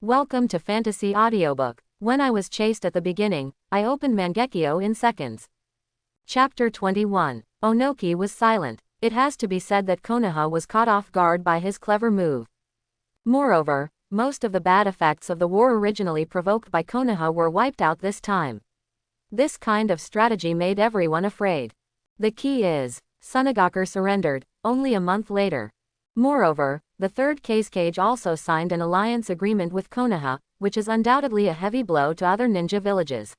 Welcome to Fantasy Audiobook. When I was chased at the beginning, I opened Mangekyō in seconds. Chapter 21. Onoki was silent. It has to be said that Konoha was caught off guard by his clever move. Moreover, most of the bad effects of the war originally provoked by Konoha were wiped out this time. This kind of strategy made everyone afraid. The key is, Tsunagaku surrendered, only a month later. Moreover, the third Kazekage also signed an alliance agreement with Konoha, which is undoubtedly a heavy blow to other ninja villages.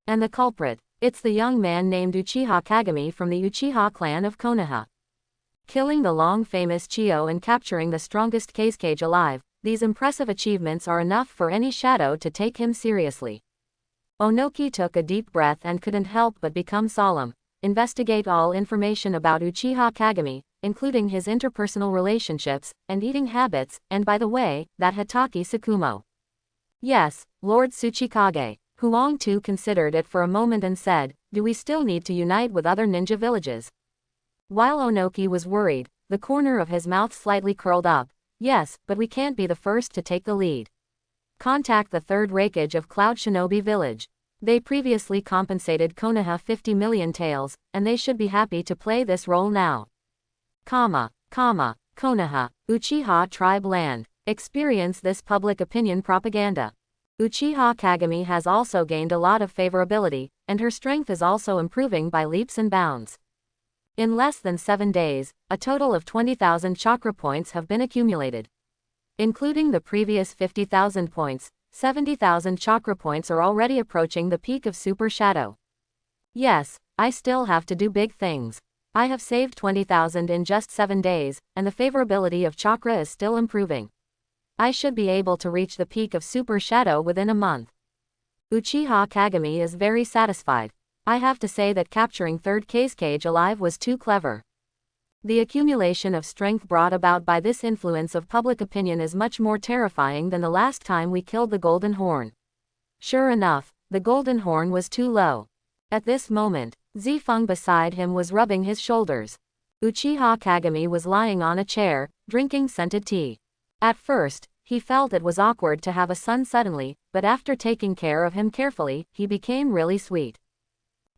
And the culprit, it's the young man named Uchiha Kagami from the Uchiha clan of Konoha. Killing the long-famous Chiyo and capturing the strongest Kazekage alive, these impressive achievements are enough for any shadow to take him seriously. Onoki took a deep breath and couldn't help but become solemn. Investigate all information about Uchiha Kagami, including his interpersonal relationships, and eating habits, and by the way, that Hatake Tsukumo. Yes, Lord Tsuchikage. Huang too considered it for a moment and said, do we still need to unite with other ninja villages? While Onoki was worried, the corner of his mouth slightly curled up. Yes, but we can't be the first to take the lead. Contact the third Raikage of Cloud Shinobi Village. They previously compensated Konoha 50 million taels, and they should be happy to play this role now. Konoha, Uchiha tribe land. Experience this public opinion propaganda. Uchiha Kagami has also gained a lot of favorability, and her strength is also improving by leaps and bounds. In less than 7 days, a total of 20,000 chakra points have been accumulated. Including the previous 50,000 points, 70,000 chakra points are already approaching the peak of Super Shadow. Yes, I still have to do big things. I have saved 20,000 in just 7 days, and the favorability of chakra is still improving. I should be able to reach the peak of Super Shadow within a month. Uchiha Kagami is very satisfied. I have to say that capturing third Kazekage alive was too clever. The accumulation of strength brought about by this influence of public opinion is much more terrifying than the last time we killed the Golden Horn. Sure enough, the Golden Horn was too low. At this moment, Zifeng beside him was rubbing his shoulders. Uchiha Kagami was lying on a chair, drinking scented tea. At first, he felt it was awkward to have a son suddenly, but after taking care of him carefully, he became really sweet.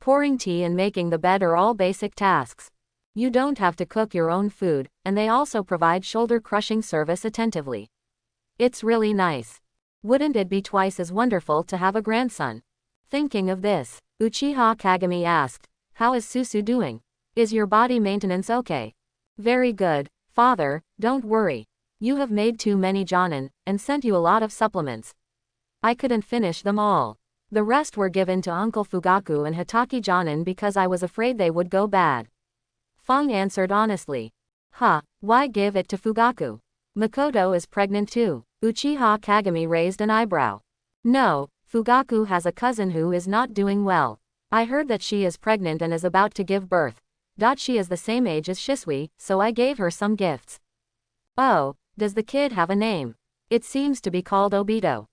Pouring tea and making the bed are all basic tasks. You don't have to cook your own food, and they also provide shoulder-crushing service attentively. It's really nice. Wouldn't it be twice as wonderful to have a grandson? Thinking of this, Uchiha Kagami asked, how is Susu doing? Is your body maintenance okay? Very good, father, don't worry. You have made too many jonin, and sent you a lot of supplements. I couldn't finish them all. The rest were given to Uncle Fugaku and Hatake jonin because I was afraid they would go bad. Feng answered honestly. Why give it to Fugaku? Makoto is pregnant too. Uchiha Kagami raised an eyebrow. No, Fugaku has a cousin who is not doing well. I heard that she is pregnant and is about to give birth. She is the same age as Shisui, so I gave her some gifts. Oh, does the kid have a name? It seems to be called Obito.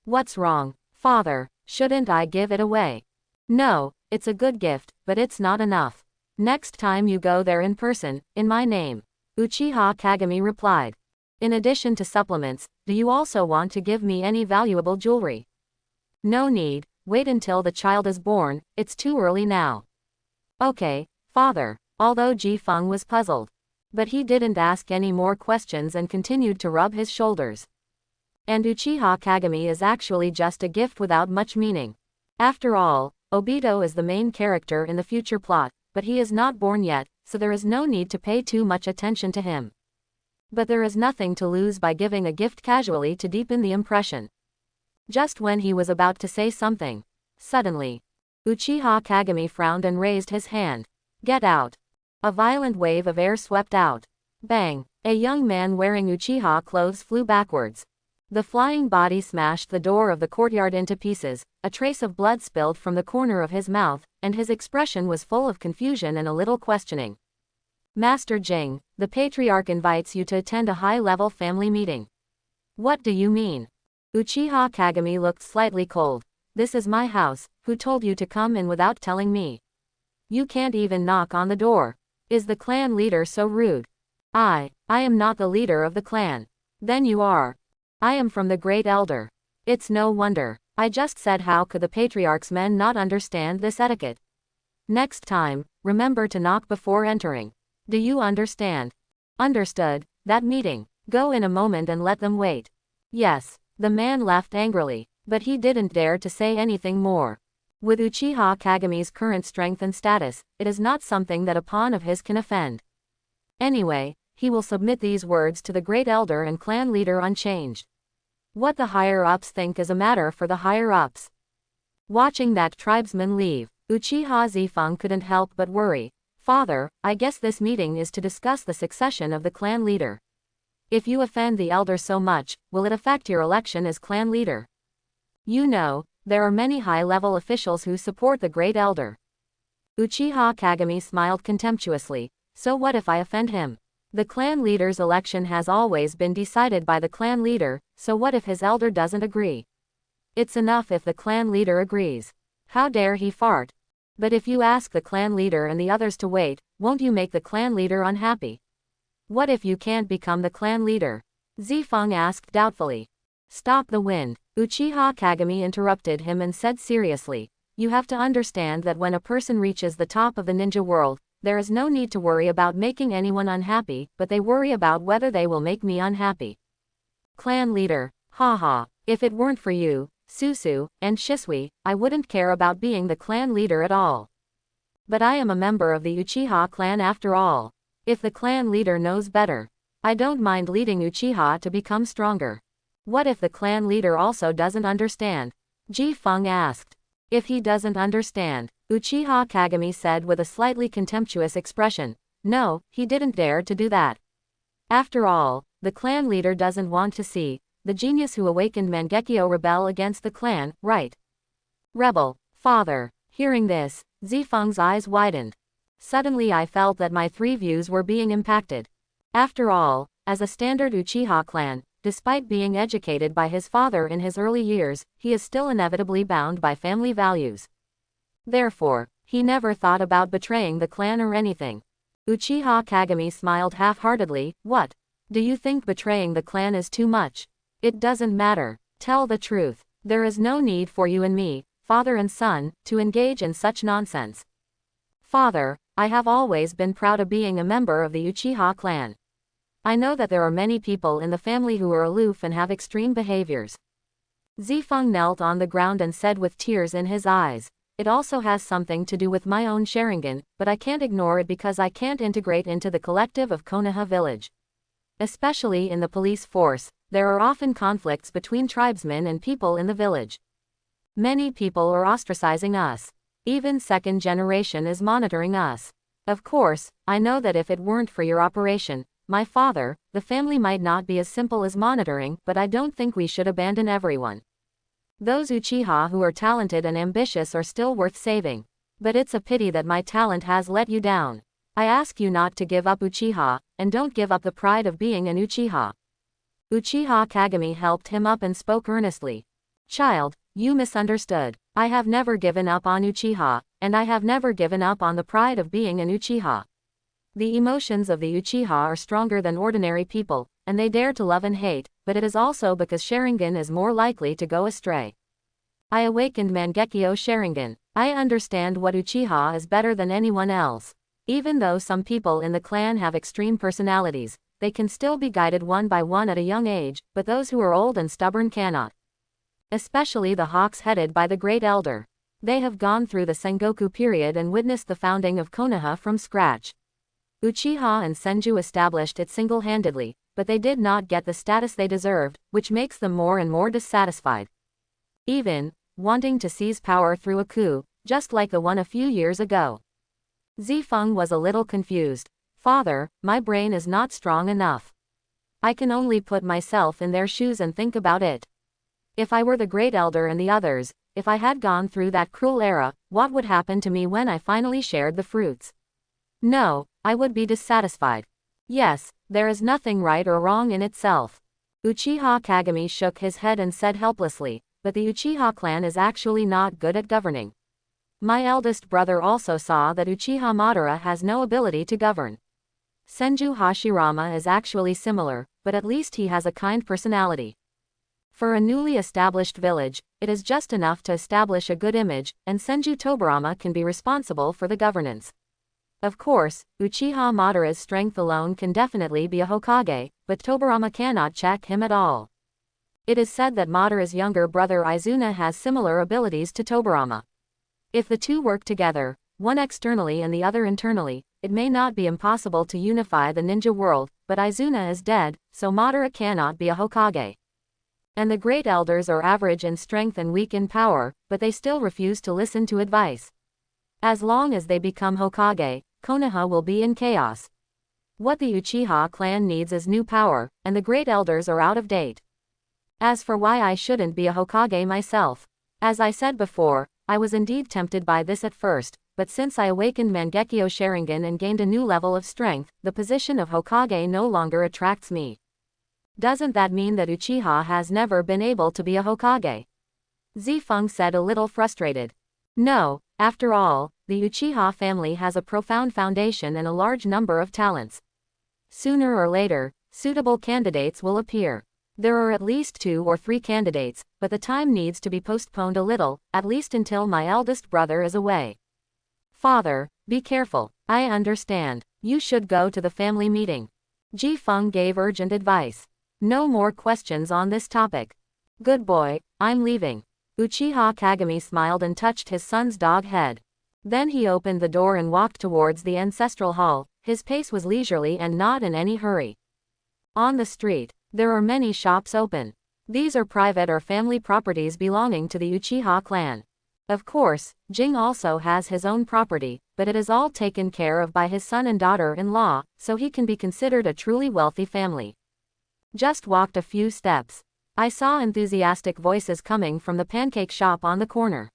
What's wrong, father? Shouldn't I give it away? No, it's a good gift, but it's not enough. Next time you go there in person, in my name. Uchiha Kagami replied. In addition to supplements, do you also want to give me any valuable jewelry? No need, wait until the child is born, it's too early now. Okay, father, although Zifeng was puzzled. But he didn't ask any more questions and continued to rub his shoulders. And Uchiha Kagami is actually just a gift without much meaning. After all, Obito is the main character in the future plot, but he is not born yet, so there is no need to pay too much attention to him. But there is nothing to lose by giving a gift casually to deepen the impression. Just when he was about to say something, suddenly, Uchiha Kagami frowned and raised his hand. Get out. A violent wave of air swept out. Bang! A young man wearing Uchiha clothes flew backwards. The flying body smashed the door of the courtyard into pieces, a trace of blood spilled from the corner of his mouth, and his expression was full of confusion and a little questioning. Master Jing, the patriarch invites you to attend a high-level family meeting. What do you mean? Uchiha Kagami looked slightly cold. This is my house, who told you to come in without telling me? You can't even knock on the door. Is the clan leader so rude? I am not the leader of the clan. Then you are. I am from the great elder. It's no wonder. I just said, how could the patriarch's men not understand this etiquette? Next time, remember to knock before entering. Do you understand? Understood. That meeting. Go in a moment and let them wait. Yes. The man left angrily, but he didn't dare to say anything more. With Uchiha Kagami's current strength and status, it is not something that a pawn of his can offend. Anyway, he will submit these words to the great elder and clan leader unchanged. What the higher-ups think is a matter for the higher-ups. Watching that tribesman leave, Uchiha Zifeng couldn't help but worry. Father, I guess this meeting is to discuss the succession of the clan leader. If you offend the elder so much, will it affect your election as clan leader? You know, there are many high-level officials who support the great elder. Uchiha Kagami smiled contemptuously. So what if I offend him? The clan leader's election has always been decided by the clan leader, so what if his elder doesn't agree? It's enough if the clan leader agrees. How dare he fart? But if you ask the clan leader and the others to wait, won't you make the clan leader unhappy? What if you can't become the clan leader? Zifeng asked doubtfully. Stop the wind. Uchiha Kagami interrupted him and said seriously, you have to understand that when a person reaches the top of the ninja world, there is no need to worry about making anyone unhappy, but they worry about whether they will make me unhappy. Clan leader, haha, if it weren't for you, Susu, and Shisui, I wouldn't care about being the clan leader at all. But I am a member of the Uchiha clan after all. If the clan leader knows better, I don't mind leading Uchiha to become stronger. What if the clan leader also doesn't understand? Zifeng asked. If he doesn't understand, Uchiha Kagami said with a slightly contemptuous expression. No, he didn't dare to do that. After all, the clan leader doesn't want to see the genius who awakened Mangekyō rebel against the clan, right? Rebel, father. Hearing this, Zifeng's eyes widened. Suddenly I felt that my three views were being impacted. After all, as a standard Uchiha clan, despite being educated by his father in his early years, he is still inevitably bound by family values. Therefore, he never thought about betraying the clan or anything. Uchiha Kagami smiled half-heartedly. What? Do you think betraying the clan is too much? It doesn't matter. Tell the truth. There is no need for you and me, father and son, to engage in such nonsense. Father, I have always been proud of being a member of the Uchiha clan. I know that there are many people in the family who are aloof and have extreme behaviors. Zifeng knelt on the ground and said with tears in his eyes, it also has something to do with my own Sharingan, but I can't ignore it because I can't integrate into the collective of Konoha village. Especially in the police force, there are often conflicts between tribesmen and people in the village. Many people are ostracizing us. Even second generation is monitoring us. Of course, I know that if it weren't for your operation, my father, the family might not be as simple as monitoring, but I don't think we should abandon everyone. Those Uchiha who are talented and ambitious are still worth saving. But it's a pity that my talent has let you down. I ask you not to give up Uchiha, and don't give up the pride of being an Uchiha. Uchiha Kagami helped him up and spoke earnestly. Child, you misunderstood. I have never given up on Uchiha, and I have never given up on the pride of being an Uchiha. The emotions of the Uchiha are stronger than ordinary people, and they dare to love and hate, but it is also because Sharingan is more likely to go astray. I awakened Mangekyō Sharingan. I understand what Uchiha is better than anyone else. Even though some people in the clan have extreme personalities, they can still be guided one by one at a young age, but those who are old and stubborn cannot. Especially the Hawks headed by the Great Elder. They have gone through the Sengoku period and witnessed the founding of Konoha from scratch. Uchiha and Senju established it single-handedly, but they did not get the status they deserved, which makes them more and more dissatisfied. Even wanting to seize power through a coup, just like the one a few years ago. Zifeng was a little confused. Father, my brain is not strong enough. I can only put myself in their shoes and think about it. If I were the Great Elder and the others, if I had gone through that cruel era, what would happen to me when I finally shared the fruits? No, I would be dissatisfied. Yes, there is nothing right or wrong in itself. Uchiha Kagami shook his head and said helplessly, but the Uchiha clan is actually not good at governing. My eldest brother also saw that Uchiha Madara has no ability to govern. Senju Hashirama is actually similar, but at least he has a kind personality. For a newly established village, it is just enough to establish a good image, and Senju Tobarama can be responsible for the governance. Of course, Uchiha Madara's strength alone can definitely be a Hokage, but Tobarama cannot check him at all. It is said that Madara's younger brother Izuna has similar abilities to Tobarama. If the two work together, one externally and the other internally, it may not be impossible to unify the ninja world, but Izuna is dead, so Madara cannot be a Hokage. And the great elders are average in strength and weak in power, but they still refuse to listen to advice. As long as they become Hokage, Konoha will be in chaos. What the Uchiha clan needs is new power, and the great elders are out of date. As for why I shouldn't be a Hokage myself, as I said before, I was indeed tempted by this at first, but since I awakened Mangekyō Sharingan and gained a new level of strength, the position of Hokage no longer attracts me. Doesn't that mean that Uchiha has never been able to be a Hokage? Zifeng said a little frustrated. No, after all, the Uchiha family has a profound foundation and a large number of talents. Sooner or later, suitable candidates will appear. There are at least 2 or 3 candidates, but the time needs to be postponed a little, at least until my eldest brother is away. Father, be careful. I understand. You should go to the family meeting. Zifeng gave urgent advice. No more questions on this topic. Good boy, I'm leaving. Uchiha Kagami smiled and touched his son's dog head. Then he opened the door and walked towards the ancestral hall. His pace was leisurely and not in any hurry. On the street, there are many shops open. These are private or family properties belonging to the Uchiha clan. Of course, Jing also has his own property, but it is all taken care of by his son and daughter-in-law, so he can be considered a truly wealthy family. Just walked a few steps. I saw enthusiastic voices coming from the pancake shop on the corner.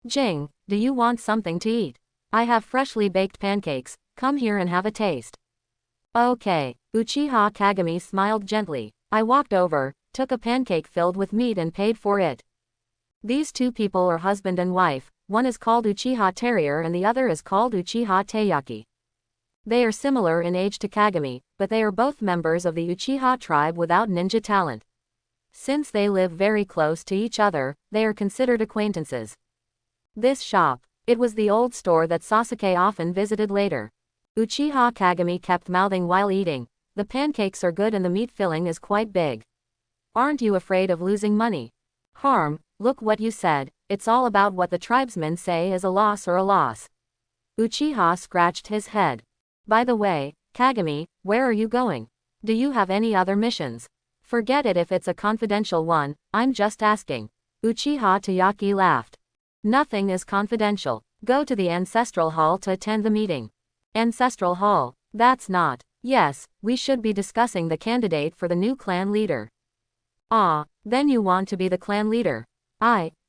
Jing, do you want something to eat? I have freshly baked pancakes, come here and have a taste. Okay, Uchiha Kagami smiled gently. I walked over, took a pancake filled with meat and paid for it. These 2 people are husband and wife, one is called Uchiha Terrier and the other is called Uchiha Taiyaki. They are similar in age to Kagami, but they are both members of the Uchiha tribe without ninja talent. Since they live very close to each other, they are considered acquaintances. This shop, it was the old store that Sasuke often visited later. Uchiha Kagami kept mouthing while eating. The pancakes are good and the meat filling is quite big. Aren't you afraid of losing money? Harm, look what you said, it's all about what the tribesmen say is a loss or a loss. Uchiha scratched his head. By the way, Kagami, where are you going? Do you have any other missions? Forget it if it's a confidential one, I'm just asking. Uchiha Taiyaki laughed. Nothing is confidential. Go to the ancestral hall to attend the meeting. Ancestral hall, that's not. Yes, we should be discussing the candidate for the new clan leader. Ah, then you want to be the clan leader.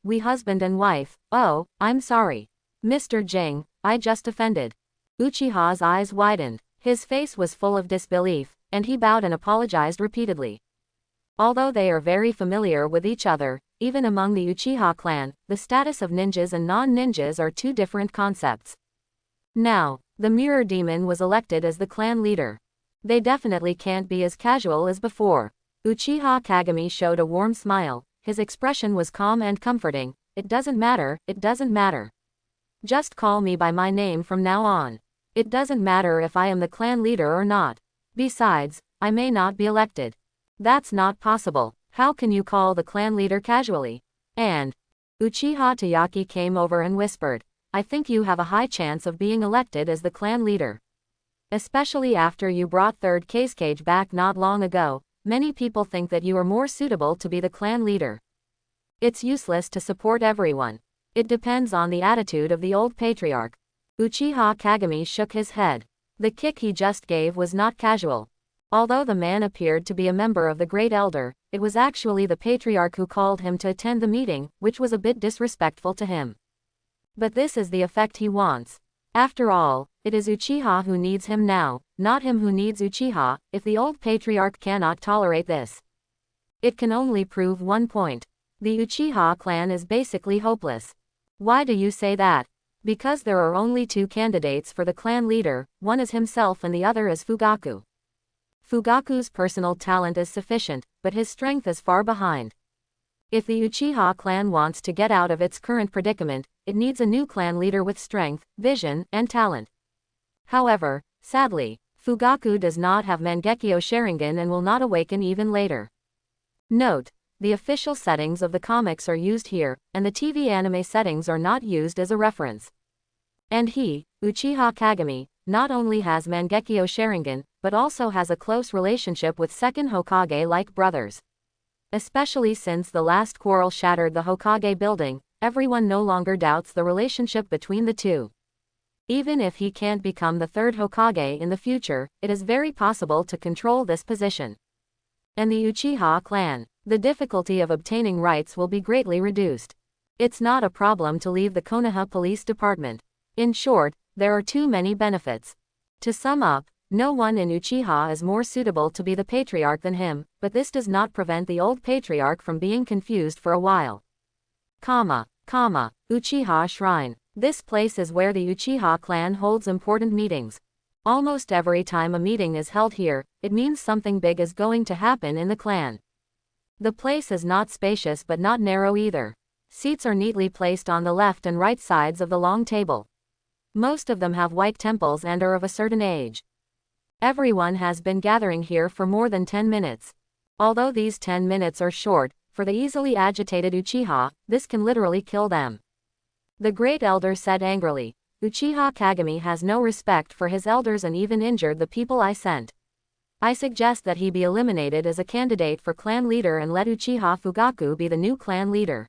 We husband and wife. Oh, I'm sorry. Mr. Jing, I just offended. Uchiha's eyes widened. His face was full of disbelief, and he bowed and apologized repeatedly. Although they are very familiar with each other, even among the Uchiha clan, the status of ninjas and non-ninjas are 2 different concepts. Now, the Mirror Demon was elected as the clan leader. They definitely can't be as casual as before. Uchiha Kagami showed a warm smile. His expression was calm and comforting. It doesn't matter, it doesn't matter. Just call me by my name from now on. It doesn't matter if I am the clan leader or not. Besides, I may not be elected. That's not possible. How can you call the clan leader casually? And Uchiha Taiyaki came over and whispered, I think you have a high chance of being elected as the clan leader. Especially after you brought 3rd Kazekage back not long ago, many people think that you are more suitable to be the clan leader. It's useless to support everyone. It depends on the attitude of the old patriarch. Uchiha Kagami shook his head. The kick he just gave was not casual. Although the man appeared to be a member of the Great Elder, it was actually the patriarch who called him to attend the meeting, which was a bit disrespectful to him. But this is the effect he wants. After all, it is Uchiha who needs him now, not him who needs Uchiha. If the old patriarch cannot tolerate this, it can only prove one point. The Uchiha clan is basically hopeless. Why do you say that? Because there are only 2 candidates for the clan leader, one is himself and the other is Fugaku. Fugaku's personal talent is sufficient, but his strength is far behind. If the Uchiha clan wants to get out of its current predicament, it needs a new clan leader with strength, vision, and talent. However, sadly, Fugaku does not have Mangekyō Sharingan and will not awaken even later. Note: the official settings of the comics are used here, and the TV anime settings are not used as a reference. And he, Uchiha Kagami, not only has Mangekyō Sharingan, but also has a close relationship with second Hokage like brothers. Especially since the last quarrel shattered the Hokage building, everyone no longer doubts the relationship between the two. Even if he can't become the third Hokage in the future, it is very possible to control this position. And the Uchiha clan, the difficulty of obtaining rights will be greatly reduced. It's not a problem to leave the Konoha Police Department. In short, there are too many benefits. To sum up, no one in Uchiha is more suitable to be the patriarch than him, but this does not prevent the old patriarch from being confused for a while. Uchiha Shrine. This place is where the Uchiha clan holds important meetings. Almost every time a meeting is held here, it means something big is going to happen in the clan. The place is not spacious but not narrow either. Seats are neatly placed on the left and right sides of the long table. Most of them have white temples and are of a certain age. Everyone has been gathering here for more than 10 minutes. Although these 10 minutes are short, for the easily agitated Uchiha, this can literally kill them. The great elder said angrily, "Uchiha Kagami has no respect for his elders and even injured the people I sent. I suggest that he be eliminated as a candidate for clan leader and let Uchiha Fugaku be the new clan leader."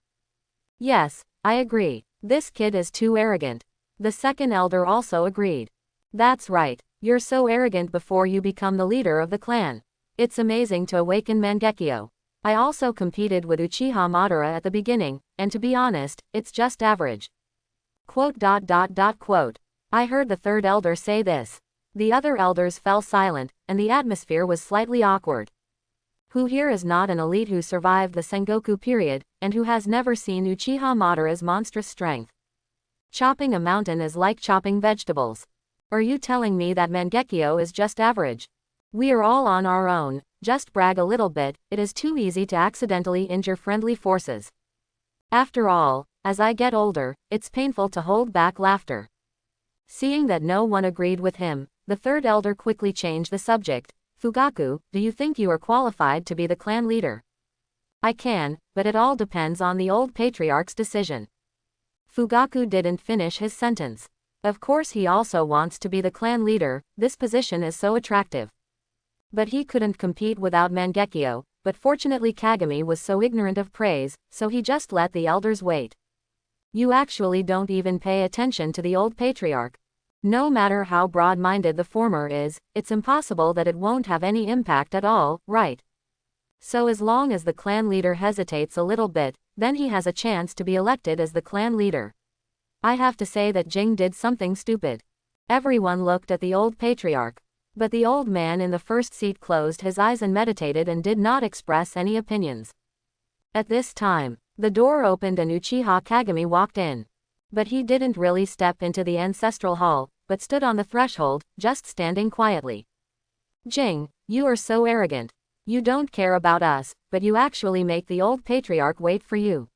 "Yes, I agree. This kid is too arrogant." The second elder also agreed. "That's right. You're so arrogant before you become the leader of the clan. It's amazing to awaken Mangekyō. I also competed with Uchiha Madara at the beginning, and to be honest, it's just average." I heard the third elder say this. The other elders fell silent, and the atmosphere was slightly awkward. Who here is not an elite who survived the Sengoku period, and who has never seen Uchiha Madara's monstrous strength? Chopping a mountain is like chopping vegetables. Are you telling me that Mangekyō is just average? We are all on our own, just brag a little bit, it is too easy to accidentally injure friendly forces. After all, as I get older, it's painful to hold back laughter. Seeing that no one agreed with him, the third elder quickly changed the subject. "Fugaku, do you think you are qualified to be the clan leader?" "I can, but it all depends on the old patriarch's decision." Fugaku didn't finish his sentence. Of course he also wants to be the clan leader, this position is so attractive. But he couldn't compete without Mangekyō, but fortunately Kagami was so ignorant of praise, so he just let the elders wait. You actually don't even pay attention to the old patriarch. No matter how broad-minded the former is, it's impossible that it won't have any impact at all, right? So as long as the clan leader hesitates a little bit, then he has a chance to be elected as the clan leader. I have to say that Jing did something stupid. Everyone looked at the old patriarch. But the old man in the first seat closed his eyes and meditated and did not express any opinions. At this time, the door opened and Uchiha Kagami walked in. But he didn't really step into the ancestral hall, but stood on the threshold, just standing quietly. "Jing, you are so arrogant. You don't care about us, but you actually make the old patriarch wait for you.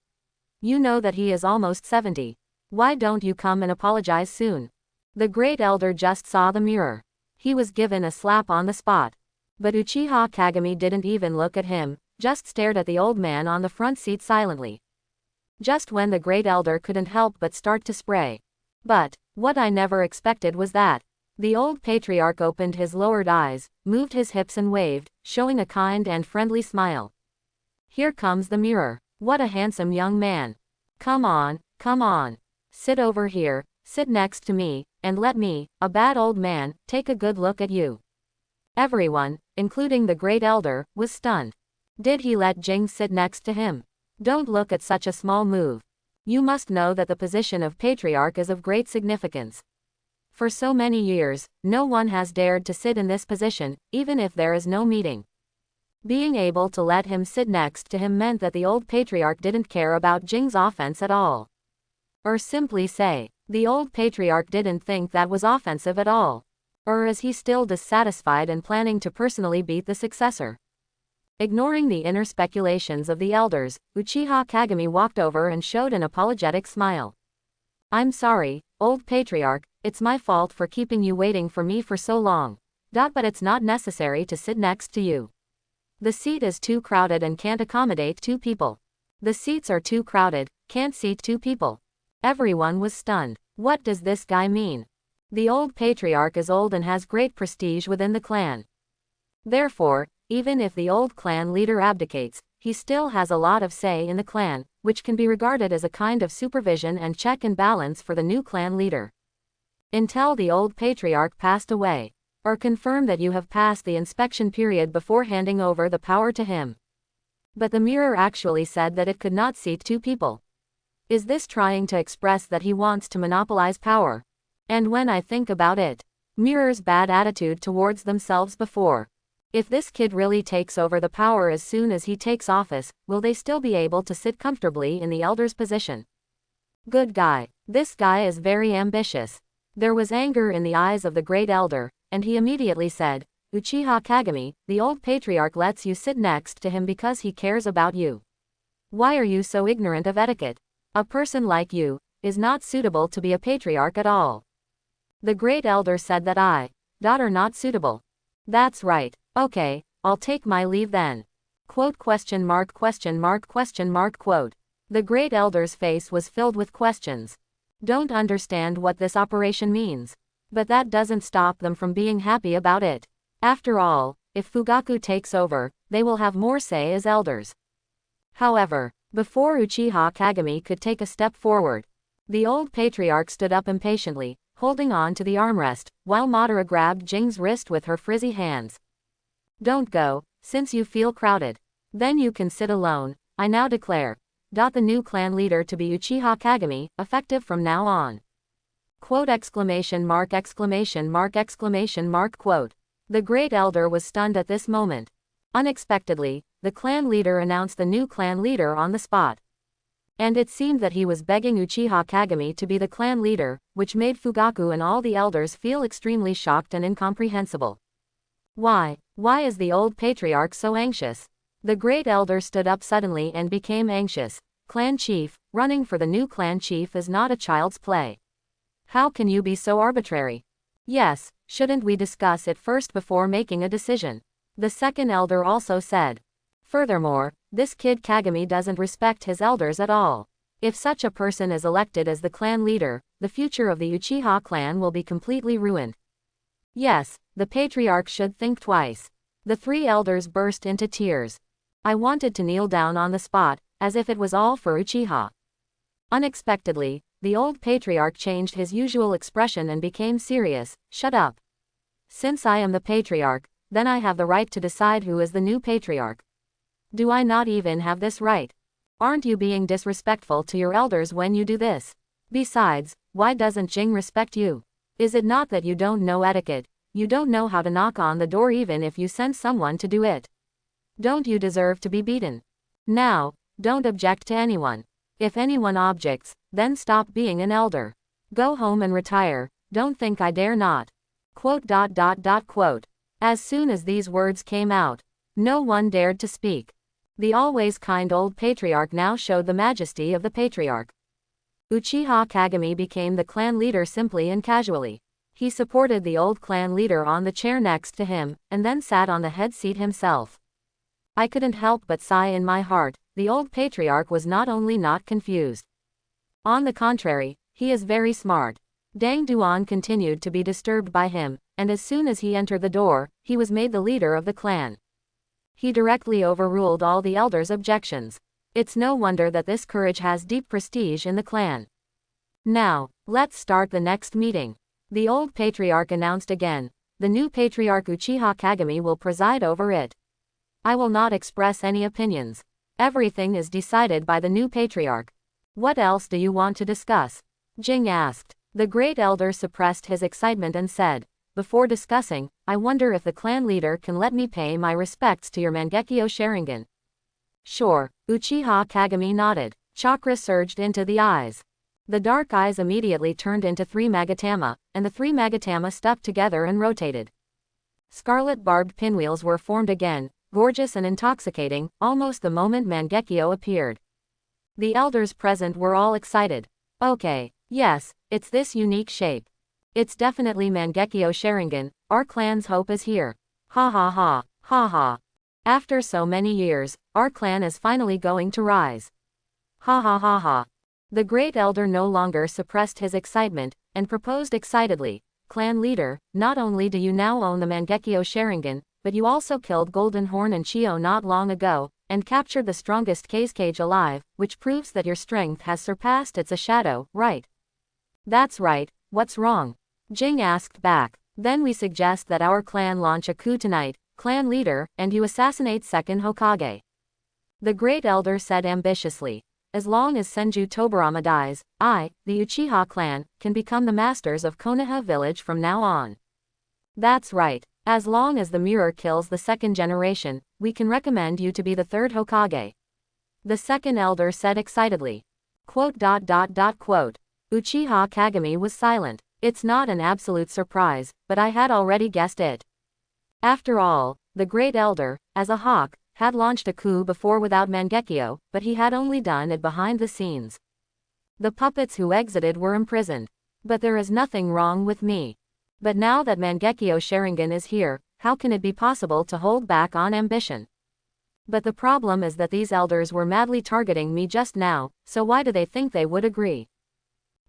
You know that he is almost 70. Why don't you come and apologize soon?" The great elder just saw the mirror. He was given a slap on the spot. But Uchiha Kagami didn't even look at him, just stared at the old man on the front seat silently. Just when the great elder couldn't help but start to spray. But what I never expected was that the old patriarch opened his lowered eyes, moved his hips and waved, showing a kind and friendly smile. "Here comes the mirror. What a handsome young man. Come on, come on. Sit over here, sit next to me, and let me, a bad old man, take a good look at you." Everyone, including the great elder, was stunned. Did he let Jing sit next to him? Don't look at such a small move. You must know that the position of patriarch is of great significance. For so many years, no one has dared to sit in this position, even if there is no meeting. Being able to let him sit next to him meant that the old patriarch didn't care about Jing's offense at all. Or simply say, the old patriarch didn't think that was offensive at all. Or is he still dissatisfied and planning to personally beat the successor? Ignoring the inner speculations of the elders, Uchiha Kagami walked over and showed an apologetic smile. I'm sorry, old patriarch, it's my fault for keeping you waiting for me for so long. But it's not necessary to sit next to you. The seat is too crowded and can't accommodate 2 people. The seats are too crowded, can't seat 2 people. Everyone was stunned. What does this guy mean? The old patriarch is old and has great prestige within the clan. Therefore, even if the old clan leader abdicates, he still has a lot of say in the clan, which can be regarded as a kind of supervision and check and balance for the new clan leader. Until the old patriarch passed away, or confirm that you have passed the inspection period before handing over the power to him. But the mirror actually said that it could not seat 2 people. Is this trying to express that he wants to monopolize power? And when I think about it, mirror's bad attitude towards themselves before. If this kid really takes over the power as soon as he takes office, will they still be able to sit comfortably in the elder's position? Good guy. This guy is very ambitious. There was anger in the eyes of the great elder, and he immediately said, Uchiha Kagami, the old patriarch lets you sit next to him because he cares about you. Why are you so ignorant of etiquette? A person like you is not suitable to be a patriarch at all. The great elder said that I are not suitable. That's right. Okay, I'll take my leave then. Quote ? Quote. The great elder's face was filled with questions. Don't understand what this operation means. But that doesn't stop them from being happy about it. After all, if Fugaku takes over, they will have more say as elders. However, before Uchiha Kagami could take a step forward, the old patriarch stood up impatiently, holding on to the armrest, while Madara grabbed Jing's wrist with her frizzy hands. Don't go, since you feel crowded. Then you can sit alone, I now declare. The new clan leader to be Uchiha Kagami, effective from now on. Quote ! Quote. The great elder was stunned at this moment. Unexpectedly, the clan leader announced the new clan leader on the spot. And it seemed that he was begging Uchiha Kagami to be the clan leader, which made Fugaku and all the elders feel extremely shocked and incomprehensible. Why is the old patriarch so anxious? The great elder stood up suddenly and became anxious. Clan chief, running for the new clan chief is not a child's play. How can you be so arbitrary? Yes, shouldn't we discuss it first before making a decision? The second elder also said. Furthermore, this kid Kagami doesn't respect his elders at all. If such a person is elected as the clan leader, the future of the Uchiha clan will be completely ruined. Yes, the patriarch should think twice. The 3 elders burst into tears. I wanted to kneel down on the spot, as if it was all for Uchiha. Unexpectedly, the old patriarch changed his usual expression and became serious. Shut up. Since I am the patriarch, then I have the right to decide who is the new patriarch. Do I not even have this right? Aren't you being disrespectful to your elders when you do this? Besides, why doesn't Jing respect you? Is it not that you don't know etiquette? You don't know how to knock on the door even if you send someone to do it. Don't you deserve to be beaten? Now, don't object to anyone. If anyone objects, then stop being an elder. Go home and retire, don't think I dare not. Quote. As soon as these words came out, no one dared to speak. The always kind old patriarch now showed the majesty of the patriarch. Uchiha Kagami became the clan leader simply and casually. He supported the old clan leader on the chair next to him, and then sat on the head seat himself. I couldn't help but sigh in my heart. The old patriarch was not only not confused. On the contrary, he is very smart. Dang Duan continued to be disturbed by him, and as soon as he entered the door, he was made the leader of the clan. He directly overruled all the elders' objections. It's no wonder that this courage has deep prestige in the clan. Now, let's start the next meeting. The old patriarch announced again. The new patriarch Uchiha Kagami will preside over it. I will not express any opinions. Everything is decided by the new patriarch. What else do you want to discuss? Jing asked. The great elder suppressed his excitement and said, before discussing, I wonder if the clan leader can let me pay my respects to your Mangekyō Sharingan. Sure. Uchiha Kagami nodded. Chakra surged into the eyes. The dark eyes immediately turned into 3 Magatama, and the 3 Magatama stuck together and rotated. Scarlet barbed pinwheels were formed again. gorgeous and intoxicating, almost the moment Mangekyō appeared. The elders present were all excited. Okay, yes, it's this unique shape. It's definitely Mangekyō Sharingan, our clan's hope is here. Ha ha ha, ha ha. After so many years, our clan is finally going to rise. Ha ha ha ha. The great elder no longer suppressed his excitement, and proposed excitedly, "Clan leader, not only do you now own the Mangekyō Sharingan, but you also killed Golden Horn and Chiyo not long ago, and captured the strongest cage alive, which proves that your strength has surpassed its shadow, right?" "That's right, what's wrong?" Jing asked back. "Then we suggest that our clan launch a coup tonight, clan leader, and you assassinate second Hokage." The great elder said ambitiously. "As long as Senju Tobarama dies, I, the Uchiha clan, can become the masters of Konoha village from now on." "That's right. As long as the mirror kills the second generation, we can recommend you to be the third Hokage." The second elder said excitedly. Quote. Uchiha Kagami was silent. "It's not an absolute surprise, but I had already guessed it." After all, the great elder, as a hawk, had launched a coup before without Mangekyō, but he had only done it behind the scenes. The puppets who exited were imprisoned. But there is nothing wrong with me. But now that Mangekyō Sharingan is here, how can it be possible to hold back on ambition? But the problem is that these elders were madly targeting me just now, so why do they think they would agree?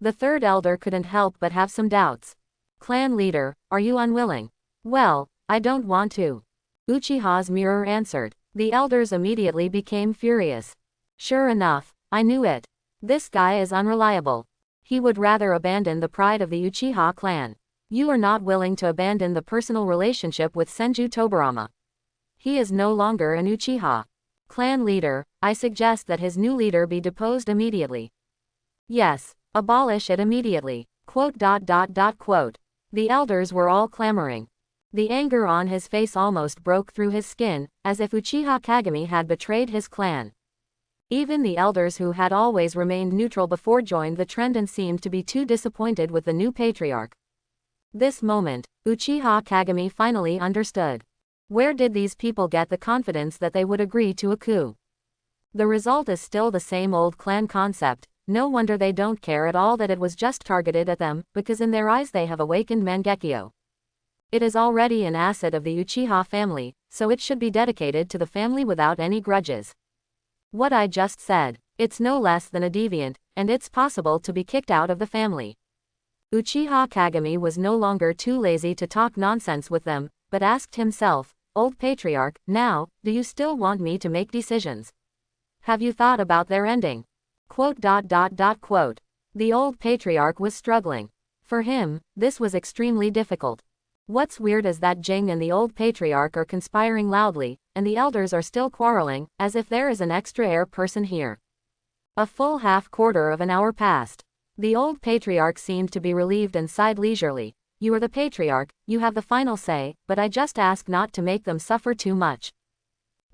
The third elder couldn't help but have some doubts. "Clan leader, are you unwilling?" "Well, I don't want to," Uchiha's mirror answered. The elders immediately became furious. "Sure enough, I knew it. This guy is unreliable. He would rather abandon the pride of the Uchiha clan. You are not willing to abandon the personal relationship with Senju Tobarama. He is no longer an Uchiha. Clan leader, I suggest that his new leader be deposed immediately." "Yes, abolish it immediately." The elders were all clamoring. The anger on his face almost broke through his skin, as if Uchiha Kagami had betrayed his clan. Even the elders who had always remained neutral before joined the trend and seemed to be too disappointed with the new patriarch. This moment, Uchiha Kagami finally understood. Where did these people get the confidence that they would agree to a coup? The result is still the same old clan concept. No wonder they don't care at all that it was just targeted at them, because in their eyes they have awakened Mangekyō. It is already an asset of the Uchiha family, so it should be dedicated to the family without any grudges. What I just said, it's no less than a deviant, and it's possible to be kicked out of the family. Uchiha Kagami was no longer too lazy to talk nonsense with them, but asked himself, "Old patriarch, now, do you still want me to make decisions? Have you thought about their ending?" The old patriarch was struggling. For him, this was extremely difficult. What's weird is that Jing and the old patriarch are conspiring loudly, and the elders are still quarreling, as if there is an extra air person here. A full half-quarter of an hour passed. The old patriarch seemed to be relieved and sighed leisurely. "You are the patriarch, you have the final say, but I just ask not to make them suffer too much."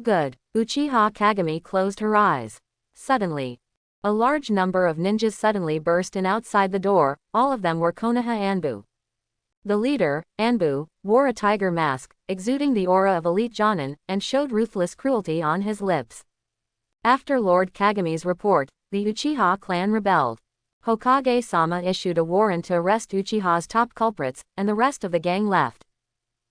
"Good." Uchiha Kagami closed her eyes. Suddenly, a large number of ninjas suddenly burst in outside the door, all of them were Konoha Anbu. The leader, Anbu, wore a tiger mask, exuding the aura of elite Jonin, and showed ruthless cruelty on his lips. After Lord Kagami's report, the Uchiha clan rebelled. Hokage-sama issued a warrant to arrest Uchiha's top culprits, and the rest of the gang left.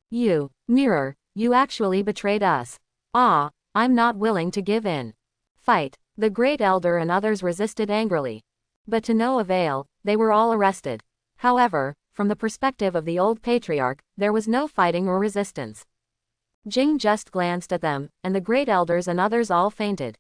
"You, mirror, you actually betrayed us. Ah, I'm not willing to give in. Fight." The great elder and others resisted angrily. But to no avail, they were all arrested. However, from the perspective of the old patriarch, there was no fighting or resistance. Jing just glanced at them, and the great elders and others all fainted.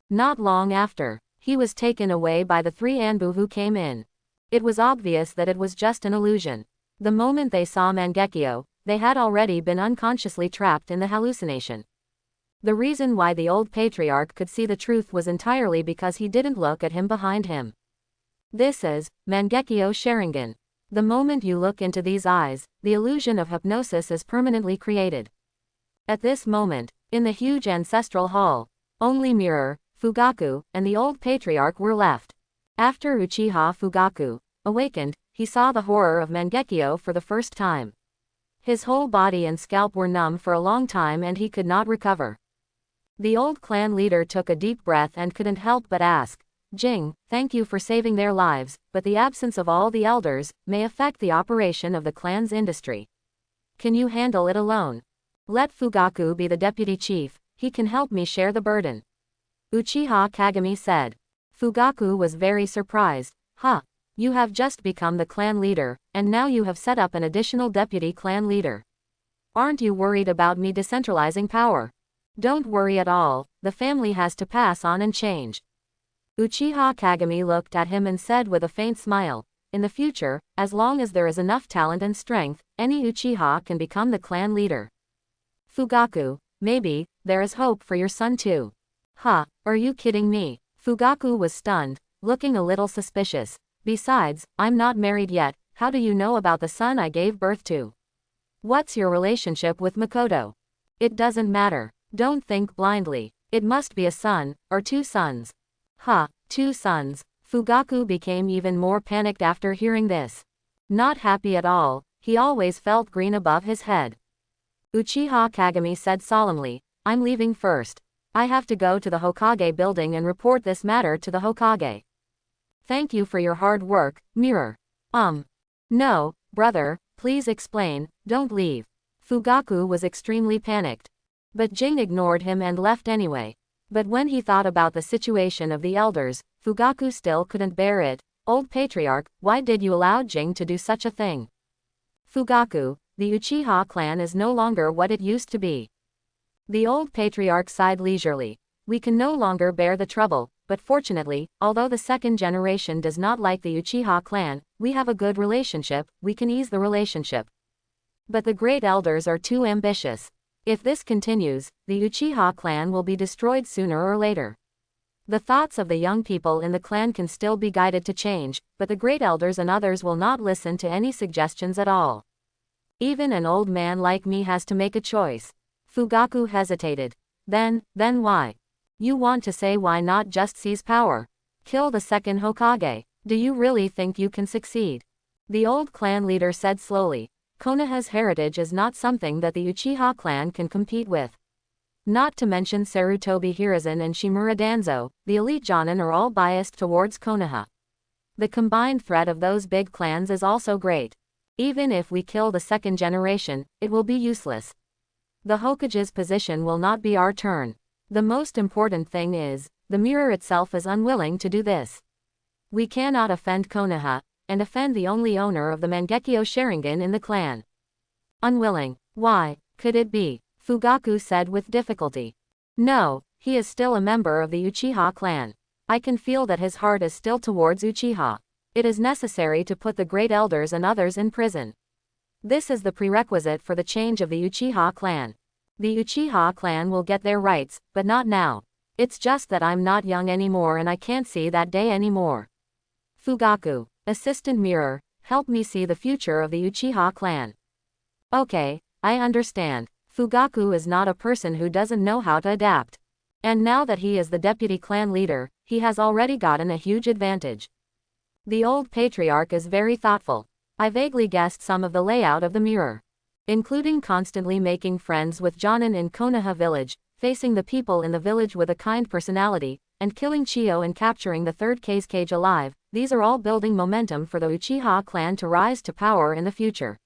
Not long after, he was taken away by the three Anbu who came in. It was obvious that it was just an illusion. The moment they saw Mangekyō, they had already been unconsciously trapped in the hallucination. The reason why the old patriarch could see the truth was entirely because he didn't look at him behind him. This is Mangekyō Sharingan. The moment you look into these eyes, the illusion of hypnosis is permanently created. At this moment, in the huge ancestral hall, only Mirror, Fugaku, and the old patriarch were left. After Uchiha Fugaku awakened, he saw the horror of Mangekyō for the first time. His whole body and scalp were numb for a long time and he could not recover. The old clan leader took a deep breath and couldn't help but ask, Jing, thank you for saving their lives, but the absence of all the elders may affect the operation of the clan's industry. Can you handle it alone? Let Fugaku be the deputy chief, he can help me share the burden. Uchiha Kagami said. Fugaku was very surprised. Huh. You have just become the clan leader, and now you have set up an additional deputy clan leader. Aren't you worried about me decentralizing power? Don't worry at all, the family has to pass on and change. Uchiha Kagami looked at him and said with a faint smile, in the future, as long as there is enough talent and strength, any Uchiha can become the clan leader. Fugaku, maybe, there is hope for your son too. Huh, are you kidding me? Fugaku was stunned, looking a little suspicious. Besides, I'm not married yet, how do you know about the son I gave birth to? What's your relationship with Makoto? It doesn't matter. Don't think blindly. It must be a son, or 2 sons. Huh, 2 sons. Fugaku became even more panicked after hearing this. Not happy at all, he always felt green above his head. Uchiha Kagami said solemnly, I'm leaving first. I have to go to the Hokage building and report this matter to the Hokage. Thank you for your hard work, Mirror. No, brother, please explain, don't leave. Fugaku was extremely panicked. But Jing ignored him and left anyway. But when he thought about the situation of the elders, Fugaku still couldn't bear it. Old patriarch, why did you allow Jing to do such a thing? Fugaku, the Uchiha clan is no longer what it used to be. The old patriarch sighed leisurely. We can no longer bear the trouble, but fortunately, although the second generation does not like the Uchiha clan, we have a good relationship, we can ease the relationship. But the great elders are too ambitious. If this continues, the Uchiha clan will be destroyed sooner or later. The thoughts of the young people in the clan can still be guided to change, but the great elders and others will not listen to any suggestions at all. Even an old man like me has to make a choice. Fugaku hesitated. Then why? You want to say why not just seize power? Kill the second Hokage? Do you really think you can succeed? The old clan leader said slowly. Konoha's heritage is not something that the Uchiha clan can compete with. Not to mention Sarutobi Hiruzen and Shimura Danzo, the elite Jonin are all biased towards Konoha. The combined threat of those big clans is also great. Even if we kill the second generation, it will be useless. The Hokage's position will not be our turn. The most important thing is, the mirror itself is unwilling to do this. We cannot offend Konoha, and offend the only owner of the Mangekyō Sharingan in the clan. Unwilling. Why, could it be? Fugaku said with difficulty. No, he is still a member of the Uchiha clan. I can feel that his heart is still towards Uchiha. It is necessary to put the great elders and others in prison. This is the prerequisite for the change of the Uchiha clan. The Uchiha clan will get their rights, but not now. It's just that I'm not young anymore and I can't see that day anymore. Fugaku, assistant mirror, help me see the future of the Uchiha clan. Okay, I understand. Fugaku is not a person who doesn't know how to adapt. And now that he is the deputy clan leader, he has already gotten a huge advantage. The old patriarch is very thoughtful. I vaguely guessed some of the layout of the mirror, including constantly making friends with Jonin in Konoha village, facing the people in the village with a kind personality, and killing Chiyo and capturing the third cage alive. These are all building momentum for the Uchiha clan to rise to power in the future.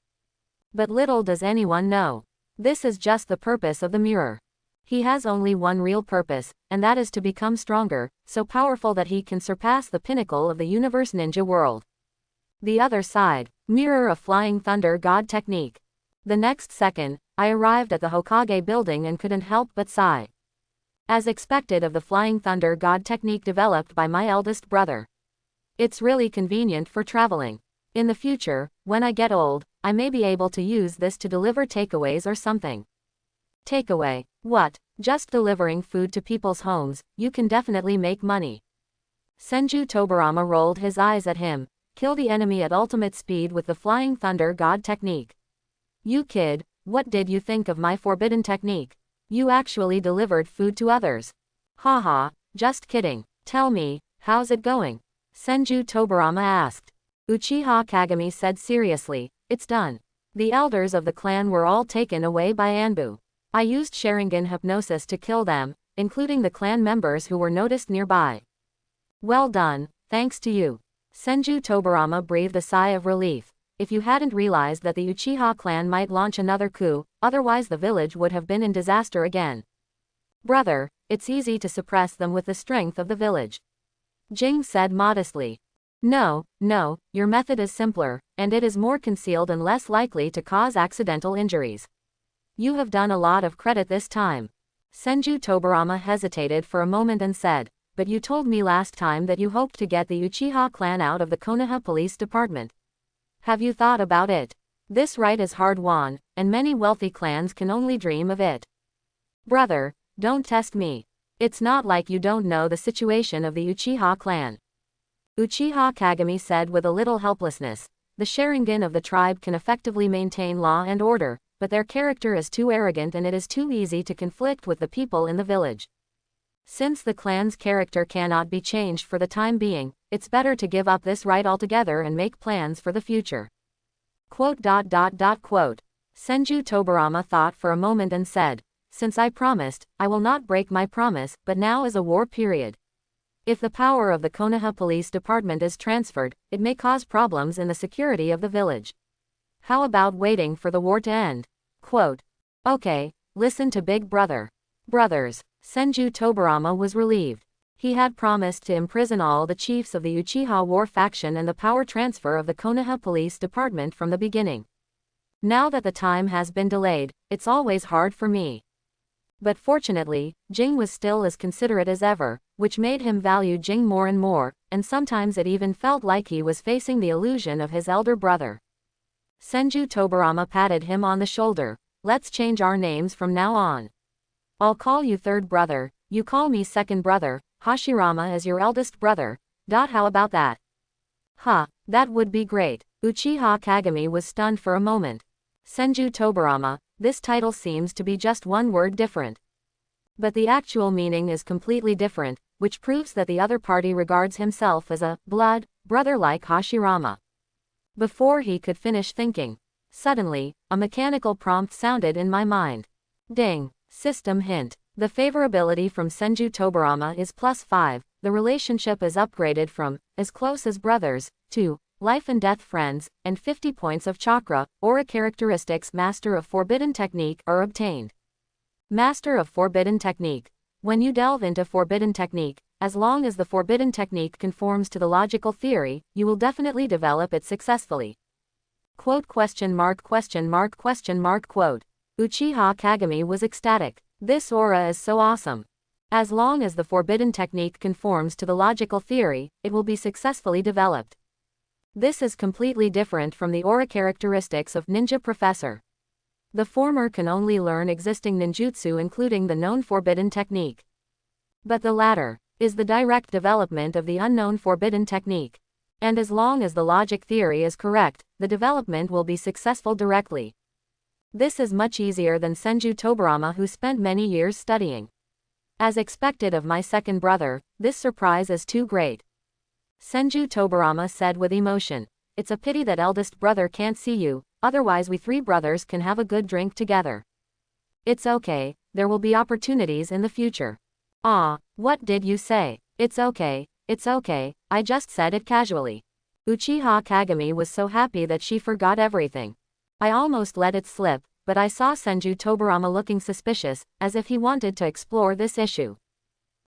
But little does anyone know. This is just the purpose of the mirror. He has only one real purpose, and that is to become stronger, so powerful that he can surpass the pinnacle of the universe ninja world. The other side, mirror of flying thunder god technique. The next second, I arrived at the Hokage building and couldn't help but sigh. As expected of the flying thunder god technique developed by my eldest brother. It's really convenient for traveling. In the future, when I get old, I may be able to use this to deliver takeaways or something. Takeaway. What? Just delivering food to people's homes, you can definitely make money. Senju Tobarama rolled his eyes at him. Kill the enemy at ultimate speed with the flying thunder god technique. You kid, what did you think of my forbidden technique? You actually delivered food to others. Haha, just kidding. Tell me, how's it going? Senju Tobarama asked. Uchiha Kagami said seriously, it's done. The elders of the clan were all taken away by Anbu. I used Sharingan hypnosis to kill them, including the clan members who were noticed nearby. Well done, thanks to you. Senju Tobarama breathed a sigh of relief. If you hadn't realized that the Uchiha clan might launch another coup, otherwise the village would have been in disaster again. Brother, it's easy to suppress them with the strength of the village. Jing said modestly. No, your method is simpler, and it is more concealed and less likely to cause accidental injuries. You have done a lot of credit this time. Senju Tobarama hesitated for a moment and said, but you told me last time that you hoped to get the Uchiha clan out of the Konoha police department. Have you thought about it? This right is hard-won, and many wealthy clans can only dream of it. Brother, don't test me. It's not like you don't know the situation of the Uchiha clan. Uchiha Kagami said with a little helplessness. The Sharingan of the tribe can effectively maintain law and order, but their character is too arrogant and it is too easy to conflict with the people in the village. Since the clan's character cannot be changed for the time being, it's better to give up this right altogether and make plans for the future. Senju Tobarama thought for a moment and said, since I promised, I will not break my promise, but now is a war period. If the power of the Konoha police department is transferred, it may cause problems in the security of the village. How about waiting for the war to end? Okay, listen to Big Brother. Brothers. Senju Tobarama was relieved. He had promised to imprison all the chiefs of the Uchiha war faction and the power transfer of the Konoha police department from the beginning. Now that the time has been delayed, it's always hard for me. But fortunately, Jing was still as considerate as ever, which made him value Jing more and more, and sometimes it even felt like he was facing the illusion of his elder brother. Senju Tobarama patted him on the shoulder. Let's change our names from now on. I'll call you third brother, you call me second brother, Hashirama is your eldest brother. How about that? That would be great. Uchiha Kagami was stunned for a moment. Senju Tobarama, this title seems to be just one word different. But the actual meaning is completely different, which proves that the other party regards himself as a blood brother like Hashirama. Before he could finish thinking, suddenly, a mechanical prompt sounded in my mind. Ding. System hint. The favorability from Senju Tobarama is +5, the relationship is upgraded from as close as brothers to life and death friends, and 50 points of chakra, aura characteristics Master of Forbidden Technique are obtained. Master of Forbidden Technique. When you delve into Forbidden Technique, as long as the Forbidden Technique conforms to the logical theory, you will definitely develop it successfully. Uchiha Kagami was ecstatic. This aura is so awesome. As long as the forbidden technique conforms to the logical theory, it will be successfully developed. This is completely different from the aura characteristics of Ninja Professor. The former can only learn existing ninjutsu including the known forbidden technique. But the latter is the direct development of the unknown forbidden technique. And as long as the logic theory is correct, the development will be successful directly. This is much easier than Senju Tobarama who spent many years studying. As expected of my second brother, this surprise is too great. Senju Tobarama said with emotion. It's a pity that eldest brother can't see you, otherwise we three brothers can have a good drink together. It's okay, there will be opportunities in the future. What did you say? It's okay, I just said it casually. Uchiha Kagami was so happy that she forgot everything. I almost let it slip, but I saw Senju Tobarama looking suspicious, as if he wanted to explore this issue.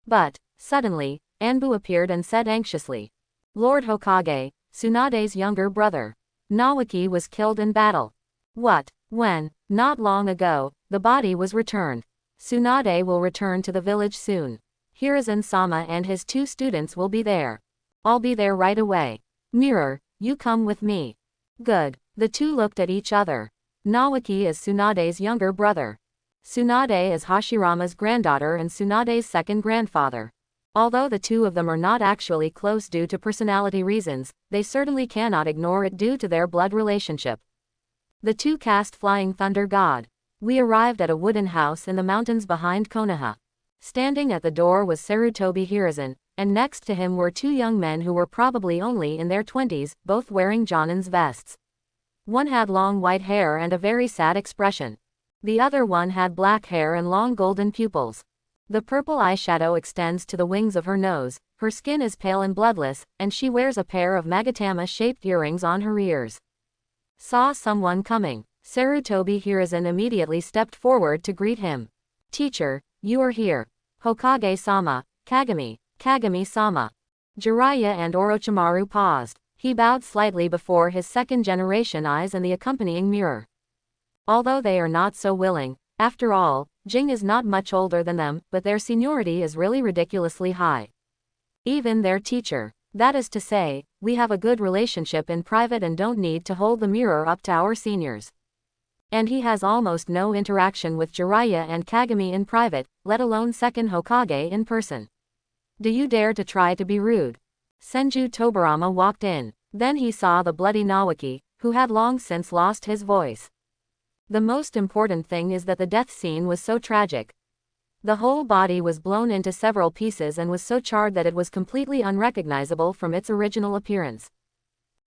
But, suddenly, Anbu appeared and said anxiously. Lord Hokage, Tsunade's younger brother. Nawaki was killed in battle. What? When? Not long ago, the body was returned. Tsunade will return to the village soon. Hiruzen-sama and his 2 students will be there. I'll be there right away. Mirror, you come with me. Good. The 2 looked at each other. Nawaki is Tsunade's younger brother. Tsunade is Hashirama's granddaughter and Tsunade's second grandfather. Although the 2 of them are not actually close due to personality reasons, they certainly cannot ignore it due to their blood relationship. The 2 cast Flying Thunder God. We arrived at a wooden house in the mountains behind Konoha. Standing at the door was Sarutobi Hiruzen, and next to him were 2 young men who were probably only in their 20s, both wearing Jonin's vests. One had long white hair and a very sad expression. The other one had black hair and long golden pupils. The purple eyeshadow extends to the wings of her nose, her skin is pale and bloodless, and she wears a pair of magatama-shaped earrings on her ears. Saw someone coming. Sarutobi Hiruzen immediately stepped forward to greet him. Teacher, you are here. Hokage-sama, Kagami-sama. Jiraiya and Orochimaru paused. He bowed slightly before his second-generation eyes and the accompanying mirror. Although they are not so willing, after all, Jing is not much older than them, but their seniority is really ridiculously high. Even their teacher. That is to say, we have a good relationship in private and don't need to hold the mirror up to our seniors. And he has almost no interaction with Jiraiya and Kagami in private, let alone second Hokage in person. Do you dare to try to be rude? Senju Tobirama walked in. Then he saw the bloody Naoki, who had long since lost his voice. The most important thing is that the death scene was so tragic. The whole body was blown into several pieces and was so charred that it was completely unrecognizable from its original appearance.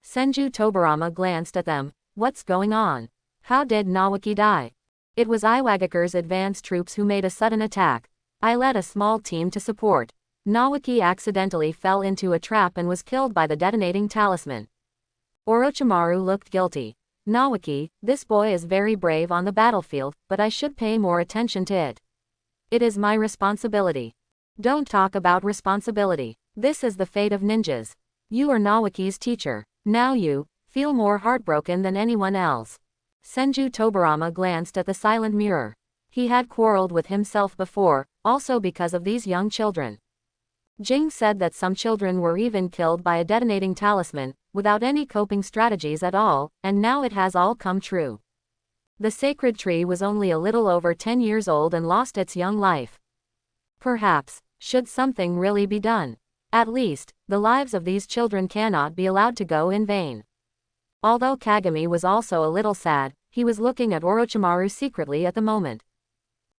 Senju Tobirama glanced at them. What's going on? How did Naoki die? It was Iwagakure's advance troops who made a sudden attack. I led a small team to support. Naoki accidentally fell into a trap and was killed by the detonating talisman. Orochimaru looked guilty. Naoki, this boy is very brave on the battlefield, but I should pay more attention to it. It is my responsibility. Don't talk about responsibility. This is the fate of ninjas. You are Naoki's teacher. Now you feel more heartbroken than anyone else. Senju Tobirama glanced at the silent mirror. He had quarreled with himself before, also because of these young children. Jing said that some children were even killed by a detonating talisman, without any coping strategies at all, and now it has all come true. The sacred tree was only a little over 10 years old and lost its young life. Perhaps, should something really be done? At least, the lives of these children cannot be allowed to go in vain. Although Kagami was also a little sad, he was looking at Orochimaru secretly at the moment.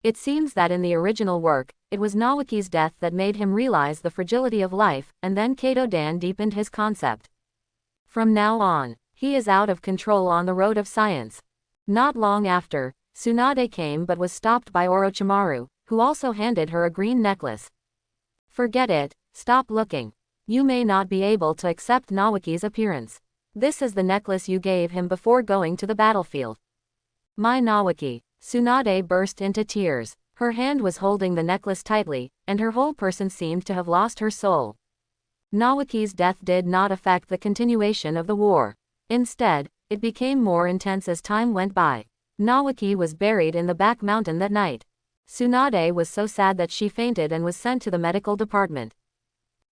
It seems that in the original work, it was Naoki's death that made him realize the fragility of life, and then Kato-dan deepened his concept. From now on, he is out of control on the road of science. Not long after, Tsunade came but was stopped by Orochimaru, who also handed her a green necklace. Forget it, stop looking. You may not be able to accept Naoki's appearance. This is the necklace you gave him before going to the battlefield. My Naoki. Tsunade burst into tears. Her hand was holding the necklace tightly, and her whole person seemed to have lost her soul. Naoki's death did not affect the continuation of the war. Instead, it became more intense as time went by. Naoki was buried in the back mountain that night. Tsunade was so sad that she fainted and was sent to the medical department.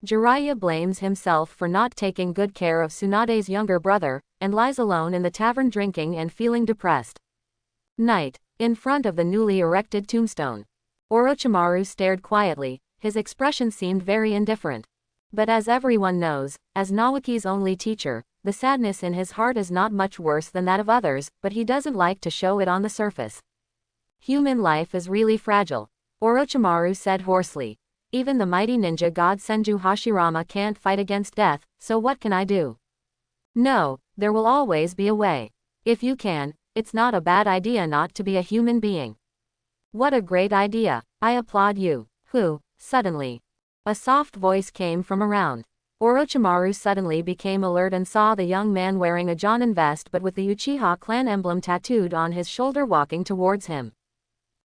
Jiraiya blames himself for not taking good care of Tsunade's younger brother, and lies alone in the tavern drinking and feeling depressed. Night. In front of the newly erected tombstone. Orochimaru stared quietly, his expression seemed very indifferent. But as everyone knows, as Naoki's only teacher, the sadness in his heart is not much worse than that of others, but he doesn't like to show it on the surface. Human life is really fragile. Orochimaru said hoarsely. Even the mighty ninja god Senju Hashirama can't fight against death, so what can I do? No, there will always be a way. If you can, it's not a bad idea not to be a human being. What a great idea. I applaud you. Who? Suddenly. A soft voice came from around. Orochimaru suddenly became alert and saw the young man wearing a Jonin vest but with the Uchiha clan emblem tattooed on his shoulder walking towards him.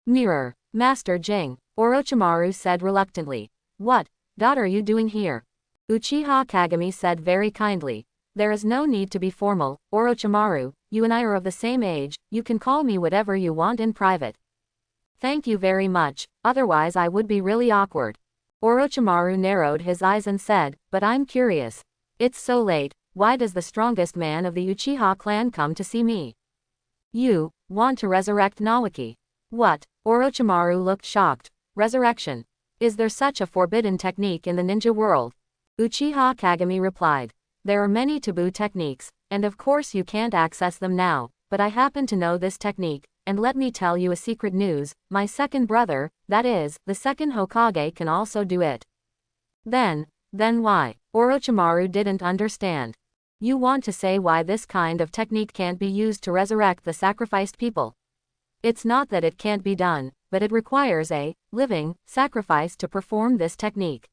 Mirror. Master Jing. Orochimaru said reluctantly. What, are you doing here? Uchiha Kagami said very kindly. There is no need to be formal, Orochimaru, you and I are of the same age, you can call me whatever you want in private. Thank you very much, otherwise I would be really awkward. Orochimaru narrowed his eyes and said, but I'm curious. It's so late, why does the strongest man of the Uchiha clan come to see me? You want to resurrect Naoki. What? Orochimaru looked shocked. Resurrection. Is there such a forbidden technique in the ninja world? Uchiha Kagami replied. There are many taboo techniques, and of course you can't access them now, but I happen to know this technique, and let me tell you a secret news, my second brother, that is, the second Hokage can also do it. Then why? Orochimaru didn't understand. You want to say why this kind of technique can't be used to resurrect the sacrificed people. It's not that it can't be done, but it requires a living sacrifice to perform this technique.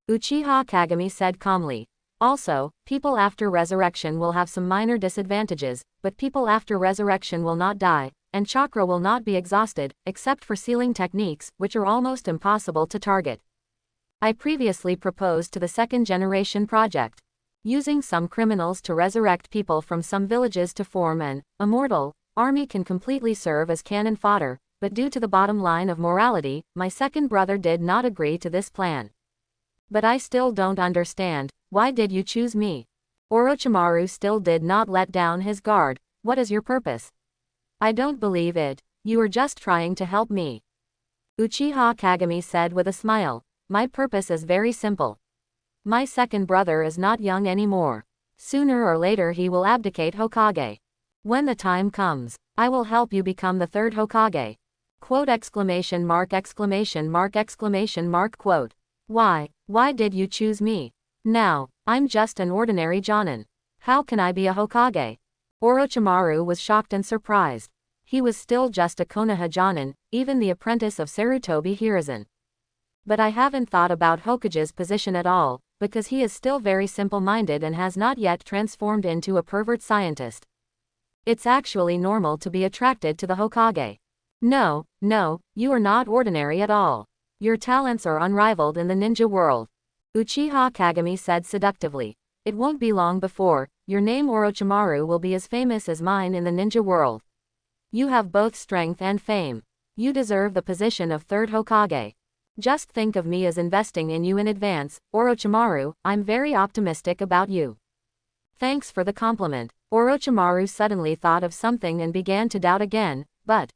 Uchiha Kagami said calmly. Also, people after resurrection will have some minor disadvantages, but people after resurrection will not die, and chakra will not be exhausted, except for sealing techniques, which are almost impossible to target. I previously proposed to the second generation project. Using some criminals to resurrect people from some villages to form an immortal army can completely serve as cannon fodder, but due to the bottom line of morality, my second brother did not agree to this plan. But I still don't understand, why did you choose me? Orochimaru still did not let down his guard. What is your purpose? I don't believe it. You are just trying to help me. Uchiha Kagami said with a smile. My purpose is very simple. My second brother is not young anymore. Sooner or later he will abdicate Hokage. When the time comes, I will help you become the third Hokage. Quote exclamation mark exclamation mark exclamation mark quote. Why did you choose me? Now, I'm just an ordinary Jonin. How can I be a Hokage? Orochimaru was shocked and surprised. He was still just a Konoha Jonin, even the apprentice of Sarutobi Hiruzen. But I haven't thought about Hokage's position at all, because he is still very simple-minded and has not yet transformed into a pervert scientist. It's actually normal to be attracted to the Hokage. No, you are not ordinary at all. Your talents are unrivaled in the ninja world. Uchiha Kagami said seductively. It won't be long before your name Orochimaru will be as famous as mine in the ninja world. You have both strength and fame. You deserve the position of third Hokage. Just think of me as investing in you in advance, Orochimaru. I'm very optimistic about you. Thanks for the compliment. Orochimaru suddenly thought of something and began to doubt again, but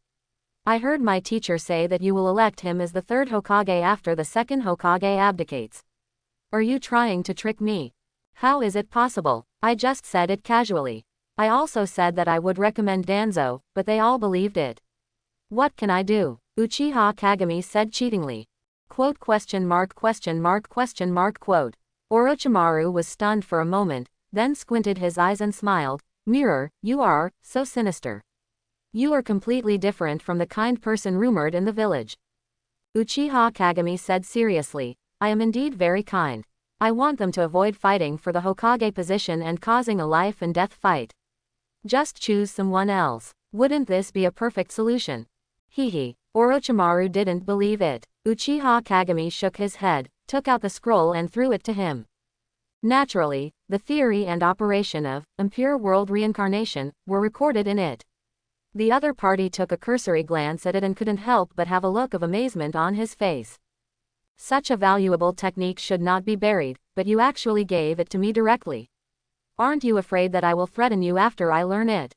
I heard my teacher say that you will elect him as the third Hokage after the second Hokage abdicates. Are you trying to trick me? How is it possible? I just said it casually. I also said that I would recommend Danzo, but they all believed it. What can I do? Uchiha Kagami said cheatingly. Quote question mark question mark question mark quote. Orochimaru was stunned for a moment, then squinted his eyes and smiled. Mirror, you are so sinister. You are completely different from the kind person rumored in the village. Uchiha Kagami said seriously. I am indeed very kind. I want them to avoid fighting for the Hokage position and causing a life and death fight. Just choose someone else. Wouldn't this be a perfect solution? Hehe. Orochimaru didn't believe it. Uchiha Kagami shook his head, took out the scroll and threw it to him. Naturally, the theory and operation of impure world reincarnation were recorded in it. The other party took a cursory glance at it and couldn't help but have a look of amazement on his face. Such a valuable technique should not be buried, but you actually gave it to me directly. Aren't you afraid that I will threaten you after I learn it?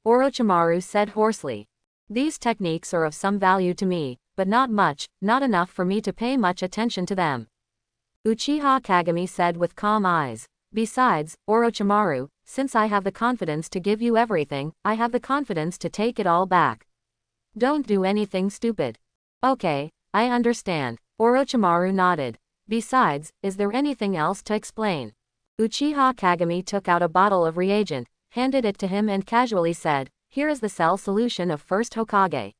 Orochimaru said hoarsely. These techniques are of some value to me, but not much, not enough for me to pay much attention to them. Uchiha Kagami said with calm eyes. Besides, Orochimaru, since I have the confidence to give you everything, I have the confidence to take it all back. Don't do anything stupid. Okay, I understand. Orochimaru nodded. Besides, is there anything else to explain? Uchiha Kagami took out a bottle of reagent, handed it to him and casually said, here is the cell solution of first Hokage.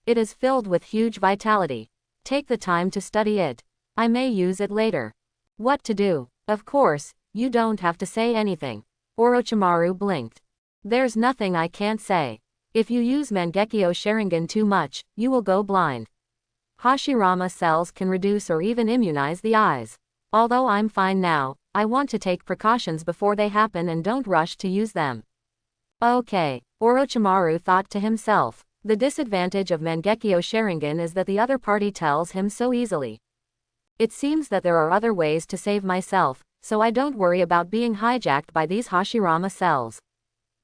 It is filled with huge vitality. Take the time to study it. I may use it later. What to do? Of course, you don't have to say anything. Orochimaru blinked. There's nothing I can't say. If you use Mangekyō Sharingan too much, you will go blind. Hashirama cells can reduce or even immunize the eyes. Although I'm fine now, I want to take precautions before they happen and don't rush to use them. Okay, Orochimaru thought to himself. The disadvantage of Mangekyō Sharingan is that the other party tells him so easily. It seems that there are other ways to save myself, so I don't worry about being hijacked by these Hashirama cells.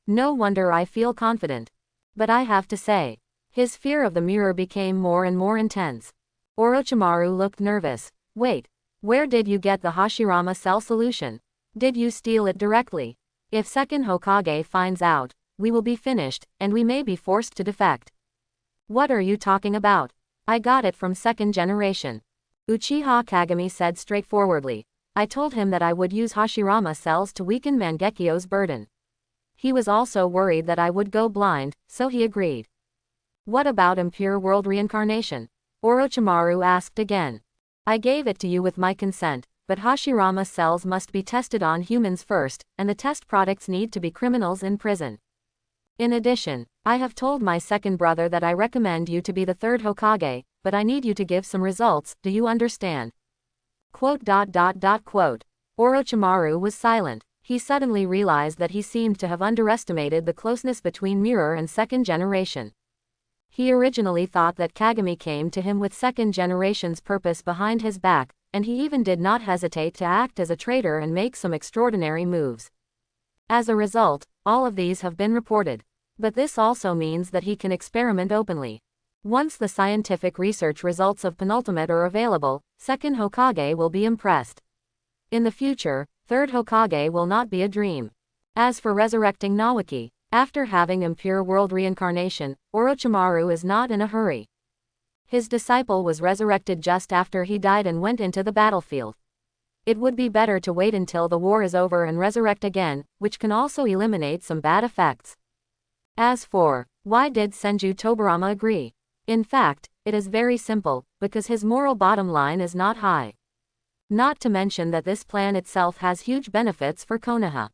No wonder I feel confident. But I have to say, his fear of the mirror became more and more intense. Orochimaru looked nervous. Wait, where did you get the Hashirama cell solution? Did you steal it directly? If second Hokage finds out, we will be finished, and we may be forced to defect. What are you talking about? I got it from second generation. Uchiha Kagami said straightforwardly. I told him that I would use Hashirama cells to weaken Mangekyō's burden. He was also worried that I would go blind, so he agreed. What about impure world reincarnation? Orochimaru asked again. I gave it to you with my consent, but Hashirama cells must be tested on humans first, and the test products need to be criminals in prison. In addition, I have told my second brother that I recommend you to be the third Hokage, but I need you to give some results, do you understand? Orochimaru was silent. He suddenly realized that he seemed to have underestimated the closeness between Mirror and second generation. He originally thought that Kagami came to him with second generation's purpose behind his back, and he even did not hesitate to act as a traitor and make some extraordinary moves. As a result, all of these have been reported. But this also means that he can experiment openly. Once the scientific research results of penultimate are available, second Hokage will be impressed. In the future, third Hokage will not be a dream. As for resurrecting Nawaki, after having impure world reincarnation, Orochimaru is not in a hurry. His disciple was resurrected just after he died and went into the battlefield. It would be better to wait until the war is over and resurrect again, which can also eliminate some bad effects. As for, why did Senju Tobarama agree? In fact, it is very simple, because his moral bottom line is not high. Not to mention that this plan itself has huge benefits for Konoha.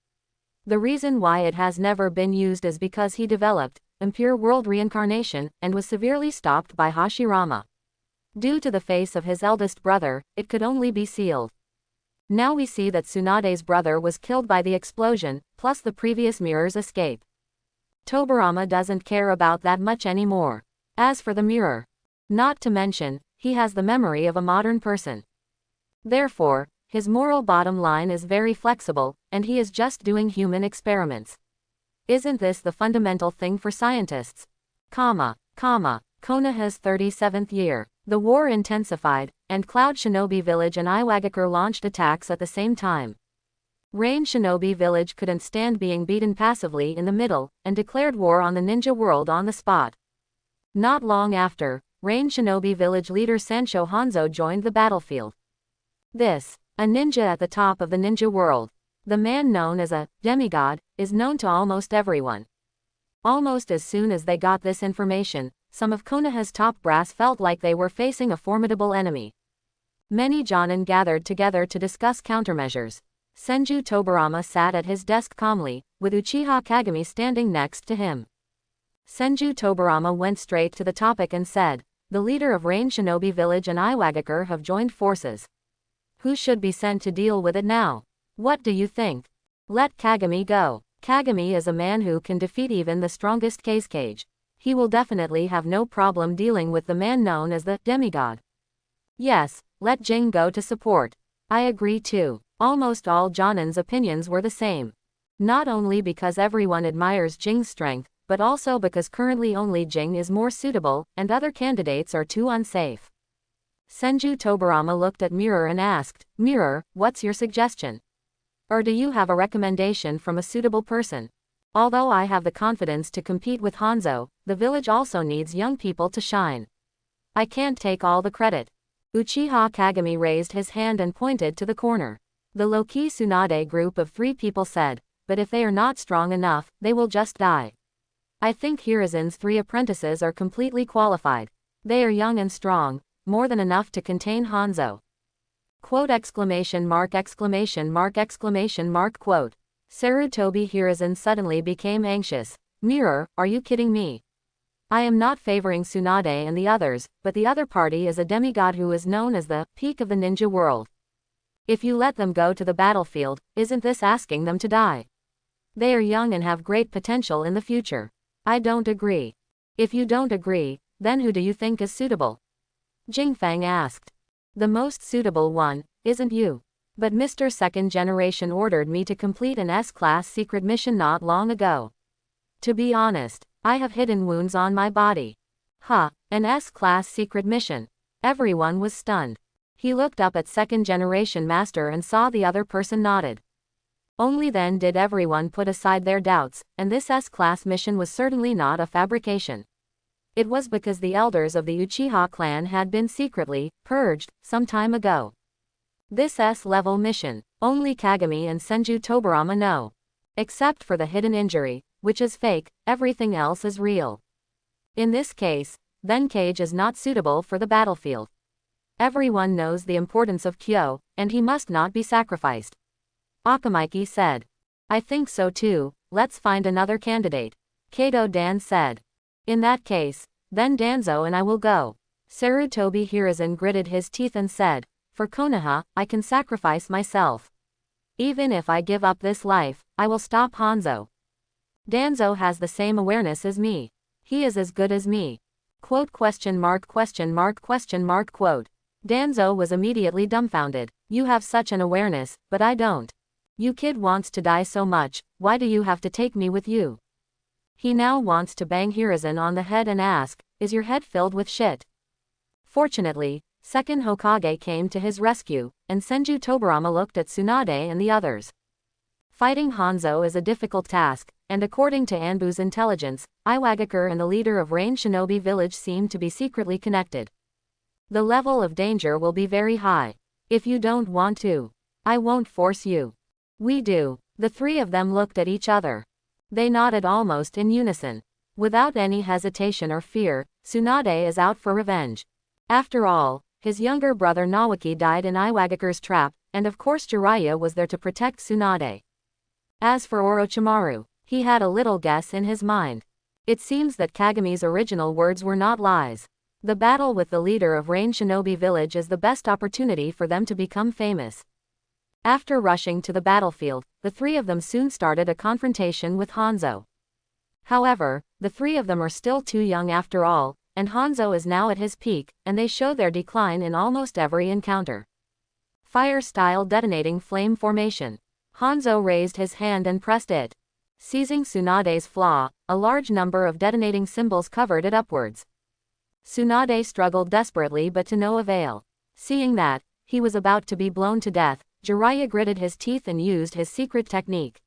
The reason why it has never been used is because he developed impure world reincarnation and was severely stopped by Hashirama. Due to the face of his eldest brother, it could only be sealed. Now we see that Tsunade's brother was killed by the explosion, plus the previous mirror's escape. Tobarama doesn't care about that much anymore. As for the mirror, not to mention, he has the memory of a modern person. Therefore, his moral bottom line is very flexible, and he is just doing human experiments. Isn't this the fundamental thing for scientists? Konoha's 37th year. The war intensified, and Cloud Shinobi Village and Iwagakure launched attacks at the same time. Rain Shinobi Village couldn't stand being beaten passively in the middle, and declared war on the ninja world on the spot. Not long after, Rain Shinobi Village leader Sancho Hanzo joined the battlefield. This, a ninja at the top of the ninja world, the man known as a demigod, is known to almost everyone. Almost as soon as they got this information, some of Konoha's top brass felt like they were facing a formidable enemy. Many jonin gathered together to discuss countermeasures. Senju Tobarama sat at his desk calmly, with Uchiha Kagami standing next to him. Senju Tobarama went straight to the topic and said, the leader of Rain Shinobi Village and Iwagakure have joined forces. Who should be sent to deal with it now? What do you think? Let Kagami go. Kagami is a man who can defeat even the strongest Cage. He will definitely have no problem dealing with the man known as the demigod. Yes, let Jing go to support. I agree too. Almost all Jonin's opinions were the same. Not only because everyone admires Jing's strength, but also because currently only Jing is more suitable, and other candidates are too unsafe. Senju Tobarama looked at Mirror and asked, Mirror, what's your suggestion? Or do you have a recommendation from a suitable person? Although I have the confidence to compete with Hanzo, the village also needs young people to shine. I can't take all the credit. Uchiha Kagami raised his hand and pointed to the corner. The low-key Tsunade group of 3 people said, but if they are not strong enough, they will just die. I think Hirazen's 3 apprentices are completely qualified. They are young and strong, more than enough to contain Hanzo. Quote exclamation mark exclamation mark exclamation mark quote. Sarutobi Hirazen suddenly became anxious. Mirror, are you kidding me? I am not favoring Tsunade and the others, but the other party is a demigod who is known as the peak of the ninja world. If you let them go to the battlefield, isn't this asking them to die? They are young and have great potential in the future. I don't agree. If you don't agree, then who do you think is suitable? Jingfang asked. The most suitable one, isn't you? But Mr. Second Generation ordered me to complete an S-class secret mission not long ago. To be honest, I have hidden wounds on my body. An S-class secret mission. Everyone was stunned. He looked up at Second Generation Master and saw the other person nodded. Only then did everyone put aside their doubts, and this S-class mission was certainly not a fabrication. It was because the elders of the Uchiha clan had been secretly purged some time ago. This S-level mission, only Kagami and Senju Tobarama know. Except for the hidden injury, which is fake, everything else is real. In this case, then Cage is not suitable for the battlefield. Everyone knows the importance of Kyo, and he must not be sacrificed. Akamiki said. I think so too, let's find another candidate. Kato Dan said. In that case, then Danzo and I will go. Sarutobi Hiruzen gritted his teeth and said, for Konoha, I can sacrifice myself. Even if I give up this life, I will stop Hanzo. Danzo has the same awareness as me. He is as good as me. Quote question mark question mark question mark quote. Danzo was immediately dumbfounded. You have such an awareness, but I don't. You kid wants to die so much, why do you have to take me with you? He now wants to bang Hiruzen on the head and ask, is your head filled with shit? Fortunately, Second Hokage came to his rescue, and Senju Tobarama looked at Tsunade and the others. Fighting Hanzo is a difficult task, and according to Anbu's intelligence, Iwagakure and the leader of Rain Shinobi Village seem to be secretly connected. The level of danger will be very high. If you don't want to, I won't force you. We do. The three of them looked at each other. They nodded almost in unison. Without any hesitation or fear, Tsunade is out for revenge. After all, his younger brother Nawaki died in Iwagakure's trap, and of course Jiraiya was there to protect Tsunade. As for Orochimaru, he had a little guess in his mind. It seems that Kagami's original words were not lies. The battle with the leader of Rain Shinobi Village is the best opportunity for them to become famous. After rushing to the battlefield, the three of them soon started a confrontation with Hanzo. However, the three of them are still too young after all, and Hanzo is now at his peak, and they show their decline in almost every encounter. Fire-style detonating flame formation. Hanzo raised his hand and pressed it. Seizing Tsunade's flaw, a large number of detonating symbols covered it upwards. Tsunade struggled desperately but to no avail. Seeing that, he was about to be blown to death, Jiraiya gritted his teeth and used his secret technique.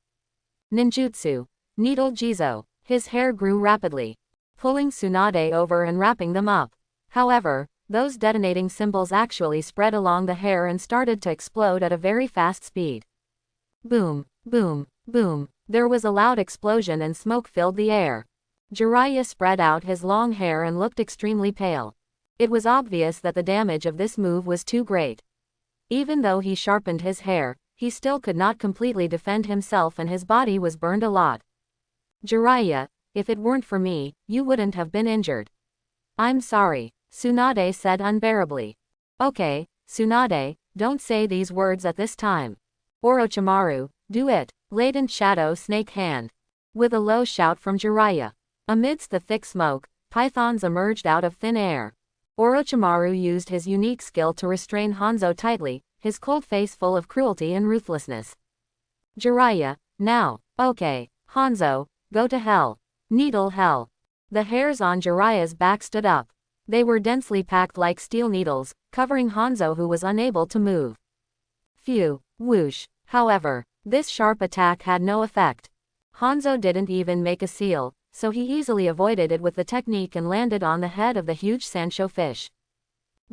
Ninjutsu. Needle Jizo. His hair grew rapidly, pulling Tsunade over and wrapping them up. However, those detonating symbols actually spread along the hair and started to explode at a very fast speed. Boom, boom, boom. There was a loud explosion and smoke filled the air. Jiraiya spread out his long hair and looked extremely pale. It was obvious that the damage of this move was too great. Even though he sharpened his hair, he still could not completely defend himself and his body was burned a lot. Jiraiya, if it weren't for me, you wouldn't have been injured. I'm sorry, Tsunade said unbearably. Okay, Tsunade, don't say these words at this time. Orochimaru, do it. Latent Shadow Snake Hand. With a low shout from Jiraiya. Amidst the thick smoke, pythons emerged out of thin air. Orochimaru used his unique skill to restrain Hanzo tightly, his cold face full of cruelty and ruthlessness. Jiraiya, now. Okay, Hanzo, go to hell. Needle hell. The hairs on Jiraiya's back stood up. They were densely packed like steel needles, covering Hanzo who was unable to move. Phew, whoosh. However, this sharp attack had no effect. Hanzo didn't even make a seal, so he easily avoided it with the technique and landed on the head of the huge Sancho fish.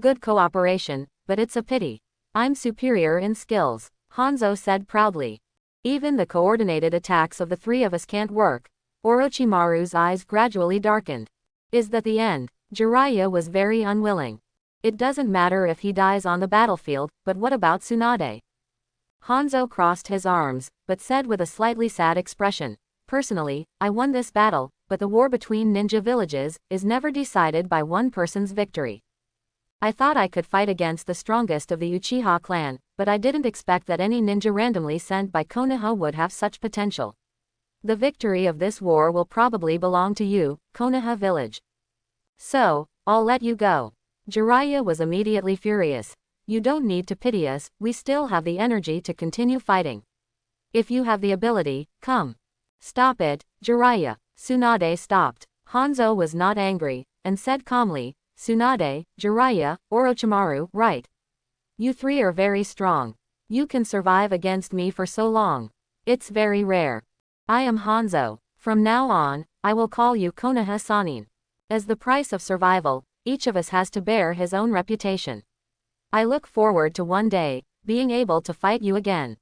Good cooperation, but it's a pity. I'm superior in skills, Hanzo said proudly. Even the coordinated attacks of the three of us can't work. Orochimaru's eyes gradually darkened. Is that the end? Jiraiya was very unwilling. It doesn't matter if he dies on the battlefield, but what about Tsunade? Hanzo crossed his arms, but said with a slightly sad expression, personally, I won this battle, but the war between ninja villages is never decided by one person's victory. I thought I could fight against the strongest of the Uchiha clan, but I didn't expect that any ninja randomly sent by Konoha would have such potential. The victory of this war will probably belong to you, Konoha village. So, I'll let you go. Jiraiya was immediately furious. You don't need to pity us, we still have the energy to continue fighting. If you have the ability, come. Stop it, Jiraiya. Tsunade stopped. Hanzo was not angry, and said calmly, Tsunade, Jiraiya, Orochimaru, right. You three are very strong. You can survive against me for so long. It's very rare. I am Hanzo. From now on, I will call you Konoha Sanin. As the price of survival, each of us has to bear his own reputation. I look forward to one day being able to fight you again.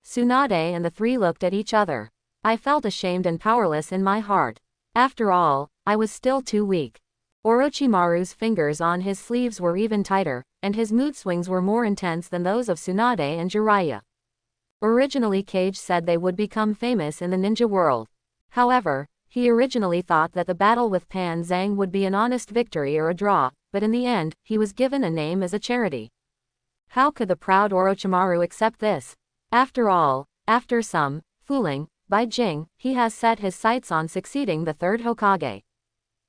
Tsunade and the three looked at each other. I felt ashamed and powerless in my heart. After all, I was still too weak. Orochimaru's fingers on his sleeves were even tighter, and his mood swings were more intense than those of Tsunade and Jiraiya. Originally Kage said they would become famous in the ninja world. However, he originally thought that the battle with Pan Zhang would be an honest victory or a draw, but in the end, he was given a name as a charity. How could the proud Orochimaru accept this? After all, after some fooling by Jing, he has set his sights on succeeding the third Hokage.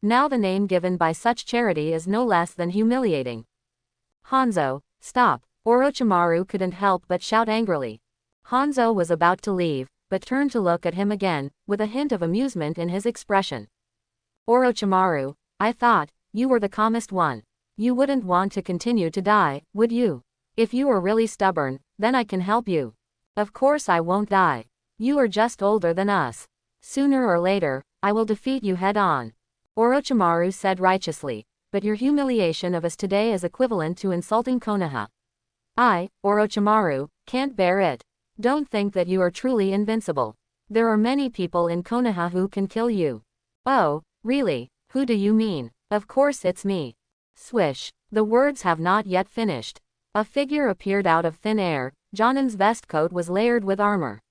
Now the name given by such charity is no less than humiliating. Hanzo, stop! Orochimaru couldn't help but shout angrily. Hanzo was about to leave, but turned to look at him again, with a hint of amusement in his expression. Orochimaru, I thought you were the calmest one. You wouldn't want to continue to die, would you? If you are really stubborn, then I can help you. Of course I won't die. You are just older than us. Sooner or later, I will defeat you head-on. Orochimaru said righteously, but your humiliation of us today is equivalent to insulting Konoha. I, Orochimaru, can't bear it. Don't think that you are truly invincible. There are many people in Konoha who can kill you. Oh, really? Who do you mean? Of course it's me. Swish. The words have not yet finished. A figure appeared out of thin air. Jonin's vest coat was layered with armor.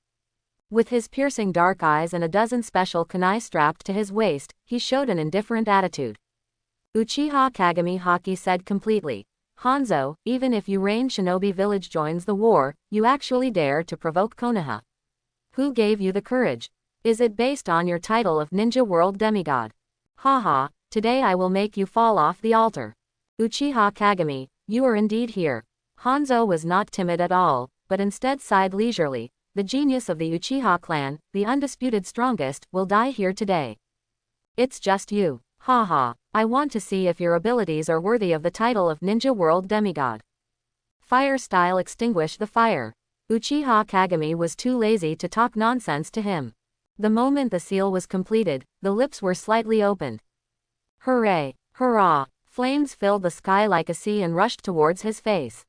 With his piercing dark eyes and a dozen special kunai strapped to his waist, he showed an indifferent attitude. Uchiha Kagami Haki said completely. Hanzo, even if Urain Shinobi Village joins the war, you actually dare to provoke Konoha. Who gave you the courage? Is it based on your title of Ninja World Demigod? Haha, today I will make you fall off the altar. Uchiha Kagami, you are indeed here. Hanzo was not timid at all, but instead sighed leisurely. The genius of the Uchiha clan, the undisputed strongest, will die here today. It's just you. Haha, I want to see if your abilities are worthy of the title of Ninja World Demigod. Fire style extinguish the fire. Uchiha Kagami was too lazy to talk nonsense to him. The moment the seal was completed, the lips were slightly opened. Hooray! Hurrah! Flames filled the sky like a sea and rushed towards his face.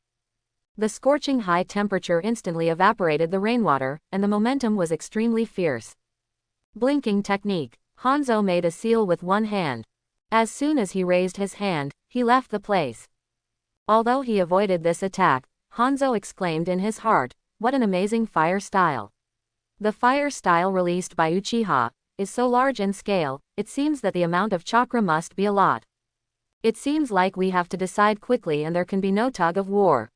The scorching high temperature instantly evaporated the rainwater, and the momentum was extremely fierce. Blinking technique. Hanzo made a seal with one hand. As soon as he raised his hand, he left the place. Although he avoided this attack, Hanzo exclaimed in his heart, what an amazing fire style. The fire style released by Uchiha is so large in scale, it seems that the amount of chakra must be a lot. It seems like we have to decide quickly and there can be no tug of war.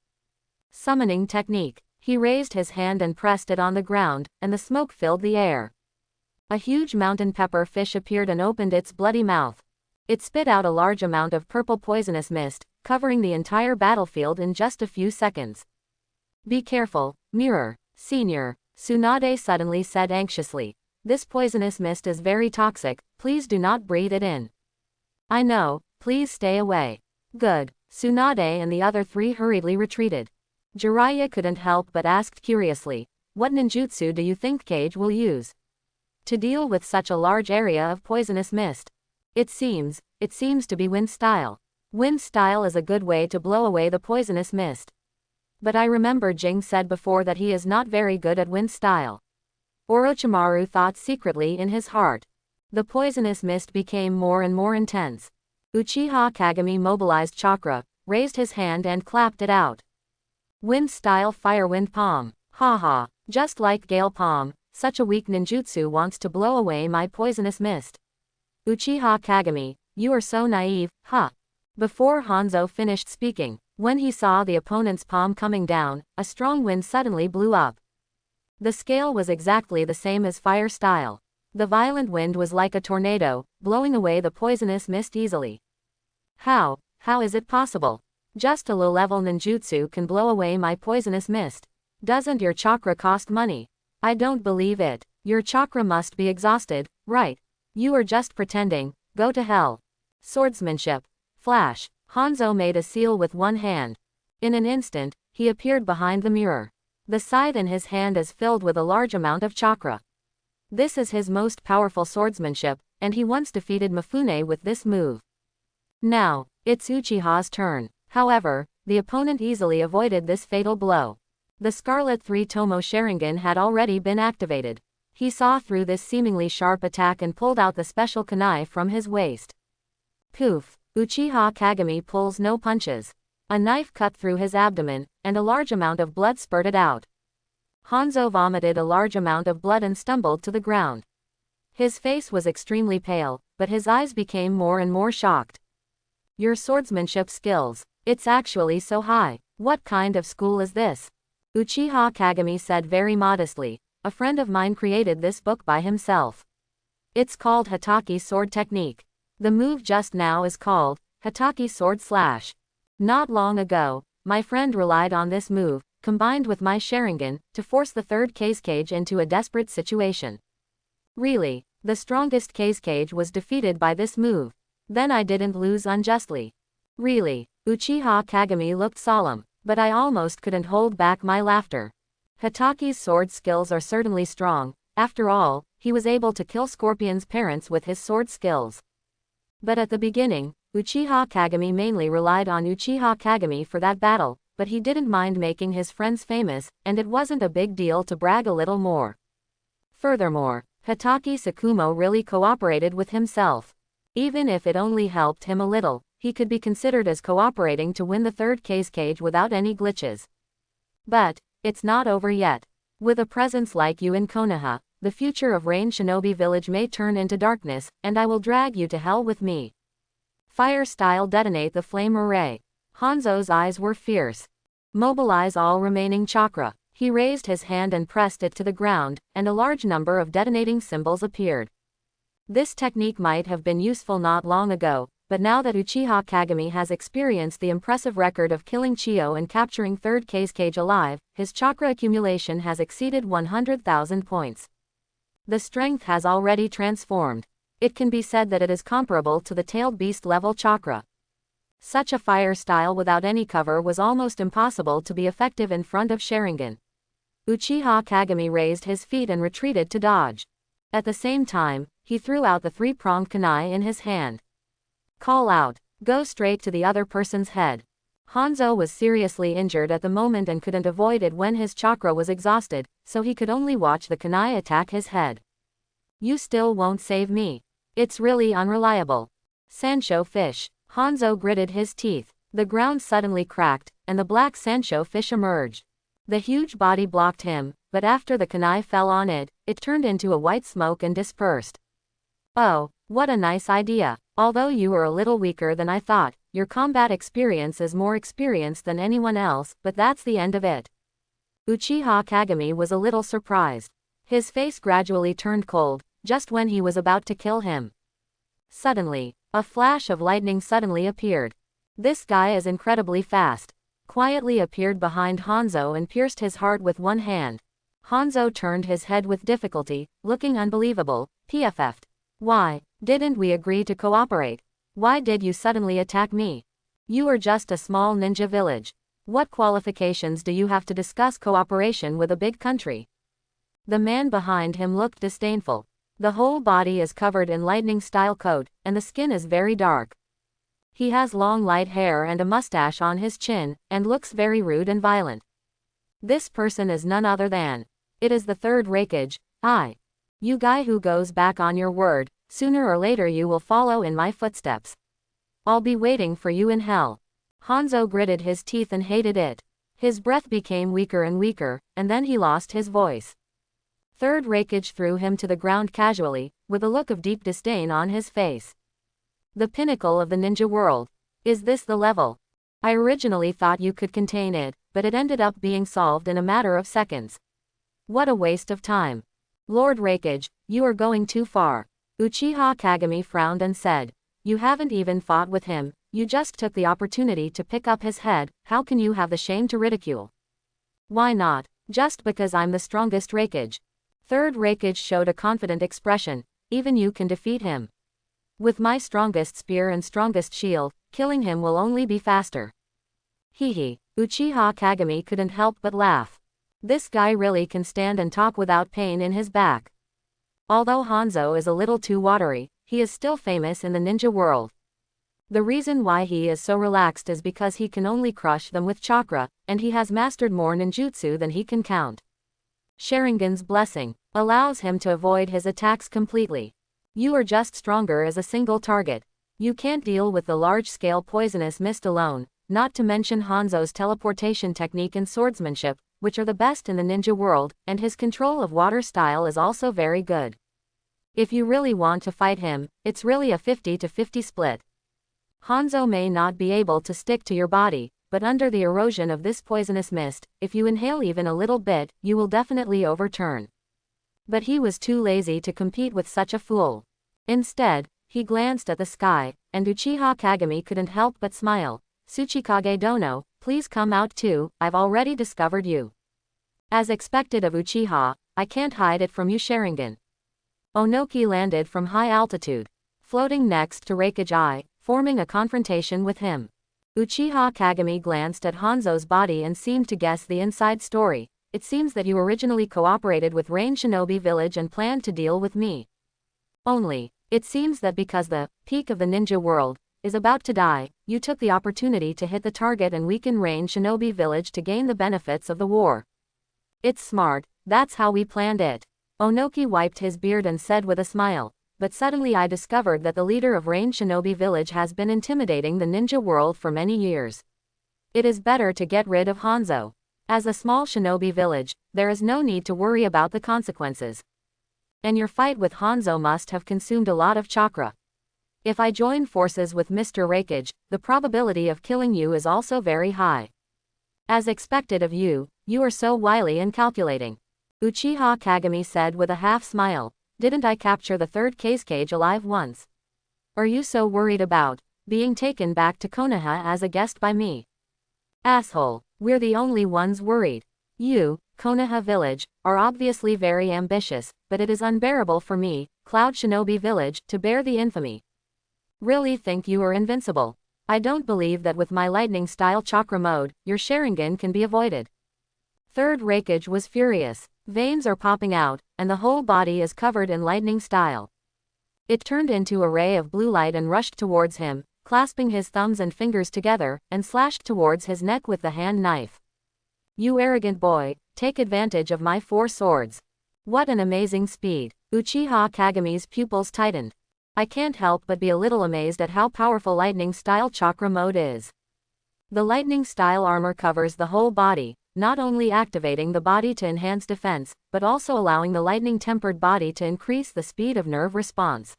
Summoning technique. He raised his hand and pressed it on the ground, and the smoke filled the air. A huge mountain pepper fish appeared and opened its bloody mouth. It spit out a large amount of purple poisonous mist, covering the entire battlefield in just a few seconds. Be careful, Mirror, Senior, Tsunade suddenly said anxiously. This poisonous mist is very toxic, please do not breathe it in. I know, please stay away. Good. Tsunade and the other three hurriedly retreated. Jiraiya couldn't help but asked curiously, what ninjutsu do you think Kage will use to deal with such a large area of poisonous mist? It seems to be wind style. Wind style is a good way to blow away the poisonous mist. But I remember Jing said before that he is not very good at wind style. Orochimaru thought secretly in his heart. The poisonous mist became more and more intense. Uchiha Kagami mobilized chakra, raised his hand and clapped it out. Wind style fire wind palm. Haha, just like gale palm, such a weak ninjutsu wants to blow away my poisonous mist. Uchiha Kagami, you are so naive, huh? Before Hanzo finished speaking, when he saw the opponent's palm coming down, a strong wind suddenly blew up. The scale was exactly the same as fire style. The violent wind was like a tornado, blowing away the poisonous mist easily. How is it possible? Just a low-level ninjutsu can blow away my poisonous mist. Doesn't your chakra cost money? I don't believe it. Your chakra must be exhausted, right? You are just pretending, go to hell. Swordsmanship. Flash. Hanzo made a seal with one hand. In an instant, he appeared behind the mirror. The scythe in his hand is filled with a large amount of chakra. This is his most powerful swordsmanship, and he once defeated Mifune with this move. Now, it's Uchiha's turn. However, the opponent easily avoided this fatal blow. The Scarlet 3 Tomo Sharingan had already been activated. He saw through this seemingly sharp attack and pulled out the special kunai from his waist. Poof! Uchiha Kagami pulls no punches. A knife cut through his abdomen, and a large amount of blood spurted out. Hanzo vomited a large amount of blood and stumbled to the ground. His face was extremely pale, but his eyes became more and more shocked. Your swordsmanship skills. It's actually so high. What kind of school is this? Uchiha Kagami said very modestly. A friend of mine created this book by himself. It's called Hataki Sword Technique. The move just now is called Hataki Sword Slash. Not long ago, my friend relied on this move, combined with my Sharingan, to force the third cage into a desperate situation. Really, the strongest cage was defeated by this move. Then I didn't lose unjustly. Really, Uchiha Kagami looked solemn, but I almost couldn't hold back my laughter. Hataki's sword skills are certainly strong. After all, he was able to kill Scorpion's parents with his sword skills. But at the beginning, Uchiha Kagami mainly relied on Uchiha Kagami for that battle, but he didn't mind making his friends famous, and it wasn't a big deal to brag a little more. Furthermore, Hataki Sakumo really cooperated with himself. Even if it only helped him a little, he could be considered as cooperating to win the third cage without any glitches. But it's not over yet. With a presence like you in Konoha, the future of Rain Shinobi Village may turn into darkness, and I will drag you to hell with me. Fire style detonate the flame array. Hanzo's eyes were fierce. Mobilize all remaining chakra. He raised his hand and pressed it to the ground, and a large number of detonating symbols appeared. This technique might have been useful not long ago, but now that Uchiha Kagami has experienced the impressive record of killing Chiyo and capturing third cage alive, his chakra accumulation has exceeded 100,000 points. The strength has already transformed. It can be said that it is comparable to the tailed beast level chakra. Such a fire style without any cover was almost impossible to be effective in front of Sharingan. Uchiha Kagami raised his feet and retreated to dodge. At the same time, he threw out the three-pronged kunai in his hand. Call out. Go straight to the other person's head. Hanzo was seriously injured at the moment and couldn't avoid it when his chakra was exhausted, so he could only watch the kunai attack his head. You still won't save me. It's really unreliable. Sancho fish. Hanzo gritted his teeth. The ground suddenly cracked, and the black Sancho fish emerged. The huge body blocked him, but after the kunai fell on it, it turned into a white smoke and dispersed. Oh, what a nice idea. Although you are a little weaker than I thought, your combat experience is more experienced than anyone else, but that's the end of it. Uchiha Kagami was a little surprised. His face gradually turned cold, just when he was about to kill him. Suddenly, a flash of lightning suddenly appeared. This guy is incredibly fast. Quietly appeared behind Hanzo and pierced his heart with one hand. Hanzo turned his head with difficulty, looking unbelievable. PFF'd. Why didn't we agree to cooperate? Why did you suddenly attack me? You are just a small ninja village. What qualifications do you have to discuss cooperation with a big country? The man behind him looked disdainful. The whole body is covered in lightning-style coat, and the skin is very dark. He has long light hair and a mustache on his chin, and looks very rude and violent. This person is none other than. It is the third Raikage, I. You guy who goes back on your word, sooner or later you will follow in my footsteps. I'll be waiting for you in hell. Hanzo gritted his teeth and hated it. His breath became weaker and weaker, and then he lost his voice. Third Raikage threw him to the ground casually, with a look of deep disdain on his face. The pinnacle of the ninja world. Is this the level? I originally thought you could contain it, but it ended up being solved in a matter of seconds. What a waste of time. Lord Raikage, you are going too far. Uchiha Kagami frowned and said, you haven't even fought with him, you just took the opportunity to pick up his head. How can you have the shame to ridicule? Why not? Just because I'm the strongest Raikage. Third Raikage showed a confident expression. Even you can defeat him. With my strongest spear and strongest shield, killing him will only be faster. Hee. Uchiha Kagami couldn't help but laugh. This guy really can stand and talk without pain in his back. Although Hanzo is a little too watery, he is still famous in the ninja world. The reason why he is so relaxed is because he can only crush them with chakra, and he has mastered more ninjutsu than he can count. Sharingan's blessing allows him to avoid his attacks completely. You are just stronger as a single target. You can't deal with the large-scale poisonous mist alone, not to mention Hanzo's teleportation technique and swordsmanship, which are the best in the ninja world, and his control of water style is also very good. If you really want to fight him, it's really a 50-50 split. Hanzo may not be able to stick to your body, but under the erosion of this poisonous mist, if you inhale even a little bit, you will definitely overturn. But he was too lazy to compete with such a fool. Instead, he glanced at the sky, and Uchiha Kagami couldn't help but smile. Tsuchikage Dono, please come out too, I've already discovered you. As expected of Uchiha, I can't hide it from you Sharingan. Onoki landed from high altitude, floating next to Reikage, forming a confrontation with him. Uchiha Kagami glanced at Hanzo's body and seemed to guess the inside story. It seems that you originally cooperated with Rain Shinobi Village and planned to deal with me. Only, it seems that because the peak of the ninja world is about to die, you took the opportunity to hit the target and weaken Rain Shinobi Village to gain the benefits of the war. It's smart, that's how we planned it. Onoki wiped his beard and said with a smile. But suddenly I discovered that the leader of Rain Shinobi Village has been intimidating the ninja world for many years. It is better to get rid of Hanzo. As a small shinobi village, there is no need to worry about the consequences. And your fight with Hanzo must have consumed a lot of chakra. If I join forces with Mr. Reikage, the probability of killing you is also very high. As expected of you, you are so wily and calculating. Uchiha Kagami said with a half smile. Didn't I capture the third cage alive once? Are you so worried about being taken back to Konoha as a guest by me? Asshole, we're the only ones worried. You, Konoha Village, are obviously very ambitious, but it is unbearable for me, Cloud Shinobi Village, to bear the infamy. Really think you are invincible? I don't believe that with my lightning-style chakra mode, your Sharingan can be avoided. Third Reikage was furious. Veins are popping out, and the whole body is covered in lightning style. It turned into a ray of blue light and rushed towards him, clasping his thumbs and fingers together, and slashed towards his neck with the hand knife. You arrogant boy, take advantage of my 4 swords. What an amazing speed. Uchiha Kagami's pupils tightened. I can't help but be a little amazed at how powerful lightning style chakra mode is. The lightning style armor covers the whole body, not only activating the body to enhance defense, but also allowing the lightning-tempered body to increase the speed of nerve response.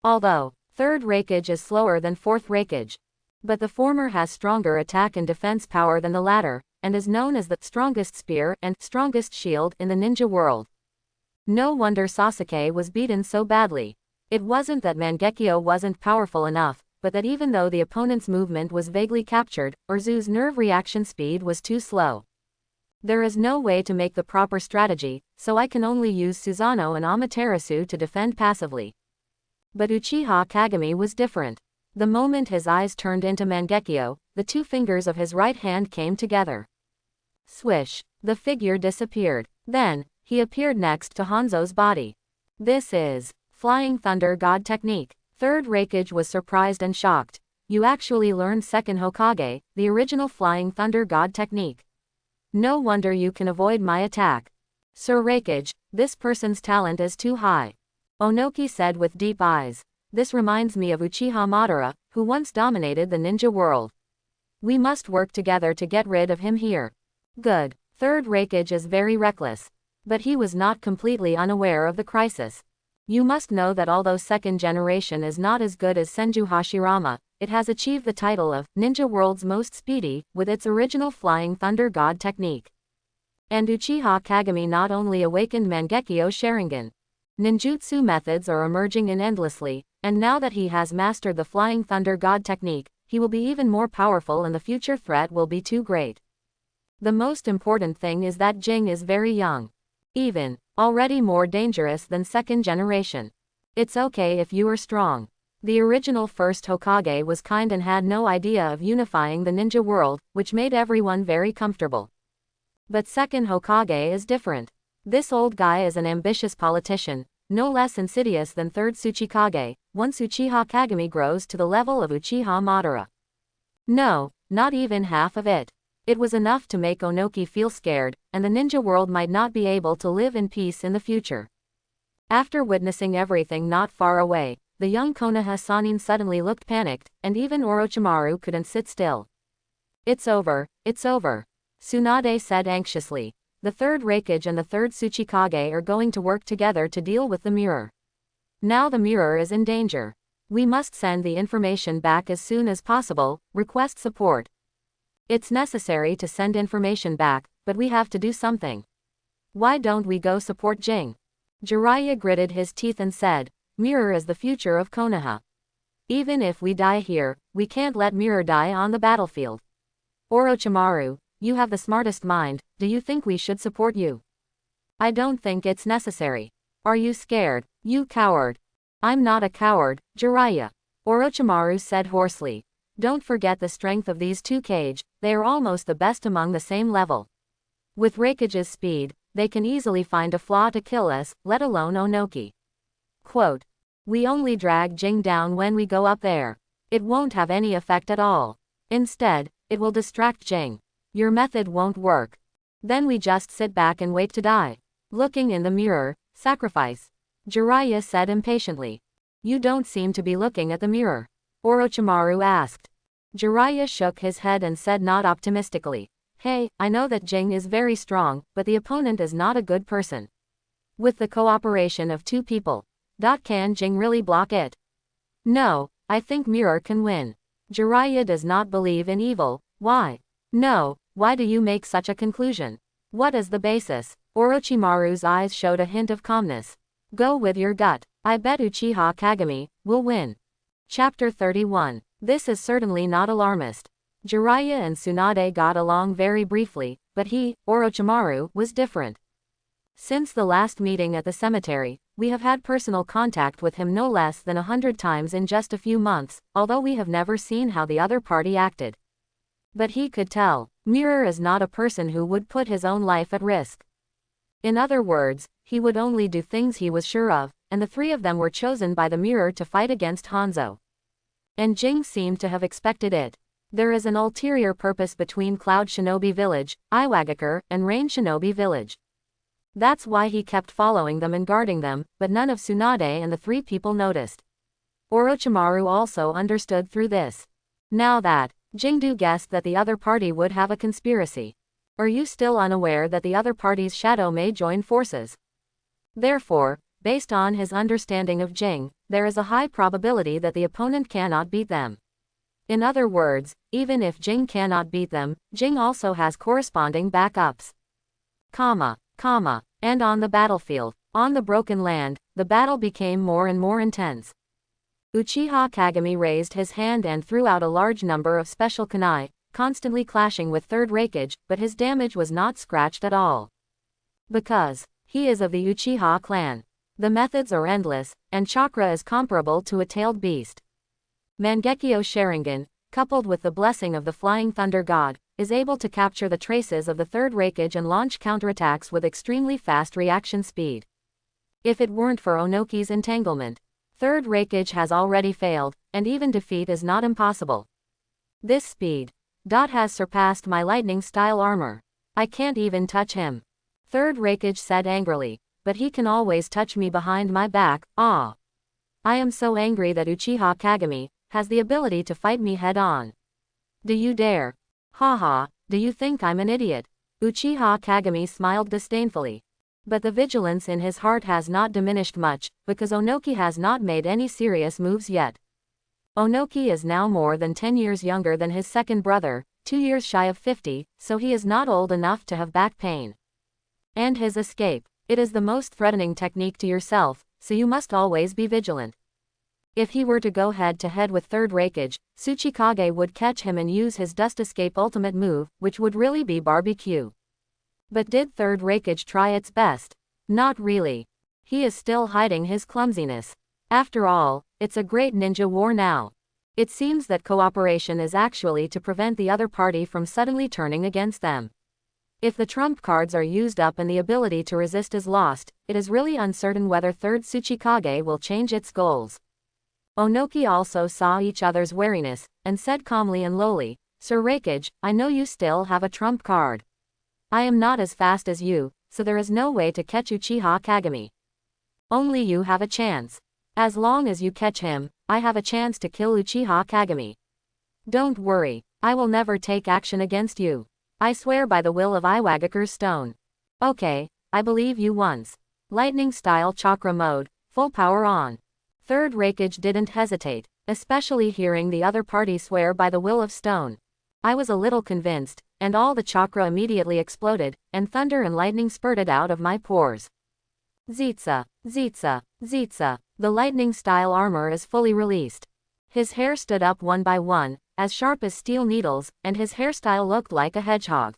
Although, third Reikage is slower than fourth Reikage, but the former has stronger attack and defense power than the latter, and is known as the strongest spear and strongest shield in the ninja world. No wonder Sasuke was beaten so badly. It wasn't that Mangekyō wasn't powerful enough, but that even though the opponent's movement was vaguely captured, Urzu's nerve reaction speed was too slow. There is no way to make the proper strategy, so I can only use Susanoo and Amaterasu to defend passively. But Uchiha Kagami was different. The moment his eyes turned into Mangekyō, the 2 fingers of his right hand came together. Swish! The figure disappeared. Then, he appeared next to Hanzo's body. This is Flying Thunder God Technique. Third Reikage was surprised and shocked. You actually learned second Hokage, the original Flying Thunder God Technique. No wonder you can avoid my attack. Sir Reikage, this person's talent is too high. Onoki said with deep eyes. This reminds me of Uchiha Madara, who once dominated the ninja world. We must work together to get rid of him here. Good. Third Reikage is very reckless. But he was not completely unaware of the crisis. You must know that although second generation is not as good as Senju Hashirama, it has achieved the title of Ninja World's Most Speedy, with its original Flying Thunder God technique. And Uchiha Kagami not only awakened Mangekyō Sharingan. Ninjutsu methods are emerging in endlessly, and now that he has mastered the Flying Thunder God technique, he will be even more powerful and the future threat will be too great. The most important thing is that Jing is very young. Even, already more dangerous than second generation. It's okay if you are strong. The original first Hokage was kind and had no idea of unifying the ninja world, which made everyone very comfortable. But second Hokage is different. This old guy is an ambitious politician, no less insidious than third Tsuchikage, once Uchiha Kagami grows to the level of Uchiha Madara. No, not even half of it. It was enough to make Onoki feel scared, and the ninja world might not be able to live in peace in the future. After witnessing everything not far away, the young Konoha Sannin suddenly looked panicked, and even Orochimaru couldn't sit still. It's over, Tsunade said anxiously. The third Raikage and the third Tsuchikage are going to work together to deal with the mirror. Now the mirror is in danger. We must send the information back as soon as possible, request support. It's necessary to send information back, but we have to do something. Why don't we go support Jing? Jiraiya gritted his teeth and said, Mirror is the future of Konoha. Even if we die here, we can't let Mirror die on the battlefield. Orochimaru, you have the smartest mind, do you think we should support you? I don't think it's necessary. Are you scared, you coward? I'm not a coward, Jiraiya. Orochimaru said hoarsely. Don't forget the strength of these two Kage, they are almost the best among the same level. With Raikage's speed, they can easily find a flaw to kill us, let alone Onoki. Quote. We only drag Jing down when we go up there. It won't have any effect at all. Instead, it will distract Jing. Your method won't work. Then we just sit back and wait to die. Looking in the mirror, sacrifice. Jiraiya said impatiently. You don't seem to be looking at the mirror. Orochimaru asked. Jiraiya shook his head and said not optimistically. Hey, I know that Jing is very strong, but the opponent is not a good person. With the cooperation of two people, can Jing really block it? No, I think Mirror can win. Jiraiya does not believe in evil. Why? No, why do you make such a conclusion? What is the basis? Orochimaru's eyes showed a hint of calmness. Go with your gut. I bet Uchiha Kagami will win. Chapter 31. This is certainly not alarmist. Jiraiya and Tsunade got along very briefly, but he, Orochimaru, was different. Since the last meeting at the cemetery, we have had personal contact with him no less than 100 times in just a few months, although we have never seen how the other party acted. But he could tell, Mirror is not a person who would put his own life at risk. In other words, he would only do things he was sure of, and the three of them were chosen by the Mirror to fight against Hanzo. And Jing seemed to have expected it. There is an ulterior purpose between Cloud Shinobi Village, Iwagakure, and Rain Shinobi Village. That's why he kept following them and guarding them, but none of Tsunade and the three people noticed. Orochimaru also understood through this. Now that, Jingdu guessed that the other party would have a conspiracy. Are you still unaware that the other party's shadow may join forces? Therefore, based on his understanding of Jing, there is a high probability that the opponent cannot beat them. In other words, even if Jing cannot beat them, Jing also has corresponding backups. And on the battlefield, on the broken land, the battle became more and more intense. Uchiha Kagami raised his hand and threw out a large number of special kunai, constantly clashing with third Raikage, but his damage was not scratched at all. Because he is of the Uchiha clan. The methods are endless, and chakra is comparable to a tailed beast. Mangekyō Sharingan, coupled with the blessing of the Flying Thunder God, is able to capture the traces of the third Raikage and launch counterattacks with extremely fast reaction speed. If it weren't for Onoki's entanglement, third Raikage has already failed, and even defeat is not impossible. This speed has surpassed my lightning-style armor. I can't even touch him. Third Raikage said angrily, but he can always touch me behind my back. I am so angry that Uchiha Kagami has the ability to fight me head-on. Do you dare? Do you think I'm an idiot? Uchiha Kagami smiled disdainfully. But the vigilance in his heart has not diminished much, because Onoki has not made any serious moves yet. Onoki is now more than 10 years younger than his second brother, 2 years shy of 50, so he is not old enough to have back pain. And his escape. It is the most threatening technique to yourself, so you must always be vigilant. If he were to go head-to-head with third Raikage, Tsuchikage would catch him and use his Dust Escape ultimate move, which would really be barbecue. But did third Raikage try its best? Not really. He is still hiding his clumsiness. After all, it's a great ninja war now. It seems that cooperation is actually to prevent the other party from suddenly turning against them. If the trump cards are used up and the ability to resist is lost, it is really uncertain whether third Tsuchikage will change its goals. Onoki also saw each other's wariness, and said calmly and lowly, Sir Raikage, I know you still have a trump card. I am not as fast as you, so there is no way to catch Uchiha Kagami. Only you have a chance. As long as you catch him, I have a chance to kill Uchiha Kagami. Don't worry, I will never take action against you. I swear by the will of Iwagakure's stone. Okay, I believe you once. Lightning style chakra mode, full power on. Third Raikage didn't hesitate, especially hearing the other party swear by the will of stone. I was a little convinced, and all the chakra immediately exploded, and thunder and lightning spurted out of my pores. Zitsa, Zitsa, Zitsa, the lightning style armor is fully released. His hair stood up one by one, as sharp as steel needles, and his hairstyle looked like a hedgehog.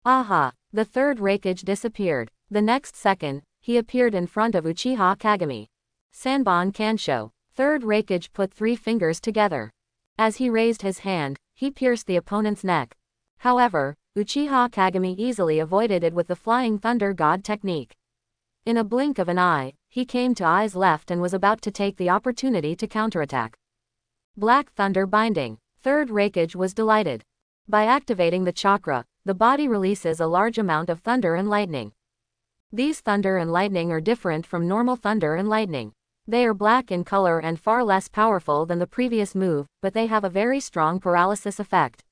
Aha! The third Raikage disappeared. The next second, he appeared in front of Uchiha Kagami. Sanbon Kansho. Third Raikage put 3 fingers together. As he raised his hand, he pierced the opponent's neck. However, Uchiha Kagami easily avoided it with the Flying Thunder God technique. In a blink of an eye, he came to Ai's left and was about to take the opportunity to counterattack. Black Thunder Binding. Third Raikage was delighted. By activating the chakra, the body releases a large amount of thunder and lightning. These thunder and lightning are different from normal thunder and lightning. They are black in color and far less powerful than the previous move, but they have a very strong paralysis effect.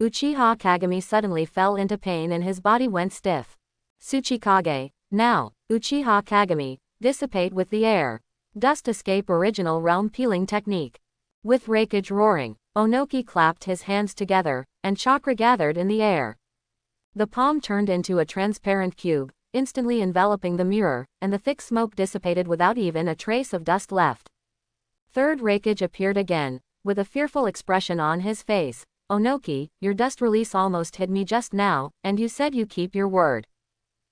Uchiha Kagami suddenly fell into pain and his body went stiff. Tsuchikage. Now, Uchiha Kagami, dissipate with the air. Dust escape original realm peeling technique. With Raikage roaring, Onoki clapped his hands together, and chakra gathered in the air. The palm turned into a transparent cube, instantly enveloping the mirror, and the thick smoke dissipated without even a trace of dust left. Third Raikage appeared again, with a fearful expression on his face. Onoki, your dust release almost hit me just now, and you said you keep your word.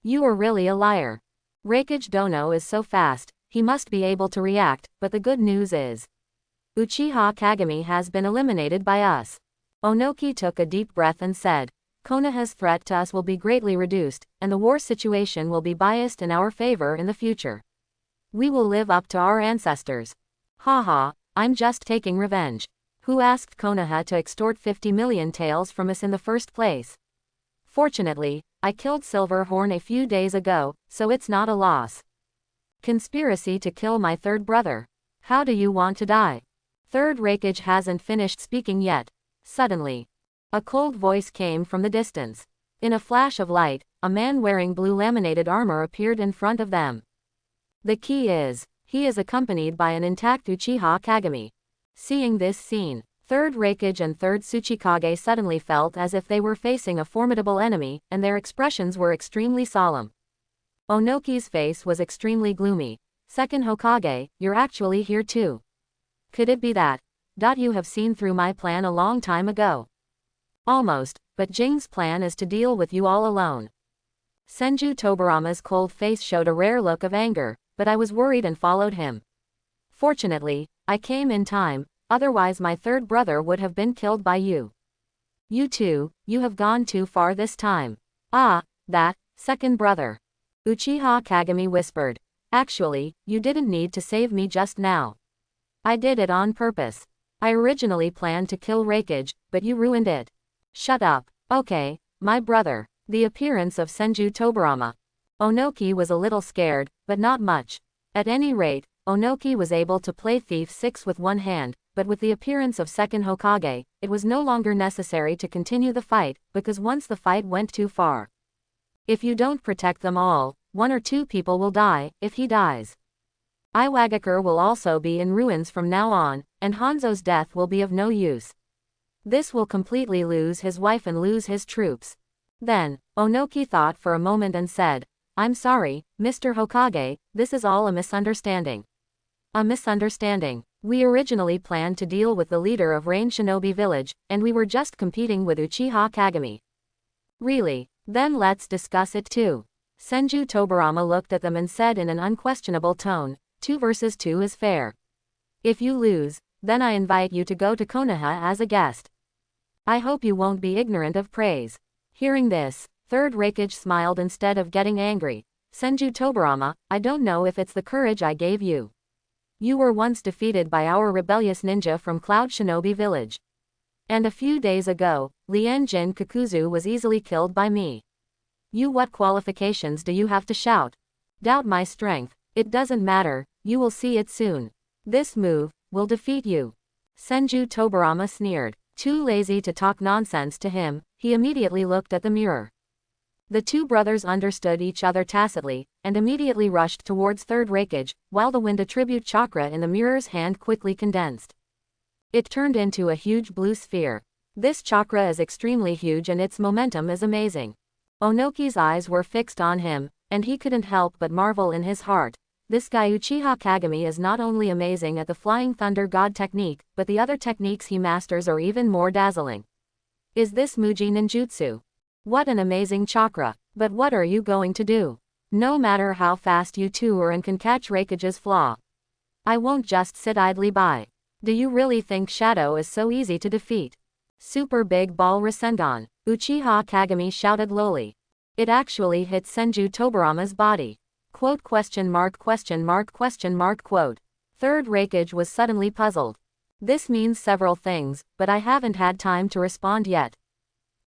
You are really a liar. Raikage Dono is so fast, he must be able to react, but the good news is Uchiha Kagami has been eliminated by us. Onoki took a deep breath and said, Konoha's threat to us will be greatly reduced, and the war situation will be biased in our favor in the future. We will live up to our ancestors. Haha, I'm just taking revenge. Who asked Konoha to extort 50 million taels from us in the first place? Fortunately, I killed Silverhorn a few days ago, so it's not a loss. Conspiracy to kill my third brother. How do you want to die? Third Raikage hasn't finished speaking yet. Suddenly, a cold voice came from the distance. In a flash of light, a man wearing blue laminated armor appeared in front of them. The key is, he is accompanied by an intact Uchiha Kagami. Seeing this scene, Third Raikage and Third Tsuchikage suddenly felt as if they were facing a formidable enemy, and their expressions were extremely solemn. Onoki's face was extremely gloomy. Second Hokage, you're actually here too. Could it be that you have seen through my plan a long time ago? Almost, but Jing's plan is to deal with you all alone. Senju Tobarama's cold face showed a rare look of anger, but I was worried and followed him. Fortunately, I came in time, otherwise my third brother would have been killed by you. You two, you have gone too far this time. Ah, that second brother. Uchiha Kagami whispered. Actually, you didn't need to save me just now. I did it on purpose. I originally planned to kill Raikage, but you ruined it. Shut up. Okay, my brother. The appearance of Senju Tobarama. Onoki was a little scared, but not much. At any rate, Onoki was able to play Thief 6 with one hand, but with the appearance of second Hokage, it was no longer necessary to continue the fight, because once the fight went too far. If you don't protect them all, 1 or 2 people will die, if he dies. Iwagakure will also be in ruins from now on, and Hanzo's death will be of no use. This will completely lose his wife and lose his troops. Then, Onoki thought for a moment and said, I'm sorry, Mr. Hokage, this is all a misunderstanding. A misunderstanding. We originally planned to deal with the leader of Rain Shinobi Village, and we were just competing with Uchiha Kagami. Really? Then let's discuss it too. Senju Tobarama looked at them and said in an unquestionable tone, 2 versus 2 is fair. If you lose, then I invite you to go to Konoha as a guest. I hope you won't be ignorant of praise. Hearing this, Third Raikage smiled instead of getting angry. Senju Tobarama, I don't know if it's the courage I gave you. You were once defeated by our rebellious ninja from Cloud Shinobi Village. And a few days ago, Lien Jin Kakuzu was easily killed by me. What qualifications do you have to shout? Doubt my strength. It doesn't matter, you will see it soon. This move will defeat you. Senju Tobarama sneered. Too lazy to talk nonsense to him, he immediately looked at the mirror. The two brothers understood each other tacitly, and immediately rushed towards third Reikage, while the wind attribute chakra in the mirror's hand quickly condensed. It turned into a huge blue sphere. This chakra is extremely huge and its momentum is amazing. Onoki's eyes were fixed on him, and he couldn't help but marvel in his heart. This guy Uchiha Kagami is not only amazing at the Flying Thunder God technique, but the other techniques he masters are even more dazzling. Is this Muji ninjutsu? What an amazing chakra! But what are you going to do? No matter how fast you two are and can catch Reikage's flaw, I won't just sit idly by. Do you really think Shadow is so easy to defeat? Super Big Ball Rasengan, Uchiha Kagami shouted lowly. It actually hit Senju Tobarama's body. Quote question mark question mark question mark quote. Third Reikage was suddenly puzzled. This means several things, but I haven't had time to respond yet.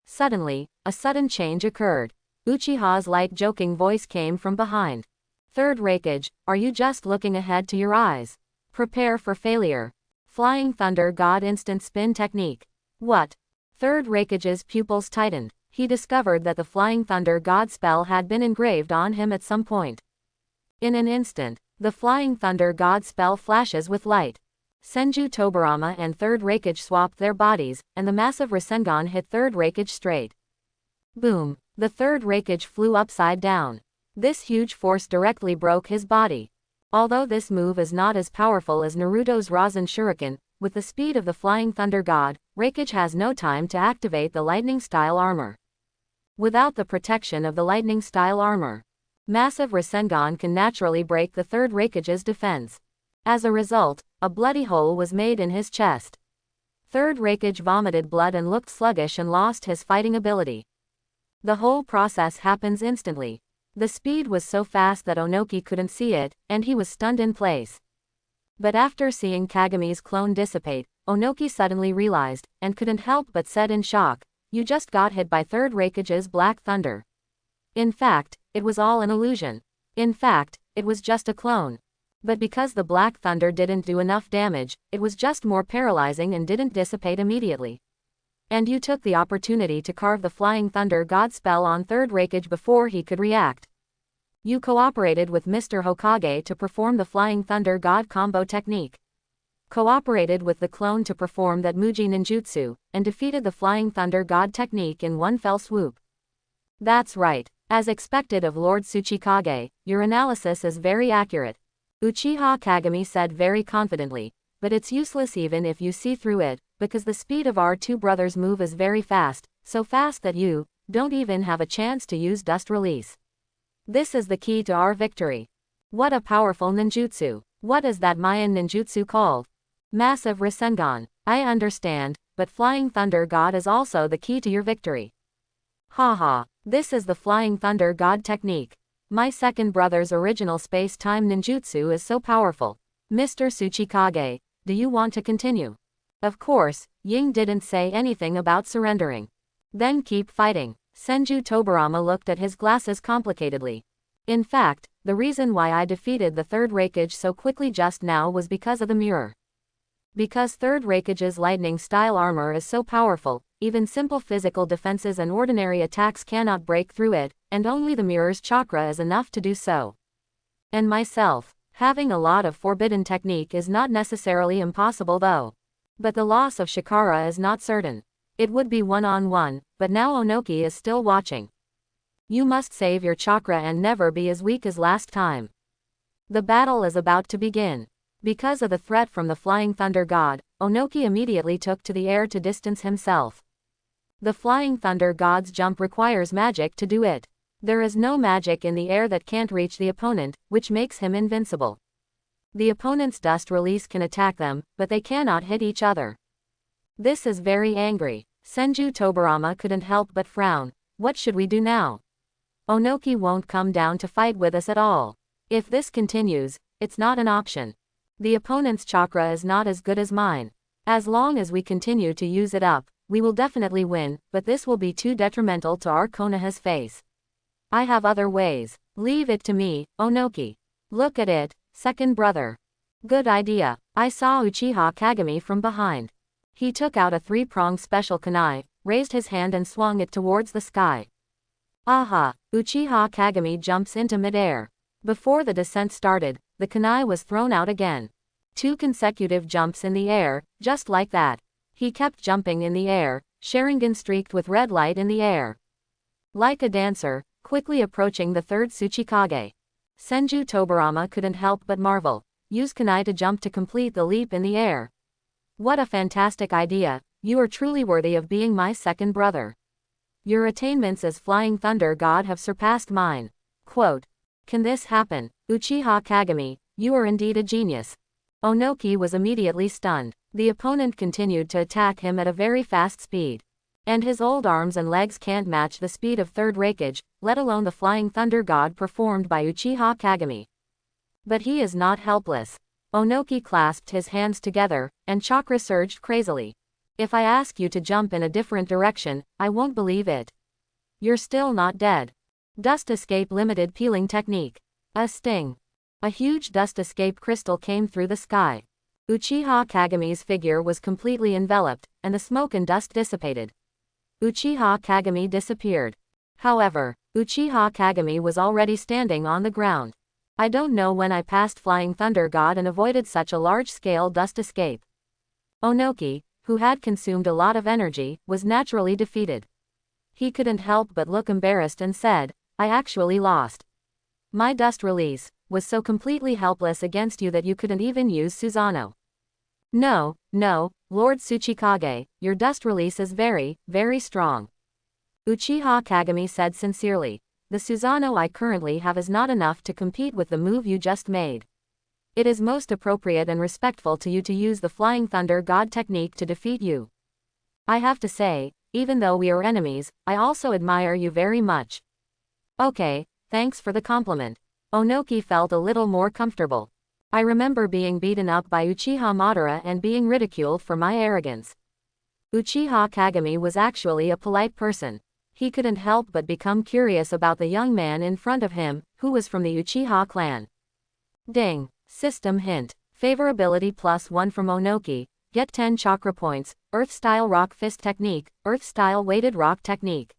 Suddenly, a sudden change occurred. Uchiha's light joking voice came from behind. Third Reikage, are you just looking ahead to your eyes? Prepare for failure. Flying Thunder God Instant Spin Technique. What? Third Reikage's pupils tightened. He discovered that the Flying Thunder God spell had been engraved on him at some point. In an instant, the Flying Thunder God spell flashes with light. Senju Tobarama and Third Reikage swapped their bodies, and the massive Rasengan hit Third Reikage straight. Boom! The Third Reikage flew upside down. This huge force directly broke his body. Although this move is not as powerful as Naruto's Rasen Shuriken, with the speed of the Flying Thunder God, Reikage has no time to activate the lightning-style armor. Without the protection of the lightning-style armor, massive Rasengan can naturally break the Third Reikage's defense. As a result, a bloody hole was made in his chest. Third Reikage vomited blood and looked sluggish and lost his fighting ability. The whole process happens instantly. The speed was so fast that Onoki couldn't see it, and he was stunned in place. But after seeing Kagami's clone dissipate, Onoki suddenly realized, and couldn't help but said in shock, "You just got hit by Third Reikage's Black Thunder." In fact, it was all an illusion. In fact, it was just a clone. But because the Black Thunder didn't do enough damage, it was just more paralyzing and didn't dissipate immediately. And you took the opportunity to carve the Flying Thunder God spell on Third Reikage before he could react. You cooperated with Mr. Hokage to perform the Flying Thunder God combo technique. Cooperated with the clone to perform that Muji ninjutsu, and defeated the Flying Thunder God technique in one fell swoop. That's right. As expected of Lord Tsuchikage, your analysis is very accurate. Uchiha Kagami said very confidently, but it's useless even if you see through it, because the speed of our two brothers' move is very fast, so fast that you don't even have a chance to use Dust Release. This is the key to our victory. What a powerful ninjutsu. What is that Mayan ninjutsu called? Massive Rasengan. I understand, but Flying Thunder God is also the key to your victory. Haha, this is the Flying Thunder God technique. My second brother's original space-time ninjutsu is so powerful. Mr. Tsuchikage, do you want to continue? Of course, Ying didn't say anything about surrendering. Then keep fighting. Senju Tobarama looked at his glasses complicatedly. In fact, the reason why I defeated the Third Reikage so quickly just now was because of the mirror. Because Third Reikage's lightning-style armor is so powerful, even simple physical defenses and ordinary attacks cannot break through it, and only the mirror's chakra is enough to do so. And myself, having a lot of forbidden technique is not necessarily impossible though. But the loss of Shikara is not certain. It would be one-on-one, but now Onoki is still watching. You must save your chakra and never be as weak as last time. The battle is about to begin. Because of the threat from the Flying Thunder God, Onoki immediately took to the air to distance himself. The Flying Thunder God's jump requires magic to do it. There is no magic in the air that can't reach the opponent, which makes him invincible. The opponent's Dust Release can attack them, but they cannot hit each other. This is very angry. Senju Tobarama couldn't help but frown. What should we do now? Onoki won't come down to fight with us at all. If this continues, it's not an option. The opponent's chakra is not as good as mine. As long as we continue to use it up, we will definitely win, but this will be too detrimental to our Konoha's face. I have other ways. Leave it to me, Onoki. Look at it, second brother. Good idea. I saw Uchiha Kagami from behind. He took out a 3-pronged special kunai, raised his hand and swung it towards the sky. Aha! Uchiha Kagami jumps into midair. Before the descent started, the kunai was thrown out again. 2 consecutive jumps in the air, just like that. He kept jumping in the air, Sharingan streaked with red light in the air. Like a dancer, quickly approaching the 3rd Tsuchikage. Senju Tobirama couldn't help but marvel. Use kunai to jump to complete the leap in the air. What a fantastic idea, you are truly worthy of being my second brother. Your attainments as Flying Thunder God have surpassed mine. Quote. Can this happen? Uchiha Kagami, you are indeed a genius. Onoki was immediately stunned. The opponent continued to attack him at a very fast speed. And his old arms and legs can't match the speed of 3rd Raikage, let alone the Flying Thunder God performed by Uchiha Kagami. But he is not helpless. Onoki clasped his hands together, and chakra surged crazily. If I ask you to jump in a different direction, I won't believe it. You're still not dead. Dust escape limited peeling technique. A sting. A huge dust escape crystal came through the sky. Uchiha Kagami's figure was completely enveloped, and the smoke and dust dissipated. Uchiha Kagami disappeared. However, Uchiha Kagami was already standing on the ground. I don't know when I passed Flying Thunder God and avoided such a large-scale dust escape. Onoki, who had consumed a lot of energy, was naturally defeated. He couldn't help but look embarrassed and said, I actually lost. My dust release was so completely helpless against you that you couldn't even use Susanoo. No, Lord Tsuchikage, your dust release is very, very strong. Uchiha Kagami said sincerely. The Susanoo I currently have is not enough to compete with the move you just made. It is most appropriate and respectful to you to use the Flying Thunder God technique to defeat you. I have to say, even though we are enemies, I also admire you very much. Okay, thanks for the compliment. Onoki felt a little more comfortable. I remember being beaten up by Uchiha Madara and being ridiculed for my arrogance. Uchiha Kagami was actually a polite person. He couldn't help but become curious about the young man in front of him, who was from the Uchiha clan. Ding. System hint. Favorability +1 from Onoki. Get 10 chakra points. Earth-style rock fist technique. Earth-style weighted rock technique.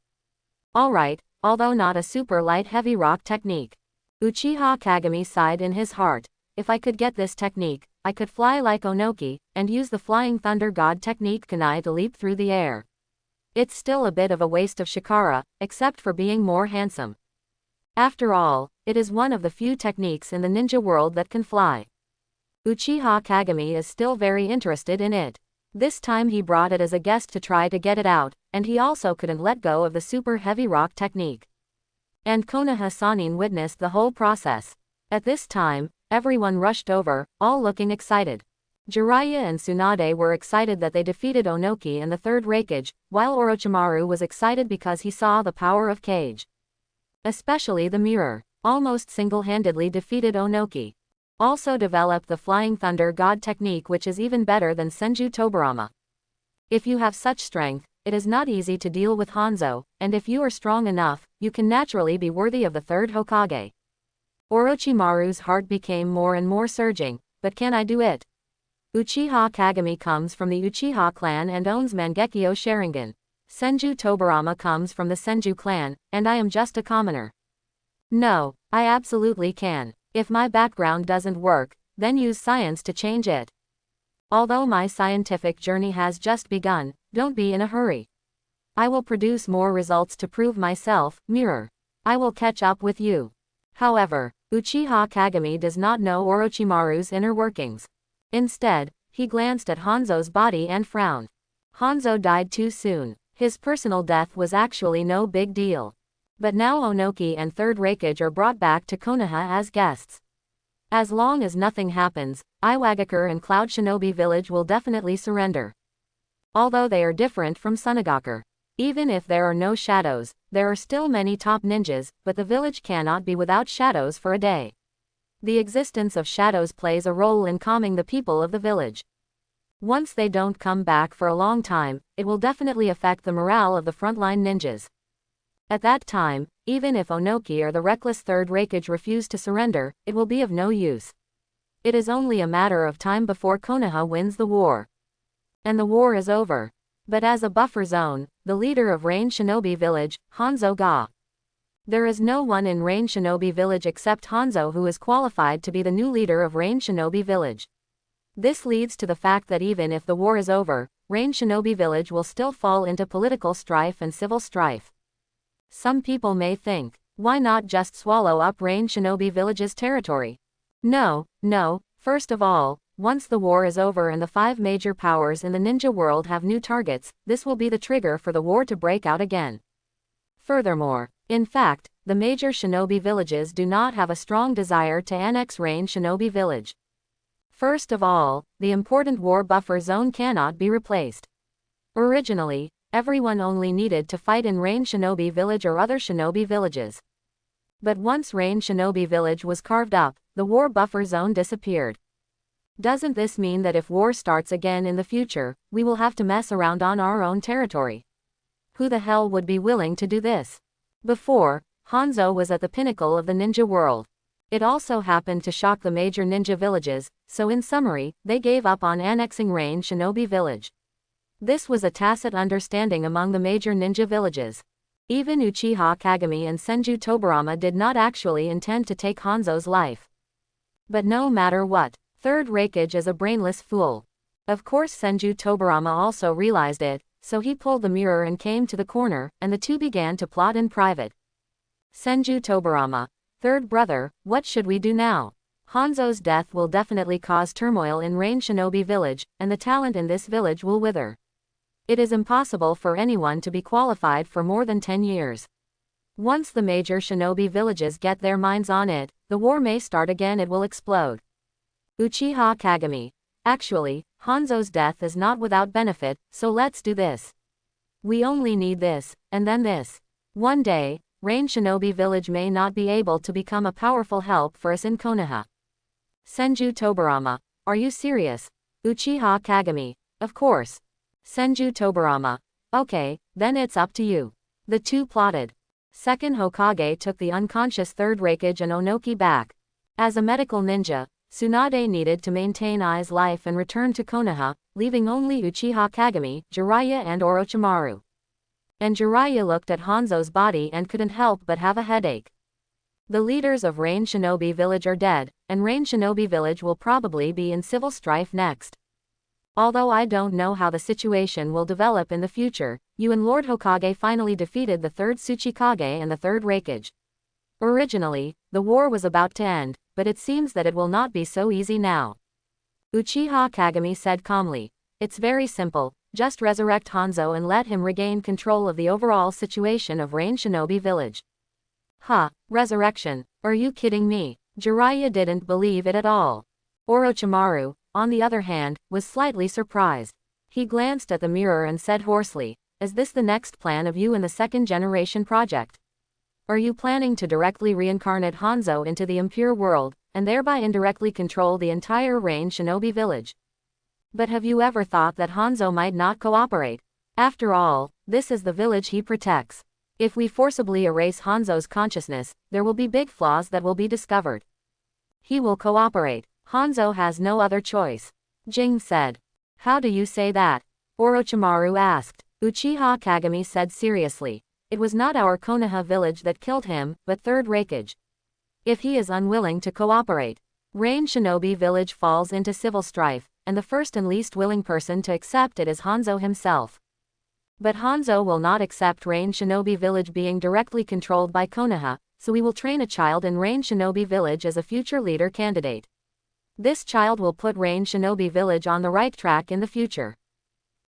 Alright, although not a super light heavy rock technique. Uchiha Kagami sighed in his heart. If I could get this technique, I could fly like Onoki, and use the Flying Thunder God technique kunai to leap through the air. It's still a bit of a waste of Shikara, except for being more handsome. After all, it is one of the few techniques in the ninja world that can fly. Uchiha Kagami is still very interested in it. This time he brought it as a guest to try to get it out, and he also couldn't let go of the super heavy rock technique. And Konoha Sanin witnessed the whole process. At this time, everyone rushed over, all looking excited. Jiraiya and Tsunade were excited that they defeated Onoki and the 3rd Raikage, while Orochimaru was excited because he saw the power of Kage. Especially the mirror, almost single-handedly defeated Onoki. Also developed the Flying Thunder God technique, which is even better than Senju Tobirama. If you have such strength, it is not easy to deal with Hanzo, and if you are strong enough, you can naturally be worthy of the 3rd Hokage. Orochimaru's heart became more and more surging, but can I do it? Uchiha Kagami comes from the Uchiha clan and owns Mangekyō Sharingan. Senju Tobirama comes from the Senju clan, and I am just a commoner. No, I absolutely can. If my background doesn't work, then use science to change it. Although my scientific journey has just begun, don't be in a hurry. I will produce more results to prove myself, mirror. I will catch up with you. However, Uchiha Kagami does not know Orochimaru's inner workings. Instead, he glanced at Hanzo's body and frowned. Hanzo died too soon. His personal death was actually no big deal. But now Onoki and 3rd Raikage are brought back to Konoha as guests. As long as nothing happens, Iwagakure and Cloud Shinobi Village will definitely surrender. Although they are different from Sunagakure. Even if there are no shadows, there are still many top ninjas, but the village cannot be without shadows for a day. The existence of shadows plays a role in calming the people of the village. Once they don't come back for a long time, it will definitely affect the morale of the frontline ninjas. At that time, even if Onoki or the reckless Third Raikage refuse to surrender, it will be of no use. It is only a matter of time before Konoha wins the war. And the war is over. But as a buffer zone, the leader of Rain Shinobi Village, Hanzo Ga. There is no one in Rain Shinobi Village except Hanzo who is qualified to be the new leader of Rain Shinobi Village. This leads to the fact that even if the war is over, Rain Shinobi Village will still fall into political strife and civil strife. Some people may think, why not just swallow up Rain Shinobi Village's territory? No, first of all, once the war is over and the 5 major powers in the ninja world have new targets, this will be the trigger for the war to break out again. Furthermore, in fact, the major shinobi villages do not have a strong desire to annex Rain Shinobi Village. First of all, the important war buffer zone cannot be replaced. Originally, everyone only needed to fight in Rain Shinobi Village or other shinobi villages. But once Rain Shinobi Village was carved up, the war buffer zone disappeared. Doesn't this mean that if war starts again in the future, we will have to mess around on our own territory? Who the hell would be willing to do this? Before, Hanzo was at the pinnacle of the ninja world. It also happened to shock the major ninja villages, so in summary, they gave up on annexing Rain Shinobi Village. This was a tacit understanding among the major ninja villages. Even Uchiha Kagami and Senju Tobarama did not actually intend to take Hanzo's life. But no matter what, Third Raikage is a brainless fool. Of course Senju Tobarama also realized it, so he pulled the mirror and came to the corner, and the two began to plot in private. Senju Tobarama, third brother, what should we do now? Hanzo's death will definitely cause turmoil in Rain Shinobi Village, and the talent in this village will wither. It is impossible for anyone to be qualified for more than 10 years. Once the major shinobi villages get their minds on it, the war may start again, it will explode. Uchiha Kagami. Actually, Hanzo's death is not without benefit, so let's do this. We only need this, and then this. One day, Rain Shinobi Village may not be able to become a powerful help for us in Konoha. Senju Tobarama. Are you serious? Uchiha Kagami. Of course. Senju Tobarama. Okay, then it's up to you. The two plotted. Second Hokage took the unconscious Third Raikage and Onoki back. As a medical ninja, Tsunade needed to maintain Ai's life and return to Konoha, leaving only Uchiha Kagami, Jiraiya and Orochimaru. And Jiraiya looked at Hanzo's body and couldn't help but have a headache. The leaders of Rain Shinobi Village are dead, and Rain Shinobi Village will probably be in civil strife next. Although I don't know how the situation will develop in the future, you and Lord Hokage finally defeated the third Tsuchikage and the Third Raikage. Originally, the war was about to end, but it seems that it will not be so easy now. Uchiha Kagami said calmly. It's very simple, just resurrect Hanzo and let him regain control of the overall situation of Rain Shinobi Village. Resurrection? Are you kidding me? Jiraiya didn't believe it at all. Orochimaru, on the other hand, was slightly surprised. He glanced at the mirror and said hoarsely, is this the next plan of you and the second generation project? Are you planning to directly reincarnate Hanzo into the impure world, and thereby indirectly control the entire Rain Shinobi Village? But have you ever thought that Hanzo might not cooperate? After all, this is the village he protects. If we forcibly erase Hanzo's consciousness, there will be big flaws that will be discovered. He will cooperate. Hanzo has no other choice. Jing said. How do you say that? Orochimaru asked. Uchiha Kagami said seriously. It was not our Konoha village that killed him, but Third Raikage. If he is unwilling to cooperate, Rain Shinobi Village falls into civil strife, and the first and least willing person to accept it is Hanzo himself. But Hanzo will not accept Rain Shinobi Village being directly controlled by Konoha, so we will train a child in Rain Shinobi Village as a future leader candidate. This child will put Rain Shinobi Village on the right track in the future.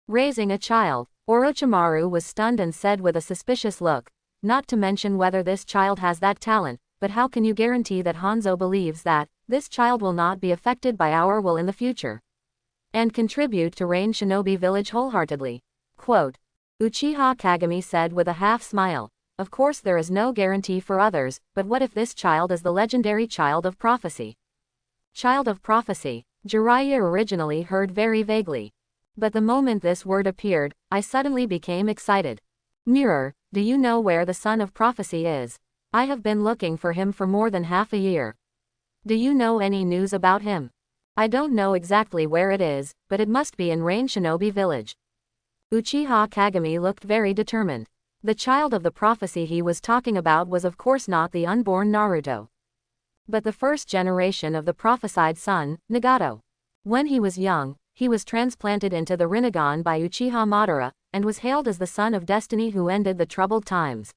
Raising a child. Orochimaru was stunned and said with a suspicious look, not to mention whether this child has that talent, but how can you guarantee that Hanzo believes that this child will not be affected by our will in the future? And contribute to Rain Shinobi Village wholeheartedly. Quote. Uchiha Kagami said with a half smile. Of course there is no guarantee for others, but what if this child is the legendary child of prophecy? Child of prophecy. Jiraiya originally heard very vaguely. But the moment this word appeared, I suddenly became excited. Mirror, do you know where the son of prophecy is? I have been looking for him for more than half a year. Do you know any news about him? I don't know exactly where it is, but it must be in Rain Shinobi Village. Uchiha Kagami looked very determined. The child of the prophecy he was talking about was of course not the unborn Naruto, but the first generation of the prophesied son, Nagato. When he was young, he was transplanted into the Rinnegan by Uchiha Madara, and was hailed as the son of destiny who ended the troubled times.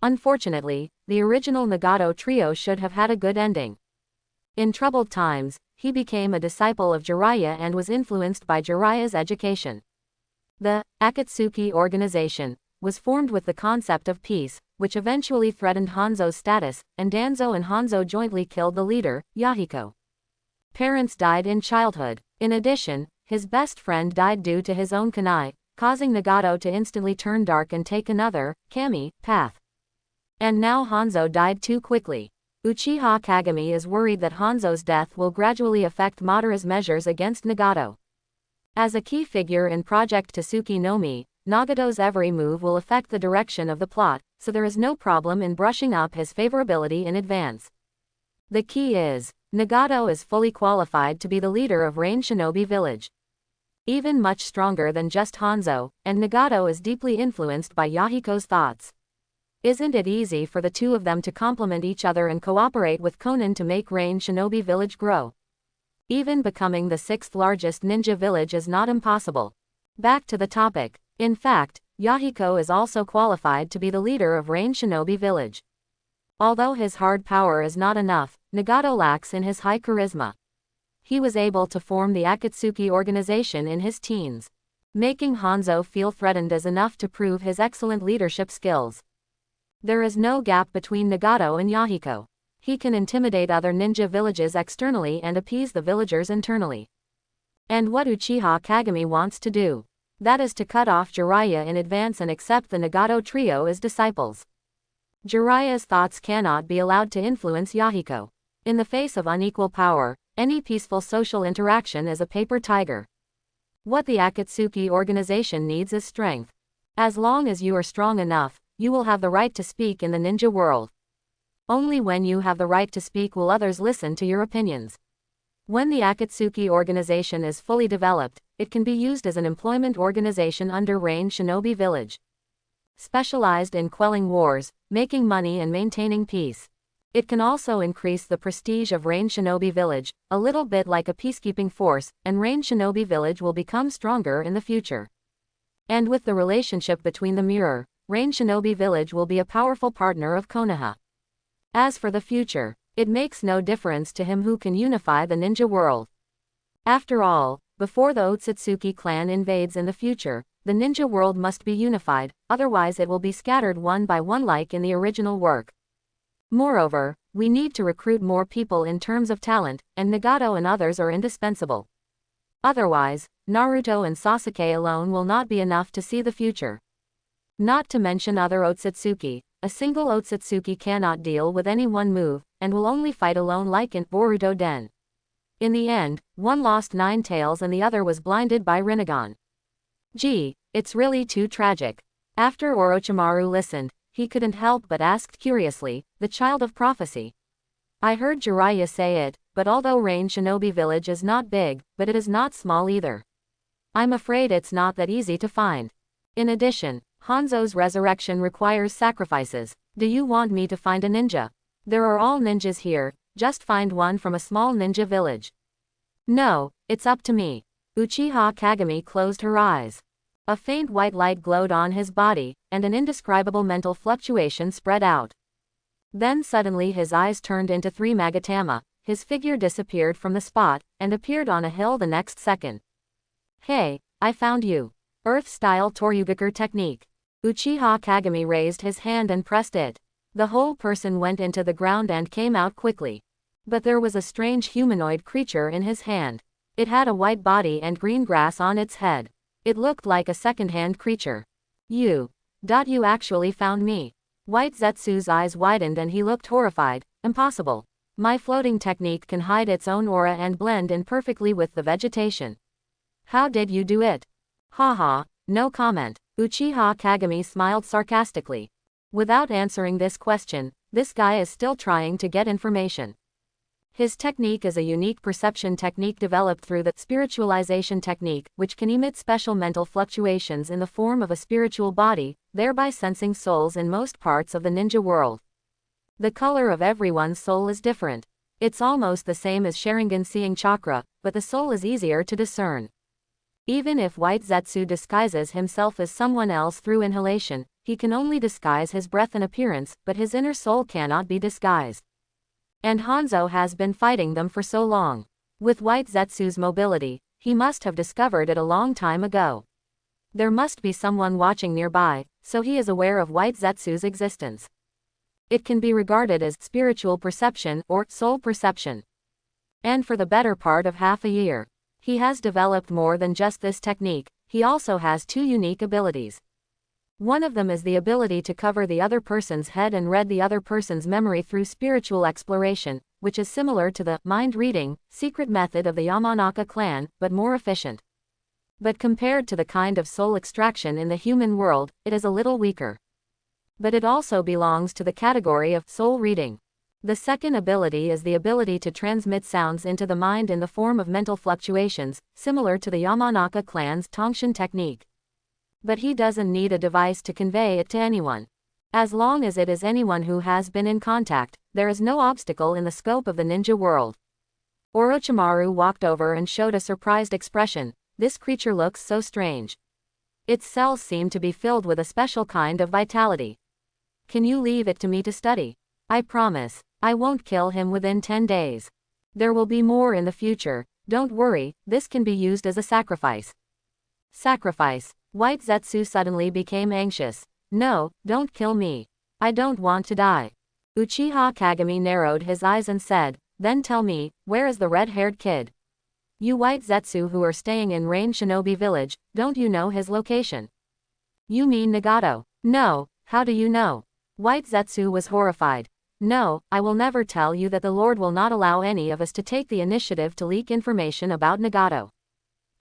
Unfortunately, the original Nagato trio should have had a good ending. In troubled times, he became a disciple of Jiraiya and was influenced by Jiraiya's education. The Akatsuki organization was formed with the concept of peace, which eventually threatened Hanzo's status, and Danzo and Hanzo jointly killed the leader, Yahiko. Parents died in childhood. In addition, his best friend died due to his own kunai, causing Nagato to instantly turn dark and take another, Kami, path. And now Hanzo died too quickly. Uchiha Kagami is worried that Hanzo's death will gradually affect Madara's measures against Nagato. As a key figure in Project Tasuki no Mi, Nagato's every move will affect the direction of the plot, so there is no problem in brushing up his favorability in advance. The key is, Nagato is fully qualified to be the leader of Rain Shinobi Village. Even much stronger than just Hanzo, and Nagato is deeply influenced by Yahiko's thoughts. Isn't it easy for the two of them to complement each other and cooperate with Konan to make Rain Shinobi Village grow? Even becoming the 6th largest ninja village is not impossible. Back to the topic. In fact, Yahiko is also qualified to be the leader of Rain Shinobi Village. Although his hard power is not enough, Nagato lacks in his high charisma. He was able to form the Akatsuki organization in his teens. Making Hanzo feel threatened is enough to prove his excellent leadership skills. There is no gap between Nagato and Yahiko. He can intimidate other ninja villages externally and appease the villagers internally. And what Uchiha Kagami wants to do, that is to cut off Jiraiya in advance and accept the Nagato trio as disciples. Jiraiya's thoughts cannot be allowed to influence Yahiko. In the face of unequal power, any peaceful social interaction is a paper tiger. What the Akatsuki organization needs is strength. As long as you are strong enough, you will have the right to speak in the ninja world. Only when you have the right to speak will others listen to your opinions. When the Akatsuki organization is fully developed, it can be used as an employment organization under Rain Shinobi Village. Specialized in quelling wars, making money and maintaining peace. It can also increase the prestige of Rain Shinobi Village, a little bit like a peacekeeping force, and Rain Shinobi Village will become stronger in the future. And with the relationship between the mirror, Rain Shinobi Village will be a powerful partner of Konoha. As for the future, it makes no difference to him who can unify the ninja world. After all, before the Otsutsuki clan invades in the future, the ninja world must be unified, otherwise it will be scattered one by one like in the original work. Moreover, we need to recruit more people in terms of talent, and Nagato and others are indispensable. Otherwise, Naruto and Sasuke alone will not be enough to see the future. Not to mention other Otsutsuki. A single Otsutsuki cannot deal with any one move, and will only fight alone like in Boruto Den. In the end, one lost 9 tails and the other was blinded by Rinnegan. Gee, it's really too tragic. After Orochimaru listened, he couldn't help but asked curiously, the child of prophecy. I heard Jiraiya say it, but although Rain Shinobi Village is not big, but it is not small either. I'm afraid it's not that easy to find. In addition, Hanzo's resurrection requires sacrifices. Do you want me to find a ninja? There are all ninjas here, just find one from a small ninja village. No, it's up to me. Uchiha Kagami closed her eyes. A faint white light glowed on his body, and an indescribable mental fluctuation spread out. Then suddenly his eyes turned into 3 Magatama, his figure disappeared from the spot, and appeared on a hill the next second. Hey, I found you. Earth-style Toryugaku technique. Uchiha Kagami raised his hand and pressed it. The whole person went into the ground and came out quickly. But there was a strange humanoid creature in his hand. It had a white body and green grass on its head. It looked like a second-hand creature. You actually found me. White Zetsu's eyes widened and he looked horrified. Impossible. My floating technique can hide its own aura and blend in perfectly with the vegetation. How did you do it? Haha, no comment. Uchiha Kagami smiled sarcastically. Without answering this question, this guy is still trying to get information. His technique is a unique perception technique developed through the spiritualization technique, which can emit special mental fluctuations in the form of a spiritual body, thereby sensing souls in most parts of the ninja world. The color of everyone's soul is different. It's almost the same as Sharingan seeing chakra, but the soul is easier to discern. Even if White Zetsu disguises himself as someone else through inhalation, he can only disguise his breath and appearance, but his inner soul cannot be disguised. And Hanzo has been fighting them for so long. With White Zetsu's mobility, he must have discovered it a long time ago. There must be someone watching nearby, so he is aware of White Zetsu's existence. It can be regarded as spiritual perception or soul perception. And for the better part of half a year, he has developed more than just this technique. He also has two unique abilities. One of them is the ability to cover the other person's head and read the other person's memory through spiritual exploration, which is similar to the mind reading secret method of the Yamanaka clan, but more efficient. But compared to the kind of soul extraction in the human world, it is a little weaker. But it also belongs to the category of soul reading. The second ability is the ability to transmit sounds into the mind in the form of mental fluctuations, similar to the Yamanaka clan's Tongshin technique. But he doesn't need a device to convey it to anyone. As long as it is anyone who has been in contact, there is no obstacle in the scope of the ninja world. Orochimaru walked over and showed a surprised expression. This creature looks so strange. Its cells seem to be filled with a special kind of vitality. Can you leave it to me to study? I promise, I won't kill him within 10 days. There will be more in the future, don't worry, this can be used as a sacrifice. Sacrifice. White Zetsu suddenly became anxious. No, don't kill me. I don't want to die. Uchiha Kagami narrowed his eyes and said, then tell me, where is the red-haired kid? You White Zetsu who are staying in Rain Shinobi Village, don't you know his location? You mean Nagato? No, how do you know? White Zetsu was horrified. No, I will never tell you that the Lord will not allow any of us to take the initiative to leak information about Nagato.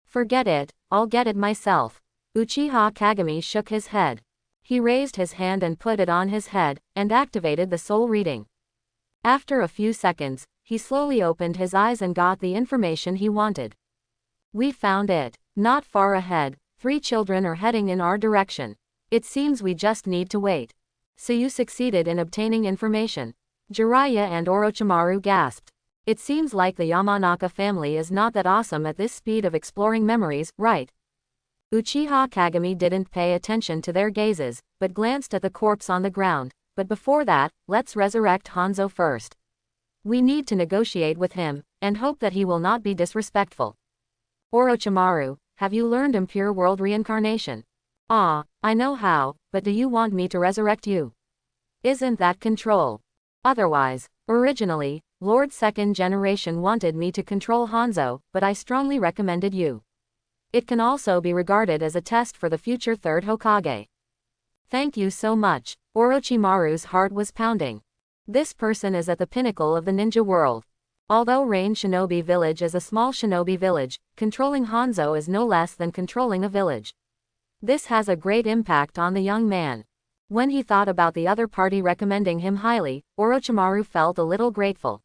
Forget it, I'll get it myself. Uchiha Kagami shook his head. He raised his hand and put it on his head, and activated the soul reading. After a few seconds, he slowly opened his eyes and got the information he wanted. We found it. Not far ahead, 3 children are heading in our direction. It seems we just need to wait. So you succeeded in obtaining information. Jiraiya and Orochimaru gasped. It seems like the Yamanaka family is not that awesome at this speed of exploring memories, right? Uchiha Kagami didn't pay attention to their gazes, but glanced at the corpse on the ground. But before that, let's resurrect Hanzo first. We need to negotiate with him, and hope that he will not be disrespectful. Orochimaru, have you learned Impure World Reincarnation? Ah, I know how, but do you want me to resurrect you? Isn't that control? Otherwise, originally, Lord Second Generation wanted me to control Hanzo, but I strongly recommended you. It can also be regarded as a test for the future third Hokage. Thank you so much. Orochimaru's heart was pounding. This person is at the pinnacle of the ninja world. Although Rain Shinobi Village is a small shinobi village, controlling Hanzo is no less than controlling a village. This has a great impact on the young man. When he thought about the other party recommending him highly, Orochimaru felt a little grateful.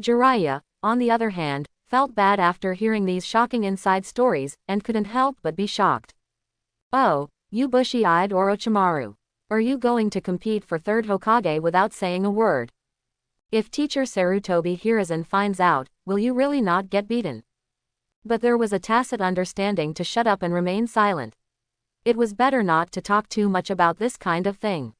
Jiraiya, on the other hand, felt bad after hearing these shocking inside stories, and couldn't help but be shocked. Oh, you bushy-eyed Orochimaru. Are you going to compete for third Hokage without saying a word? If teacher Sarutobi Hiruzen finds out, will you really not get beaten? But there was a tacit understanding to shut up and remain silent. It was better not to talk too much about this kind of thing.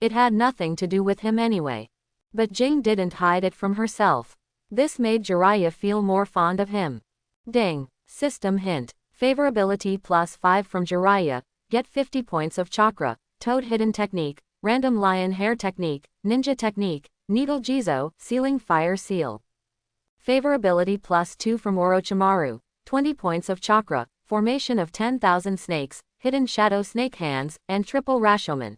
It had nothing to do with him anyway. But Jing didn't hide it from herself. This made Jiraiya feel more fond of him. Ding. System hint. Favorability +5 from Jiraiya. Get 50 points of chakra. Toad hidden technique. Random lion hair technique. Ninja technique. Needle Jizo. Sealing fire seal. Favorability +2 from Orochimaru. 20 points of chakra. Formation of 10,000 snakes. Hidden shadow snake hands. And triple Rashomon.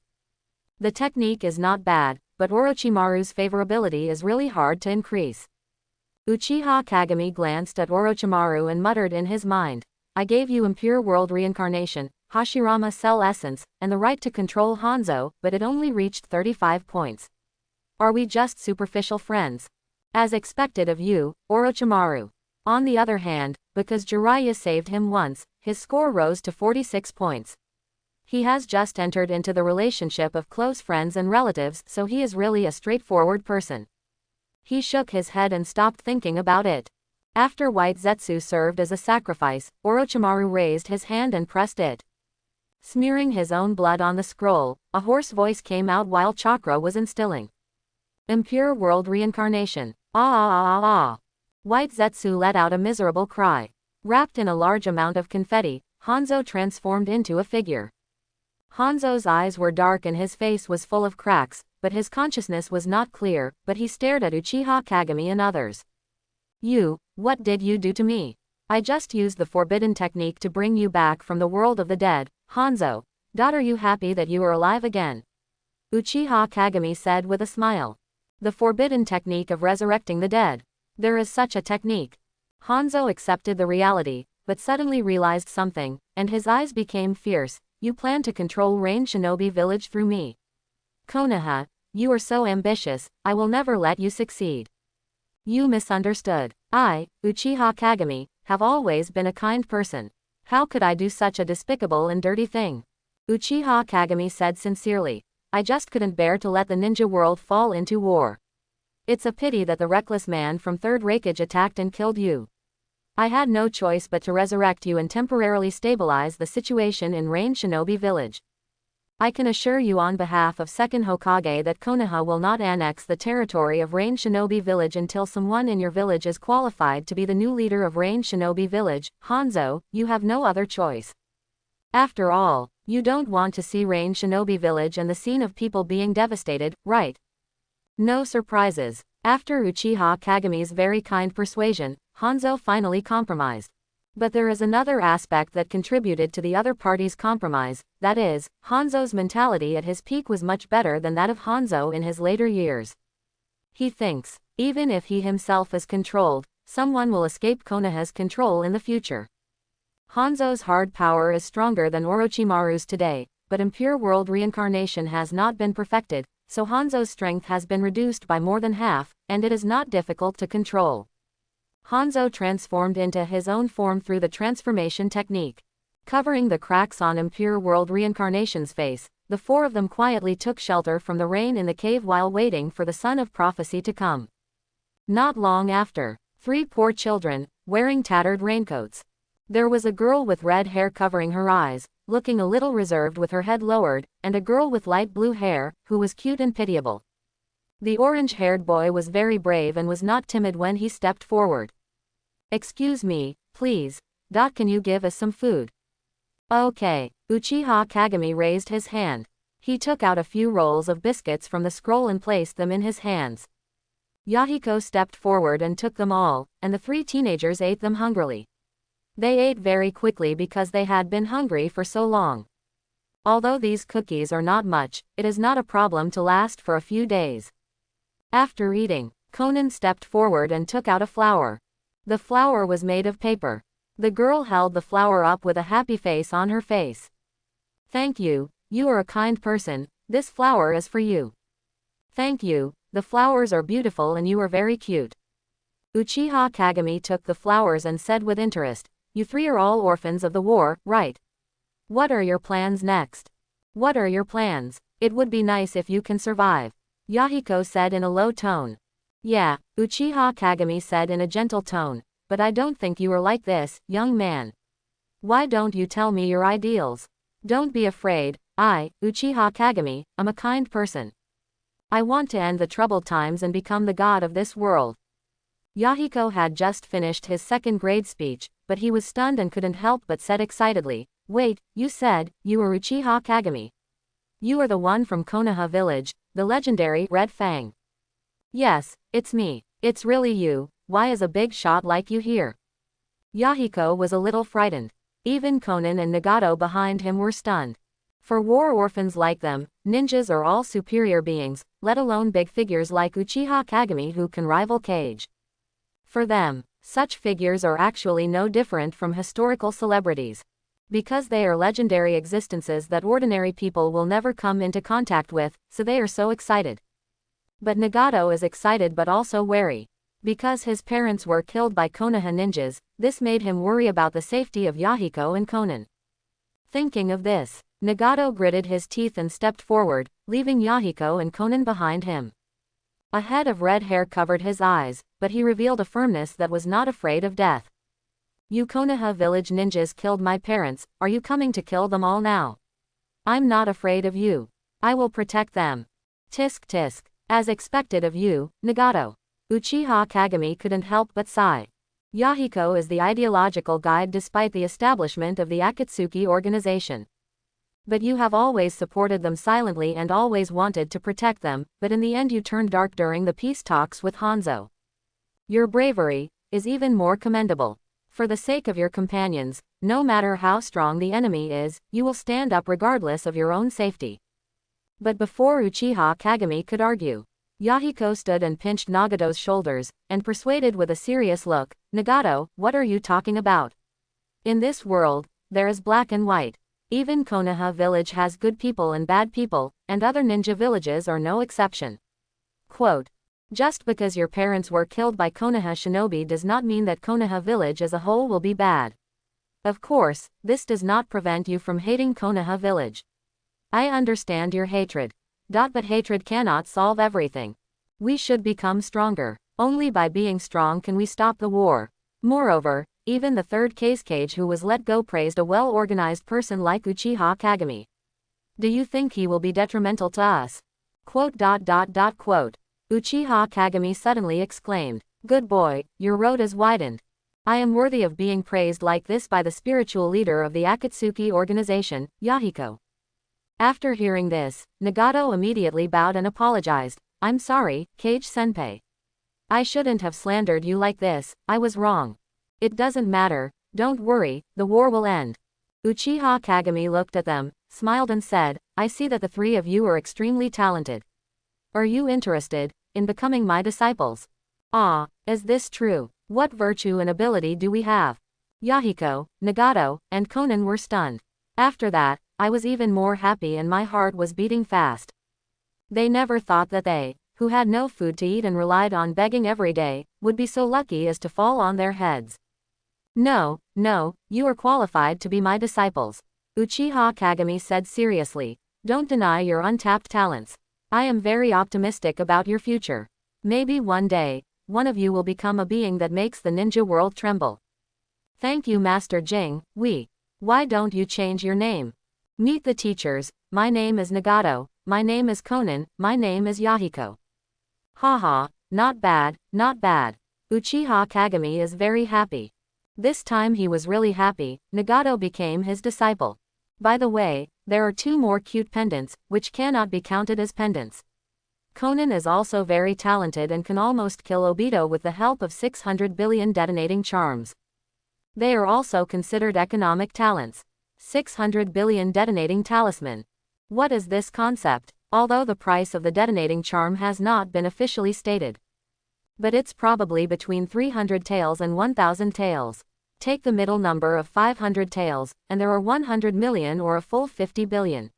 The technique is not bad, but Orochimaru's favorability is really hard to increase. Uchiha Kagami glanced at Orochimaru and muttered in his mind, I gave you impure world reincarnation, Hashirama cell essence, and the right to control Hanzo, but it only reached 35 points. Are we just superficial friends? As expected of you, Orochimaru. On the other hand, because Jiraiya saved him once, his score rose to 46 points. He has just entered into the relationship of close friends and relatives, so he is really a straightforward person. He shook his head and stopped thinking about it. After White Zetsu served as a sacrifice, Orochimaru raised his hand and pressed it. Smearing his own blood on the scroll, a hoarse voice came out while chakra was instilling. Impure world reincarnation. Ah ah ah ah. White Zetsu let out a miserable cry. Wrapped in a large amount of confetti, Hanzo transformed into a figure. Hanzo's eyes were dark and his face was full of cracks, but his consciousness was not clear, but he stared at Uchiha Kagami and others. What did you do to me? I just used the forbidden technique to bring you back from the world of the dead, Hanzo. Are you happy that you are alive again? Uchiha Kagami said with a smile. The forbidden technique of resurrecting the dead. There is such a technique. Hanzo accepted the reality, but suddenly realized something, and his eyes became fierce. You plan to control Rain Shinobi Village through me. Konoha, you are so ambitious, I will never let you succeed. You misunderstood. I, Uchiha Kagami, have always been a kind person. How could I do such a despicable and dirty thing? Uchiha Kagami said sincerely. I just couldn't bear to let the ninja world fall into war. It's a pity that the reckless man from Third Raikage attacked and killed you. I had no choice but to resurrect you and temporarily stabilize the situation in Rain Shinobi Village. I can assure you on behalf of Second Hokage that Konoha will not annex the territory of Rain Shinobi Village until someone in your village is qualified to be the new leader of Rain Shinobi Village. Hanzo, you have no other choice. After all, you don't want to see Rain Shinobi Village and the scene of people being devastated, right? No surprises. After Uchiha Kagami's very kind persuasion, Hanzo finally compromised. But there is another aspect that contributed to the other party's compromise, that is, Hanzo's mentality at his peak was much better than that of Hanzo in his later years. He thinks, even if he himself is controlled, someone will escape Konoha's control in the future. Hanzo's hard power is stronger than Orochimaru's today, but impure world reincarnation has not been perfected, so Hanzo's strength has been reduced by more than half, and it is not difficult to control. Hanzo transformed into his own form through the transformation technique. Covering the cracks on impure world reincarnation's face, the four of them quietly took shelter from the rain in the cave while waiting for the sun of prophecy to come. Not long after, 3 poor children, wearing tattered raincoats. There was a girl with red hair covering her eyes, looking a little reserved with her head lowered, and a girl with light blue hair, who was cute and pitiable. The orange-haired boy was very brave and was not timid when he stepped forward. Excuse me, please. Can you give us some food? Okay. Uchiha Kagami raised his hand. He took out a few rolls of biscuits from the scroll and placed them in his hands. Yahiko stepped forward and took them all, and the 3 teenagers ate them hungrily. They ate very quickly because they had been hungry for so long. Although these cookies are not much, it is not a problem to last for a few days. After eating, Conan stepped forward and took out a flower. The flower was made of paper. The girl held the flower up with a happy face on her face. Thank you, you are a kind person, this flower is for you. Thank you, the flowers are beautiful and you are very cute. Uchiha Kagami took the flowers and said with interest, you 3 are all orphans of the war, right? What are your plans next? What are your plans? It would be nice if you can survive. Yahiko said in a low tone. Yeah, Uchiha Kagami said in a gentle tone, but I don't think you are like this, young man. Why don't you tell me your ideals? Don't be afraid, I, Uchiha Kagami, am a kind person. I want to end the troubled times and become the god of this world. Yahiko had just finished his 2nd grade speech, but he was stunned and couldn't help but said excitedly, wait, you said, you are Uchiha Kagami. You are the one from Konoha village, the legendary Red Fang. Yes, it's me. It's really you. Why is a big shot like you here? Yahiko was a little frightened. Even Conan and Nagato behind him were stunned. For war orphans like them, ninjas are all superior beings, let alone big figures like Uchiha Kagami who can rival Kage. For them, such figures are actually no different from historical celebrities. Because they are legendary existences that ordinary people will never come into contact with, so they are so excited. But Nagato is excited but also wary. Because his parents were killed by Konoha ninjas, this made him worry about the safety of Yahiko and Konan. Thinking of this, Nagato gritted his teeth and stepped forward, leaving Yahiko and Konan behind him. A head of red hair covered his eyes, but he revealed a firmness that was not afraid of death. You Konoha village ninjas killed my parents, are you coming to kill them all now? I'm not afraid of you. I will protect them. Tisk tisk. As expected of you, Nagato. Uchiha Kagami couldn't help but sigh. Yahiko is the ideological guide despite the establishment of the Akatsuki organization. But you have always supported them silently and always wanted to protect them, but in the end you turned dark during the peace talks with Hanzo. Your bravery is even more commendable. For the sake of your companions, no matter how strong the enemy is, you will stand up regardless of your own safety. But before Uchiha Kagami could argue, Yahiko stood and pinched Nagato's shoulders, and persuaded with a serious look, Nagato, what are you talking about? In this world, there is black and white. Even Konoha village has good people and bad people, and other ninja villages are no exception. Quote, just because your parents were killed by Konoha shinobi does not mean that Konoha village as a whole will be bad. Of course, this does not prevent you from hating Konoha village. I understand your hatred. But hatred cannot solve everything. We should become stronger. Only by being strong can we stop the war. Moreover, even the third Kage who was let go praised a well-organized person like Uchiha Kagami. Do you think he will be detrimental to us? Quote. Uchiha Kagami suddenly exclaimed, good boy, your road is widened. I am worthy of being praised like this by the spiritual leader of the Akatsuki organization, Yahiko. After hearing this, Nagato immediately bowed and apologized. I'm sorry, Kage-senpai. I shouldn't have slandered you like this, I was wrong. It doesn't matter, don't worry, the war will end. Uchiha Kagami looked at them, smiled and said, I see that the three of you are extremely talented. Are you interested in becoming my disciples? Ah, is this true? What virtue and ability do we have? Yahiko, Nagato, and Konan were stunned. After that, I was even more happy and my heart was beating fast. They never thought that they, who had no food to eat and relied on begging every day, would be so lucky as to fall on their heads. No, you are qualified to be my disciples. Uchiha Kagami said seriously, don't deny your untapped talents. I am very optimistic about your future. Maybe one day, one of you will become a being that makes the ninja world tremble. Thank you Master Jing, why don't you change your name? Meet the teachers, my name is Nagato, my name is Konan, my name is Yahiko. Haha, not bad. Uchiha Kagami is very happy. This time he was really happy, Nagato became his disciple. By the way, there are 2 more cute pendants, which cannot be counted as pendants. Konan is also very talented and can almost kill Obito with the help of 600 billion detonating charms. They are also considered economic talents. 600 billion detonating talisman. What is this concept? Although the price of the detonating charm has not been officially stated. But it's probably between 300 taels and 1000 taels. Take the middle number of 500 taels, and there are 100 million or a full 50 billion.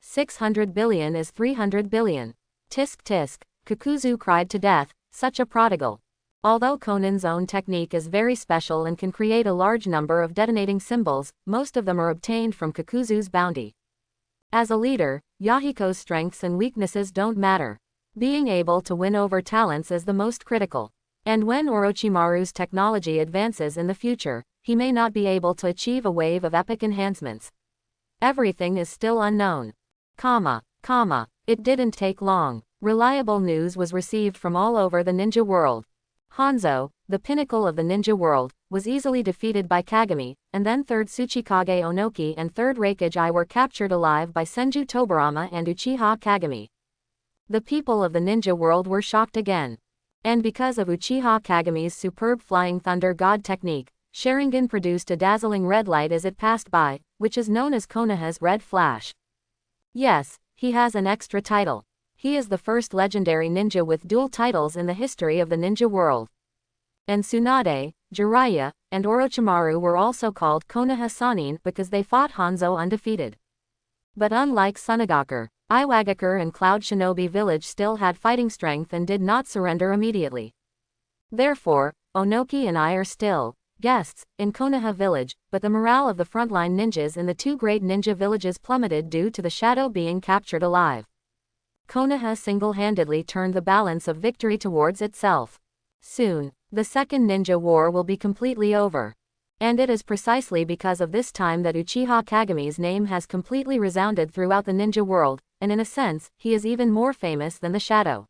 600 billion is 300 billion. Tisk tisk, Kakuzu cried to death, such a prodigal. Although Konan's own technique is very special and can create a large number of detonating symbols, most of them are obtained from Kakuzu's bounty. As a leader, Yahiko's strengths and weaknesses don't matter. Being able to win over talents is the most critical. And when Orochimaru's technology advances in the future, he may not be able to achieve a wave of epic enhancements. Everything is still unknown. It didn't take long. Reliable news was received from all over the ninja world. Hanzo, the pinnacle of the ninja world, was easily defeated by Kagami, and then 3rd Tsuchikage Onoki and 3rd Reikage were captured alive by Senju Tobarama and Uchiha Kagami. The people of the ninja world were shocked again. And because of Uchiha Kagami's superb flying thunder god technique, Sharingan produced a dazzling red light as it passed by, which is known as Konoha's red flash. Yes, he has an extra title. He is the first legendary ninja with dual titles in the history of the ninja world. And Tsunade, Jiraiya, and Orochimaru were also called Konoha Sannin because they fought Hanzo undefeated. But unlike Sunagakur, Iwagakure and Cloud Shinobi Village still had fighting strength and did not surrender immediately. Therefore, Onoki and I are still guests in Konoha Village, but the morale of the frontline ninjas in the two great ninja villages plummeted due to the shadow being captured alive. Konoha single-handedly turned the balance of victory towards itself. Soon, the second ninja war will be completely over. And it is precisely because of this time that Uchiha Kageme's name has completely resounded throughout the ninja world, and in a sense, he is even more famous than the shadow.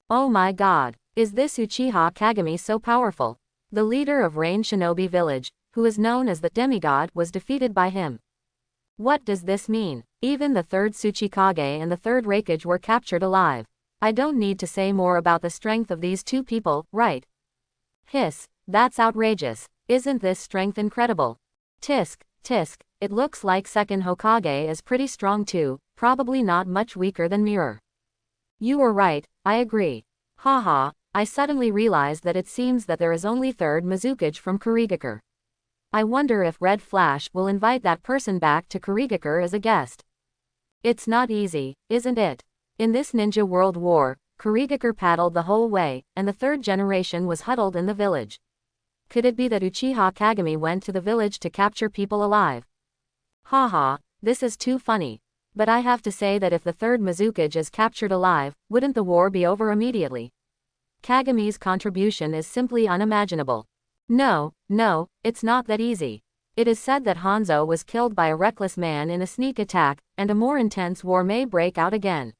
Oh my god, is this Uchiha Kageme so powerful? The leader of Rain Shinobi Village, who is known as the demigod, was defeated by him. What does this mean? Even the third Tsuchikage and the third Raikage were captured alive. I don't need to say more about the strength of these two people, right? Hiss, that's outrageous. Isn't this strength incredible? Tisk, tisk, it looks like second Hokage is pretty strong too, probably not much weaker than Mirror. You were right, I agree. Haha, I suddenly realized that it seems that there is only third Mizukage from Kurigakure. I wonder if Red Flash will invite that person back to Kurigakure as a guest. It's not easy, isn't it? In this Ninja World War, Kurigakure paddled the whole way, and the third generation was huddled in the village. Could it be that Uchiha Kageme went to the village to capture people alive? Haha, this is too funny. But I have to say that if the third Mizukage is captured alive, wouldn't the war be over immediately? Kageme's contribution is simply unimaginable. No, it's not that easy. It is said that Hanzo was killed by a reckless man in a sneak attack, and a more intense war may break out again.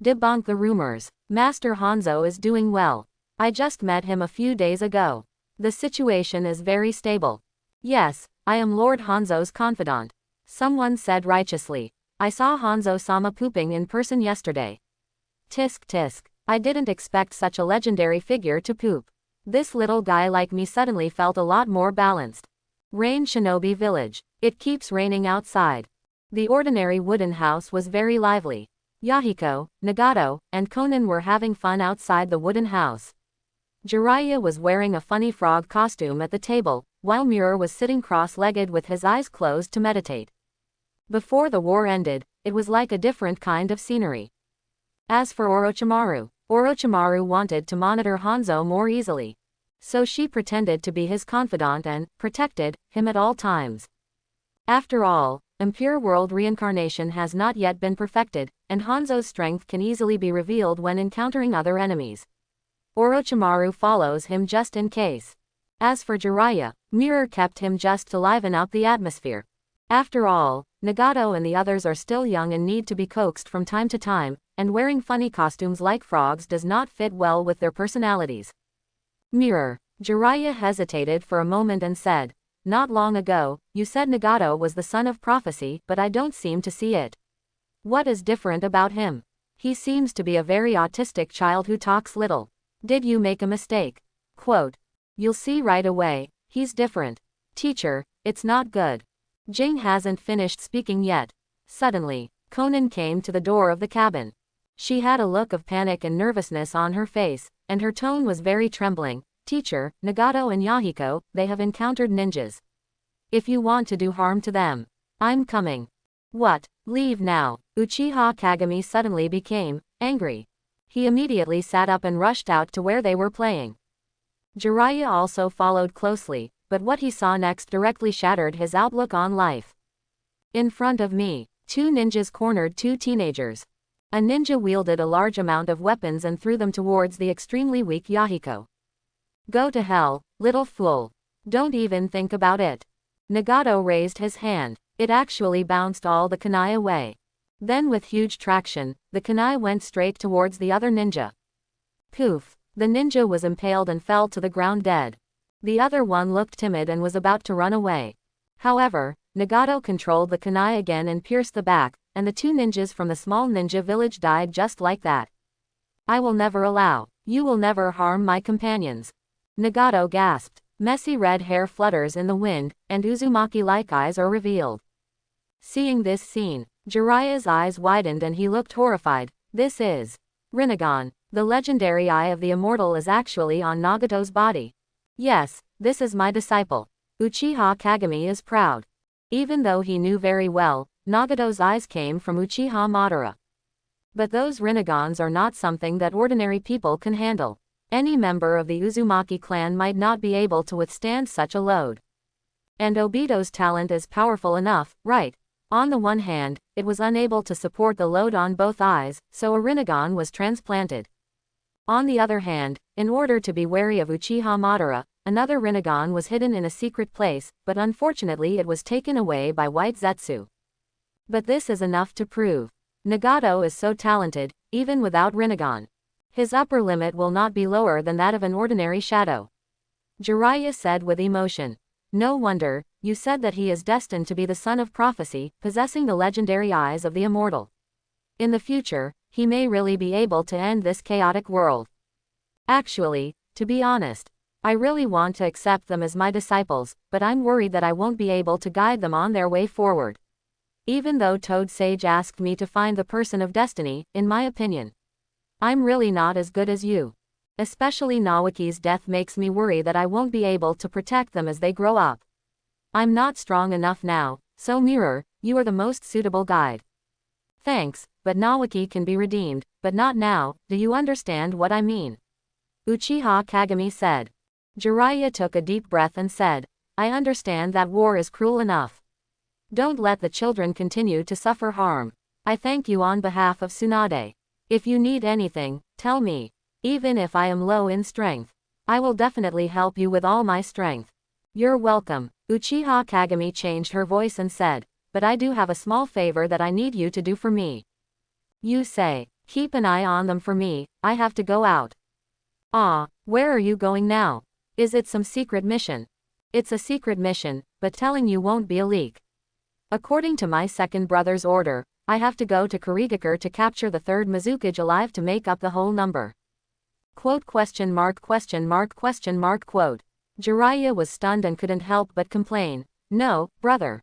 Debunk the rumors. Master Hanzo is doing well. I just met him a few days ago. The situation is very stable. Yes, I am Lord Hanzo's confidant. Someone said righteously. I saw Hanzo-sama pooping in person yesterday. Tisk tisk. I didn't expect such a legendary figure to poop. This little guy like me suddenly felt a lot more balanced. Rain Shinobi Village. It keeps raining outside. The ordinary wooden house was very lively. Yahiko, Nagato, and Konan were having fun outside the wooden house. Jiraiya was wearing a funny frog costume at the table, while Mirror was sitting cross-legged with his eyes closed to meditate. Before the war ended, it was like a different kind of scenery. As for Orochimaru wanted to monitor Hanzo more easily. So she pretended to be his confidant and protected him at all times. After all, impure world reincarnation has not yet been perfected, and Hanzo's strength can easily be revealed when encountering other enemies. Orochimaru follows him just in case. As for Jiraiya, Mirror kept him just to liven up the atmosphere. After all, Nagato and the others are still young and need to be coaxed from time to time, and wearing funny costumes like frogs does not fit well with their personalities. Mirror. Jiraiya hesitated for a moment and said, "Not long ago, you said Nagato was the son of prophecy, but I don't seem to see it. What is different about him? He seems to be a very autistic child who talks little. Did you make a mistake?" Quote. "You'll see right away, he's different. Teacher, it's not good." Jing hasn't finished speaking yet. Suddenly, Konan came to the door of the cabin. She had a look of panic and nervousness on her face, and her tone was very trembling. "Teacher, Nagato and Yahiko, they have encountered ninjas. If you want to do harm to them, I'm coming." "What? Leave now." Uchiha Kageme suddenly became angry. He immediately sat up and rushed out to where they were playing. Jiraiya also followed closely, but what he saw next directly shattered his outlook on life. In front of me, two ninjas cornered two teenagers. A ninja wielded a large amount of weapons and threw them towards the extremely weak Yahiko. "Go to hell, little fool. Don't even think about it." Nagato raised his hand. It actually bounced all the kunai away. Then with huge traction, the kunai went straight towards the other ninja. Poof! The ninja was impaled and fell to the ground dead. The other one looked timid and was about to run away. However, Nagato controlled the kunai again and pierced the back, and the two ninjas from the small ninja village died just like that. "I will never allow. You will never harm my companions." Nagato gasped. Messy red hair flutters in the wind, and Uzumaki-like eyes are revealed. Seeing this scene, Jiraiya's eyes widened and he looked horrified. This is Rinnegan. The legendary eye of the immortal is actually on Nagato's body. Yes, this is my disciple. Uchiha Kagami is proud. Even though he knew very well, Nagato's eyes came from Uchiha Madara. But those Rinnegans are not something that ordinary people can handle. Any member of the Uzumaki clan might not be able to withstand such a load. And Obito's talent is powerful enough, right? On the one hand, it was unable to support the load on both eyes, so a Rinnegan was transplanted. On the other hand, in order to be wary of Uchiha Madara, another Rinnegan was hidden in a secret place, but unfortunately it was taken away by White Zetsu. But this is enough to prove Nagato is so talented, even without Rinnegan. His upper limit will not be lower than that of an ordinary shadow. Jiraiya said with emotion. No wonder, you said that he is destined to be the son of prophecy, possessing the legendary eyes of the immortal. In the future, he may really be able to end this chaotic world. Actually, to be honest, I really want to accept them as my disciples, but I'm worried that I won't be able to guide them on their way forward. Even though Toad Sage asked me to find the person of destiny, in my opinion, I'm really not as good as you. Especially Naoki's death makes me worry that I won't be able to protect them as they grow up. I'm not strong enough now, so Mirror, you are the most suitable guide. Thanks, but Naoki can be redeemed, but not now, do you understand what I mean? Uchiha Kagami said. Jiraiya took a deep breath and said, I understand that war is cruel enough. Don't let the children continue to suffer harm. I thank you on behalf of Tsunade. If you need anything, tell me. Even if I am low in strength, I will definitely help you with all my strength. You're welcome. Uchiha Kagami changed her voice and said, but I do have a small favor that I need you to do for me. You say, keep an eye on them for me, I have to go out. Ah, where are you going now? Is it some secret mission? It's a secret mission, but telling you won't be a leak. According to my second brother's order, I have to go to Kurigakure to capture the third Mizukage alive to make up the whole number. Quote question mark question mark question mark quote. Jiraiya was stunned and couldn't help but complain. No, brother.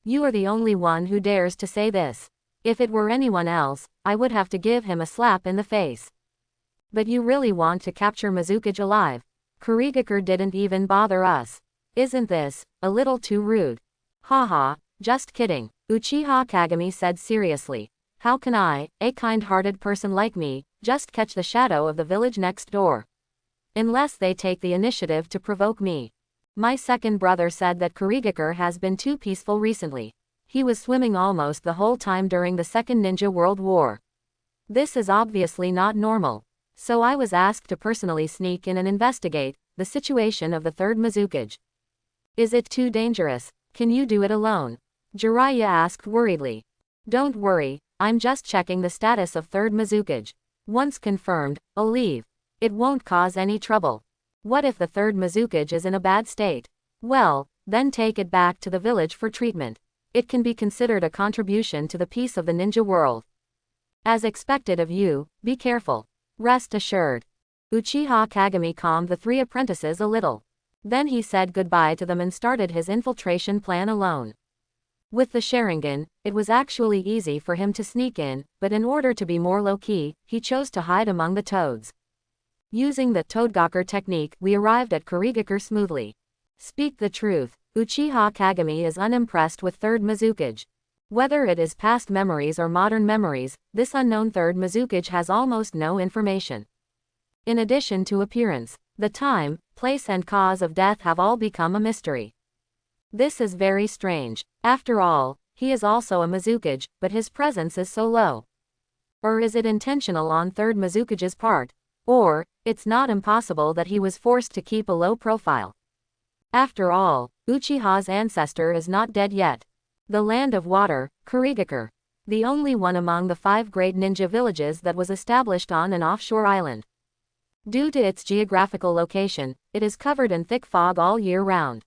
You are the only one who dares to say this. If it were anyone else, I would have to give him a slap in the face. But you really want to capture Mizukage alive? Kurigakure didn't even bother us. Isn't this a little too rude? Haha, just kidding. Uchiha Kagami said seriously. How can I, a kind-hearted person like me, just catch the shadow of the village next door? Unless they take the initiative to provoke me. My second brother said that Kurigakure has been too peaceful recently. He was swimming almost the whole time during the Second Ninja World War. This is obviously not normal. So I was asked to personally sneak in and investigate the situation of the third Mizukage. Is it too dangerous? Can you do it alone? Jiraiya asked worriedly. Don't worry, I'm just checking the status of third Mizukage. Once confirmed, I'll leave. It won't cause any trouble. What if the third Mizukage is in a bad state? Well, then take it back to the village for treatment. It can be considered a contribution to the peace of the ninja world. As expected of you, be careful. Rest assured. Uchiha Kagami calmed the three apprentices a little. Then he said goodbye to them and started his infiltration plan alone. With the Sharingan, it was actually easy for him to sneak in, but in order to be more low-key, he chose to hide among the toads. Using the Toadgakure technique, we arrived at Kurigakure smoothly. Speak the truth, Uchiha Kagami is unimpressed with third Mizukage. Whether it is past memories or modern memories, this unknown third Mizukage has almost no information. In addition to appearance, the time, place and cause of death have all become a mystery. This is very strange. After all, he is also a Mizukage, but his presence is so low. Or is it intentional on third Mizukage's part? Or, it's not impossible that he was forced to keep a low profile. After all, Uchiha's ancestor is not dead yet. The land of water, Kurigakure. The only one among the 5 great ninja villages that was established on an offshore island. Due to its geographical location, it is covered in thick fog all year round.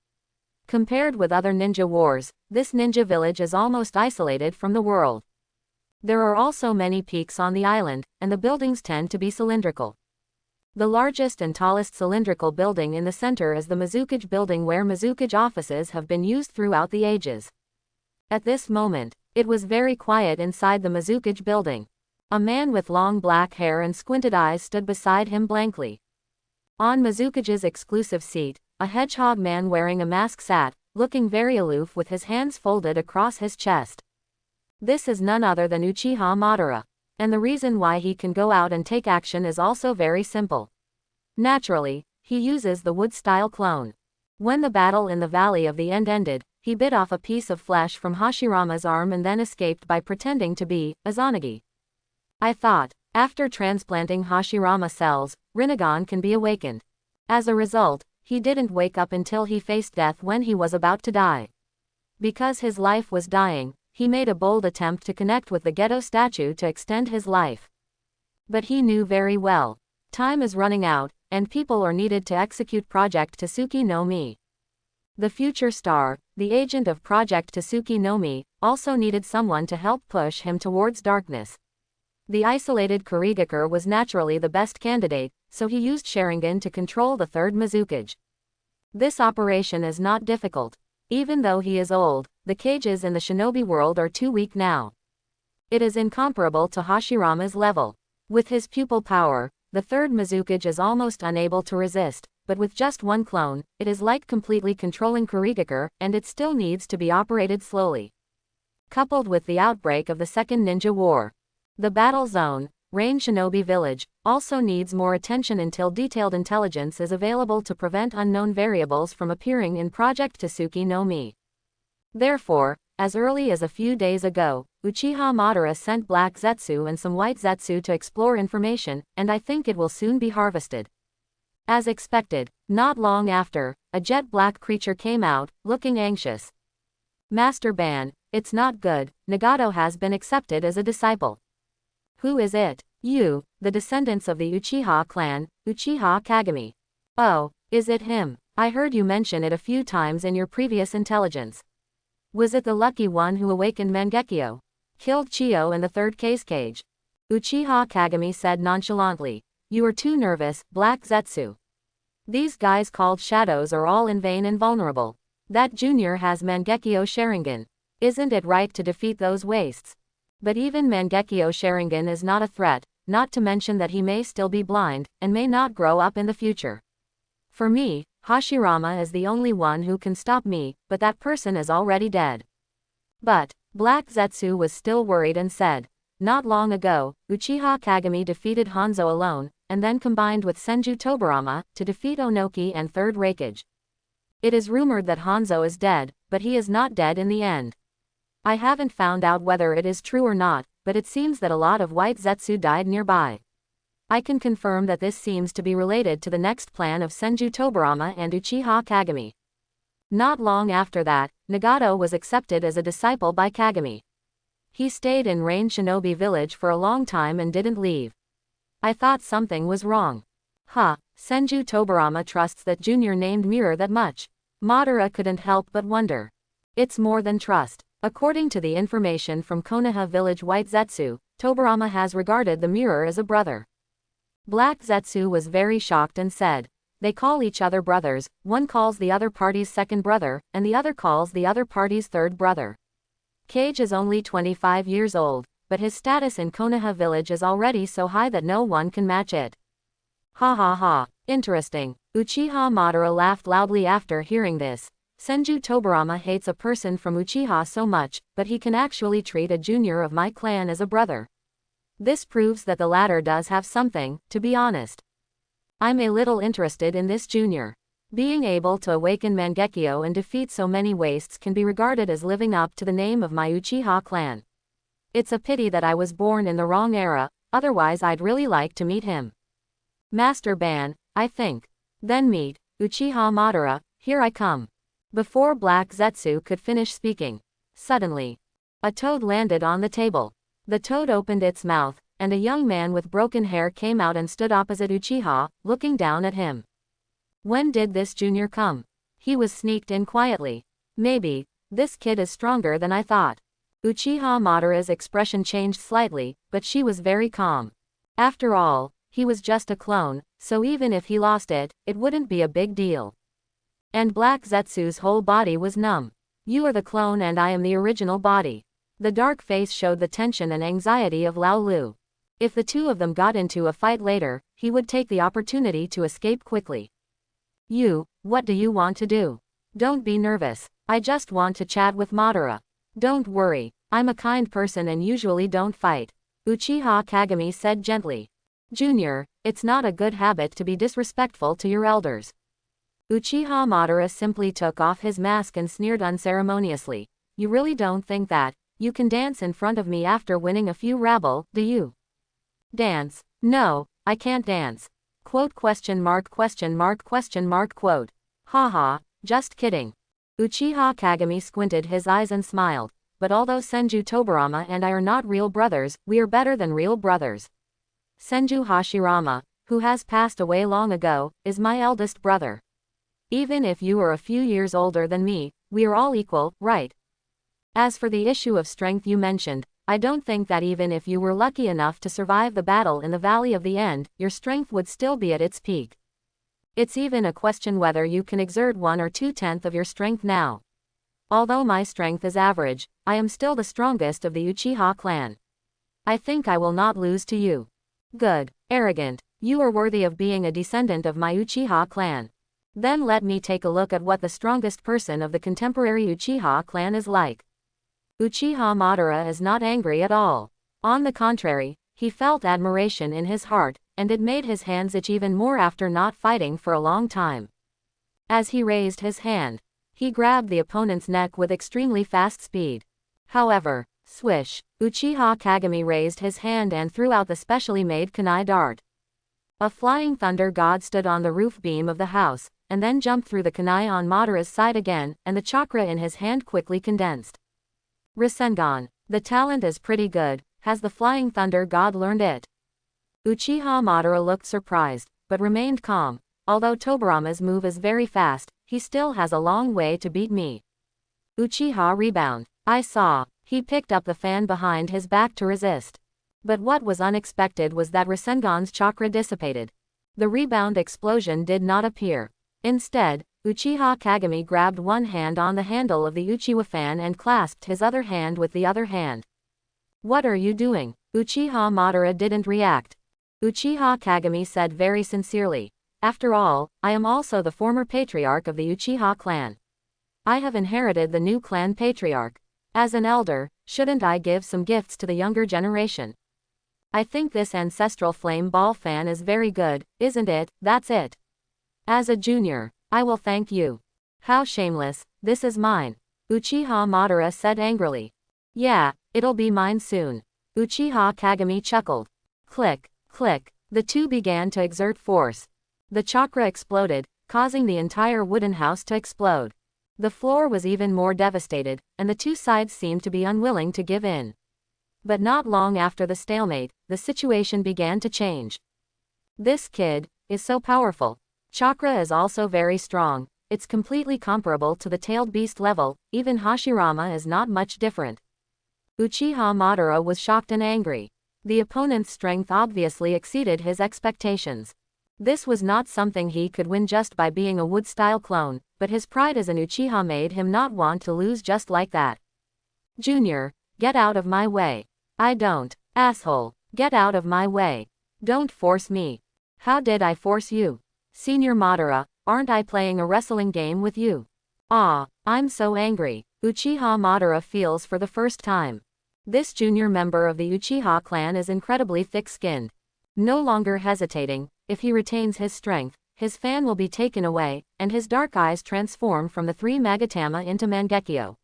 Compared with other ninja wars, this ninja village is almost isolated from the world. There are also many peaks on the island, and the buildings tend to be cylindrical. The largest and tallest cylindrical building in the center is the Mizukage building, where Mizukage offices have been used throughout the ages. At this moment, It was very quiet inside the Mizukage building. A man with long black hair and squinted eyes stood beside him blankly. On Mizukage's exclusive seat, a hedgehog man wearing a mask sat, looking very aloof with his hands folded across his chest. This is none other than Uchiha Madara. And the reason why he can go out and take action is also very simple. Naturally, he uses the wood-style clone. When the battle in the Valley of the End ended, he bit off a piece of flesh from Hashirama's arm and then escaped by pretending to be Izanagi. I thought, after transplanting Hashirama cells, Rinnegan can be awakened. As a result, he didn't wake up until he faced death when he was about to die. Because his life was dying, he made a bold attempt to connect with the Geto statue to extend his life. But he knew very well, time is running out, and people are needed to execute Project Tsuki no Mi. The future star, the agent of Project Tsuki no Mi, also needed someone to help push him towards darkness. The isolated Kurigakure was naturally the best candidate, so he used Sharingan to control the third Mizukage. This operation is not difficult. Even though he is old, the cages in the shinobi world are too weak now. It is incomparable to Hashirama's level. With his pupil power, the third Mizukage is almost unable to resist, but with just one clone, it is like completely controlling Kurigakure, and it still needs to be operated slowly. Coupled with the outbreak of the Second Ninja War, the battle zone, Rain Shinobi Village, also needs more attention until detailed intelligence is available to prevent unknown variables from appearing in Project Tsuki no Mi. Therefore, as early as a few days ago, Uchiha Madara sent Black Zetsu and some White Zetsu to explore information, and I think it will soon be harvested. As expected, not long after, a jet-black creature came out, looking anxious. Master Ban, it's not good, Nagato has been accepted as a disciple. Who is it? You, the descendants of the Uchiha clan, Uchiha Kagami. Oh, is it him? I heard you mention it a few times in your previous intelligence. Was it the lucky one who awakened Mangekyō? Killed Chiyo in the third cage? Uchiha Kagami said nonchalantly. You are too nervous, Black Zetsu. These guys called shadows are all in vain and vulnerable. That junior has Mangekyō Sharingan. Isn't it right to defeat those wastes? But even Mangekyō Sharingan is not a threat, not to mention that he may still be blind, and may not grow up in the future. For me, Hashirama is the only one who can stop me, but that person is already dead. But, Black Zetsu was still worried and said, not long ago, Uchiha Kagami defeated Hanzo alone, and then combined with Senju Tobarama, to defeat Onoki and Third Raikage. It is rumored that Hanzo is dead, but he is not dead in the end. I haven't found out whether it is true or not, but it seems that a lot of White Zetsu died nearby. I can confirm that this seems to be related to the next plan of Senju Tobarama and Uchiha Kagami. Not long after that, Nagato was accepted as a disciple by Kagami. He stayed in Rain Shinobi Village for a long time and didn't leave. I thought something was wrong. Senju Tobarama trusts that junior named mirror that much. Madara couldn't help but wonder. It's more than trust. According to the information from Konoha Village White Zetsu, Tobarama has regarded the mirror as a brother. Black Zetsu was very shocked and said, they call each other brothers, one calls the other party's second brother, and the other calls the other party's third brother. Kage is only 25 years old, but his status in Konoha Village is already so high that no one can match it. Ha ha ha, interesting. Uchiha Madara laughed loudly after hearing this. Senju Tobarama hates a person from Uchiha so much, but he can actually treat a junior of my clan as a brother. This proves that the latter does have something, to be honest. I'm a little interested in this junior. Being able to awaken Mangekyō and defeat so many wastes can be regarded as living up to the name of my Uchiha clan. It's a pity that I was born in the wrong era, otherwise I'd really like to meet him. Master Ban, I think. Then meet, Uchiha Madara, here I come. Before Black Zetsu could finish speaking, suddenly, a toad landed on the table. The toad opened its mouth, and a young man with broken hair came out and stood opposite Uchiha, looking down at him. When did this junior come? He was sneaked in quietly. Maybe, this kid is stronger than I thought. Uchiha Madara's expression changed slightly, but she was very calm. After all, he was just a clone, so even if he lost it, it wouldn't be a big deal. And Black Zetsu's whole body was numb. You are the clone and I am the original body. The dark face showed the tension and anxiety of Lao Lu. If the two of them got into a fight later, he would take the opportunity to escape quickly. What do you want to do? Don't be nervous. I just want to chat with Madara. Don't worry, I'm a kind person and usually don't fight, Uchiha Kagami said gently. Junior, it's not a good habit to be disrespectful to your elders. Uchiha Madara simply took off his mask and sneered unceremoniously. You really don't think that you can dance in front of me after winning a few rabble, do you? Dance? No, I can't dance. Quote question mark question mark question mark quote. Haha, just kidding. Uchiha Kagami squinted his eyes and smiled. But although Senju Tobirama and I are not real brothers, we are better than real brothers. Senju Hashirama, who has passed away long ago, is my eldest brother. Even if you are a few years older than me, we are all equal, right? As for the issue of strength you mentioned, I don't think that even if you were lucky enough to survive the battle in the Valley of the End, your strength would still be at its peak. It's even a question whether you can exert 1 or 2/10 of your strength now. Although my strength is average, I am still the strongest of the Uchiha clan. I think I will not lose to you. Good, arrogant, you are worthy of being a descendant of my Uchiha clan. Then let me take a look at what the strongest person of the contemporary Uchiha clan is like. Uchiha Madara is not angry at all. On the contrary, he felt admiration in his heart, and it made his hands itch even more after not fighting for a long time. As he raised his hand, he grabbed the opponent's neck with extremely fast speed. However, swish, Uchiha Kagami raised his hand and threw out the specially made kunai dart. A flying thunder god stood on the roof beam of the house, and then jumped through the kunai on Madara's side again, and the chakra in his hand quickly condensed. Rasengan, the talent is pretty good, has the flying thunder god learned it? Uchiha Madara looked surprised, but remained calm. Although Tobirama's move is very fast, he still has a long way to beat me. Uchiha rebound. I saw. He picked up the fan behind his back to resist. But what was unexpected was that Rasengan's chakra dissipated. The rebound explosion did not appear. Instead, Uchiha Kagami grabbed one hand on the handle of the Uchiwa fan and clasped his other hand with the other hand. What are you doing? Uchiha Madara didn't react. Uchiha Kagami said very sincerely. After all, I am also the former patriarch of the Uchiha clan. I have inherited the new clan patriarch. As an elder, shouldn't I give some gifts to the younger generation? I think this ancestral flame ball fan is very good, isn't it? That's it. As a junior, I will thank you. How shameless, this is mine. Uchiha Madara said angrily. Yeah, it'll be mine soon. Uchiha Kagami chuckled. Click, click, the two began to exert force. The chakra exploded, causing the entire wooden house to explode. The floor was even more devastated, and the two sides seemed to be unwilling to give in. But not long after the stalemate, the situation began to change. This kid is so powerful. Chakra is also very strong. It's completely comparable to the tailed beast level. Even Hashirama is not much different. Uchiha Madara was shocked and angry. The opponent's strength obviously exceeded his expectations. This was not something he could win just by being a wood-style clone, but his pride as an Uchiha made him not want to lose just like that. Junior, get out of my way. I don't. Asshole, get out of my way. Don't force me. How did I force you? Senior Madara, aren't I playing a wrestling game with you? Ah, I'm so angry. Uchiha Madara feels for the first time. This junior member of the Uchiha clan is incredibly thick-skinned. No longer hesitating, if he retains his strength, his fan will be taken away, and his dark eyes transform from the three Magatama into Mangekyō.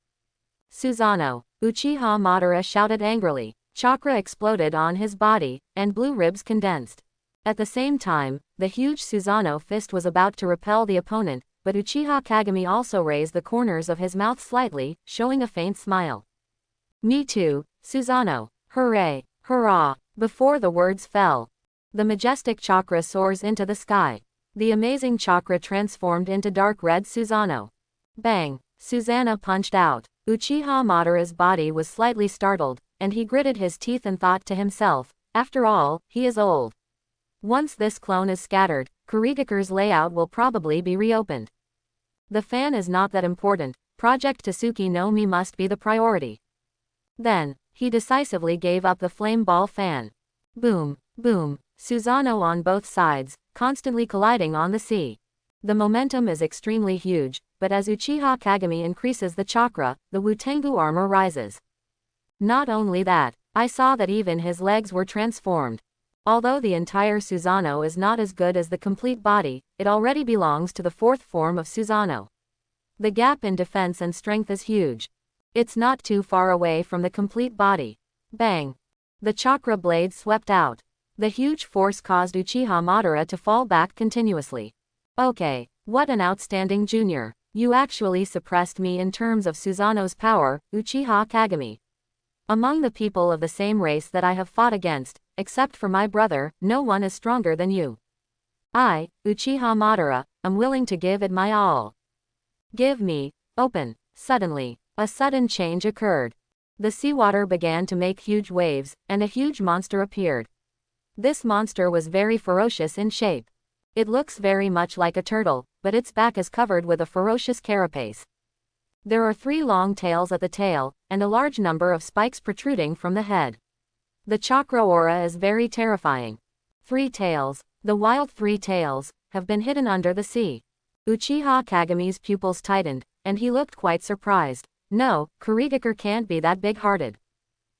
Susanoo, Uchiha Madara shouted angrily. Chakra exploded on his body, and blue ribs condensed. At the same time, the huge Susanoo fist was about to repel the opponent, but Uchiha Kagami also raised the corners of his mouth slightly, showing a faint smile. Me too, Susanoo. Hooray, hurrah. Before the words fell, the majestic chakra soars into the sky. The amazing chakra transformed into dark red Susanoo. Bang! Susanoo punched out. Uchiha Madara's body was slightly startled, and he gritted his teeth and thought to himself, after all, he is old. Once this clone is scattered, Kurigakure's layout will probably be reopened. The fan is not that important, Project Tasuki no Mi must be the priority. Then, he decisively gave up the flame ball fan. Boom, boom, Susanoo on both sides, constantly colliding on the sea. The momentum is extremely huge, but as Uchiha Kagami increases the chakra, the Wutengu armor rises. Not only that, I saw that even his legs were transformed. Although the entire Susanoo is not as good as the complete body, it already belongs to the fourth form of Susanoo. The gap in defense and strength is huge. It's not too far away from the complete body. Bang! The chakra blade swept out. The huge force caused Uchiha Madara to fall back continuously. Okay, what an outstanding junior. You actually suppressed me in terms of Susanoo's power, Uchiha Kagami. Among the people of the same race that I have fought against, except for my brother, no one is stronger than you. I, Uchiha Madara, am willing to give it my all. Give me, open. Suddenly, a sudden change occurred. The seawater began to make huge waves, and a huge monster appeared. This monster was very ferocious in shape. It looks very much like a turtle, but its back is covered with a ferocious carapace. There are 3 long tails at the tail, and a large number of spikes protruding from the head. The chakra aura is very terrifying. 3 tails, the wild 3 tails, have been hidden under the sea. Uchiha Kagami's pupils tightened, and he looked quite surprised. No, Kurigakure can't be that big-hearted.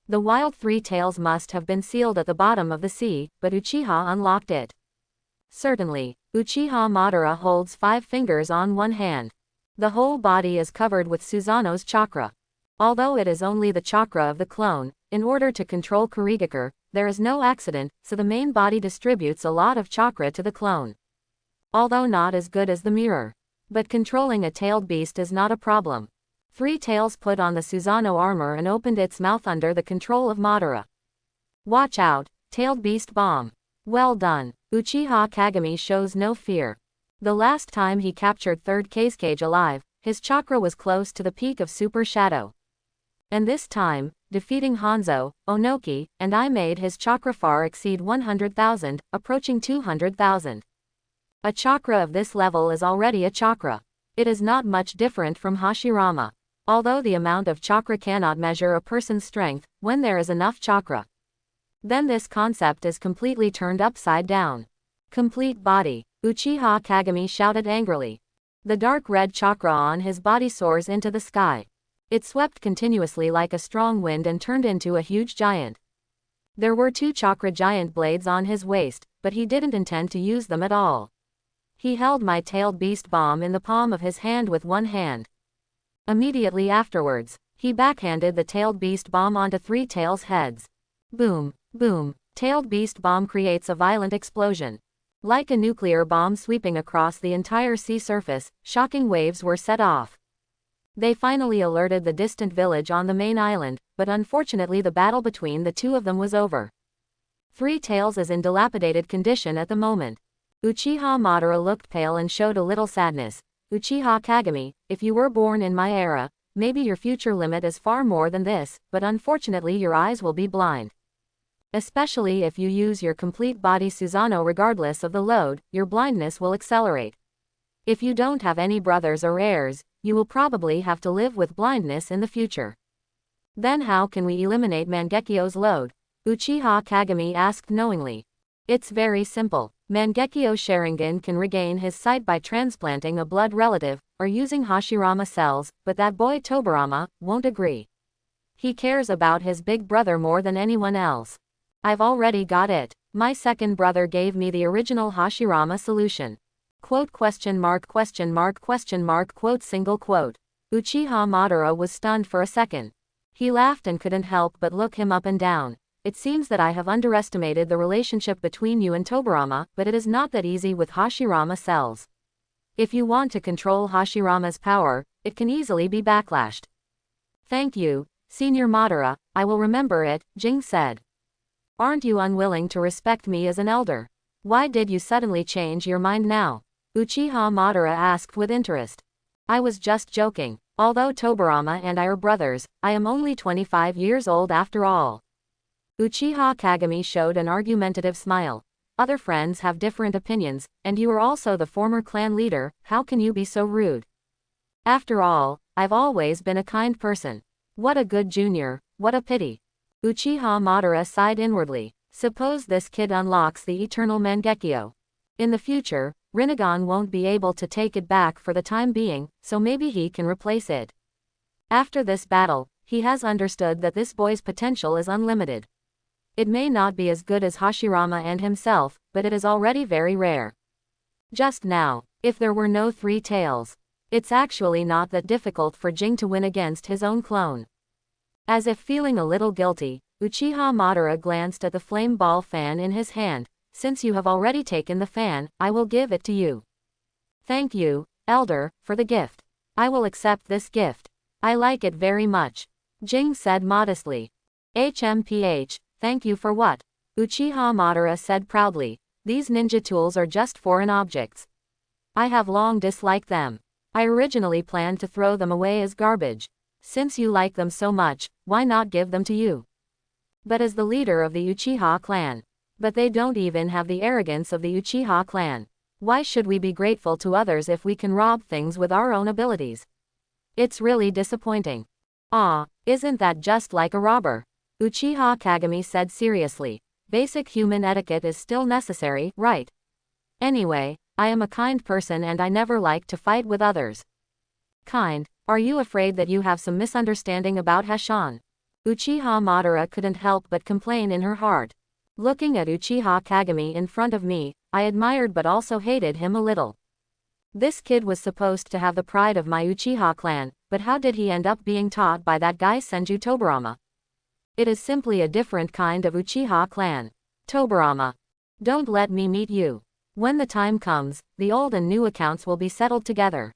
The wild 3 tails must have been sealed at the bottom of the sea, but Uchiha unlocked it. Certainly, Uchiha Madara holds 5 fingers on one hand. The whole body is covered with Susanoo's chakra. Although it is only the chakra of the clone, in order to control Kurigakure, there is no accident, so the main body distributes a lot of chakra to the clone. Although not as good as the mirror. But controlling a tailed beast is not a problem. 3 tails put on the Susanoo armor and opened its mouth under the control of Madara. Watch out, tailed beast bomb. Well done. Uchiha Kagami shows no fear. The last time he captured 3rd Kazekage alive, his chakra was close to the peak of Super Shadow. And this time, defeating Hanzo, Onoki, and I made his chakra far exceed 100,000, approaching 200,000. A chakra of this level is already a chakra. It is not much different from Hashirama. Although the amount of chakra cannot measure a person's strength, when there is enough chakra, then this concept is completely turned upside down. Complete body. Uchiha Kagami shouted angrily. The dark red chakra on his body soars into the sky. It swept continuously like a strong wind and turned into a huge giant. There were 2 chakra giant blades on his waist, but he didn't intend to use them at all. He held my tailed beast bomb in the palm of his hand with one hand. Immediately afterwards, he backhanded the tailed beast bomb onto 3 tails' heads. Boom, boom, tailed beast bomb creates a violent explosion. Like a nuclear bomb sweeping across the entire sea surface, shocking waves were set off. They finally alerted the distant village on the main island, but unfortunately the battle between the 2 of them was over. 3 tails is in dilapidated condition at the moment. Uchiha Madara looked pale and showed a little sadness. Uchiha Kagami, if you were born in my era, maybe your future limit is far more than this, but unfortunately your eyes will be blind. Especially if you use your complete body Susanoo regardless of the load, your blindness will accelerate. If you don't have any brothers or heirs, you will probably have to live with blindness in the future. Then how can we eliminate Mangekyō's load? Uchiha Kagami asked knowingly. It's very simple. Mangekyō Sharingan can regain his sight by transplanting a blood relative, or using Hashirama cells, but that boy Tobirama won't agree. He cares about his big brother more than anyone else. I've already got it. My second brother gave me the original Hashirama solution. Quote ? Quote ? Single quote. Uchiha Madara was stunned for a second. He laughed and couldn't help but look him up and down. It seems that I have underestimated the relationship between you and Tobirama, but it is not that easy with Hashirama cells. If you want to control Hashirama's power, it can easily be backlashed. Thank you, Senior Madara, I will remember it, Jing said. Aren't you unwilling to respect me as an elder? Why did you suddenly change your mind now? Uchiha Madara asked with interest. I was just joking. Although Tobirama and I are brothers, I am only 25 years old after all. Uchiha Kagami showed an argumentative smile. Other friends have different opinions, and you are also the former clan leader, how can you be so rude? After all, I've always been a kind person. What a good junior, what a pity. Uchiha Madara sighed inwardly. Suppose this kid unlocks the eternal Mangekyō. In the future, Rinnegan won't be able to take it back for the time being, so maybe he can replace it. After this battle, he has understood that this boy's potential is unlimited. It may not be as good as Hashirama and himself, but it is already very rare. Just now, if there were no three tails, it's actually not that difficult for Jing to win against his own clone. As if feeling a little guilty, Uchiha Madara glanced at the flame ball fan in his hand. Since you have already taken the fan, I will give it to you. Thank you, Elder, for the gift. I will accept this gift. I like it very much. Jing said modestly. HMPH, thank you for what? Uchiha Madara said proudly. These ninja tools are just foreign objects. I have long disliked them. I originally planned to throw them away as garbage. Since you like them so much, why not give them to you? But as the leader of the Uchiha clan. But they don't even have the arrogance of the Uchiha clan. Why should we be grateful to others if we can rob things with our own abilities? It's really disappointing. Ah, isn't that just like a robber? Uchiha Kagami said seriously. Basic human etiquette is still necessary, right? Anyway, I am a kind person and I never like to fight with others. Kind? Are you afraid that you have some misunderstanding about Hashan? Uchiha Madara couldn't help but complain in her heart. Looking at Uchiha Kagami in front of me, I admired but also hated him a little. This kid was supposed to have the pride of my Uchiha clan, but how did he end up being taught by that guy Senju Tobarama? It is simply a different kind of Uchiha clan. Tobarama. Don't let me meet you. When the time comes, the old and new accounts will be settled together.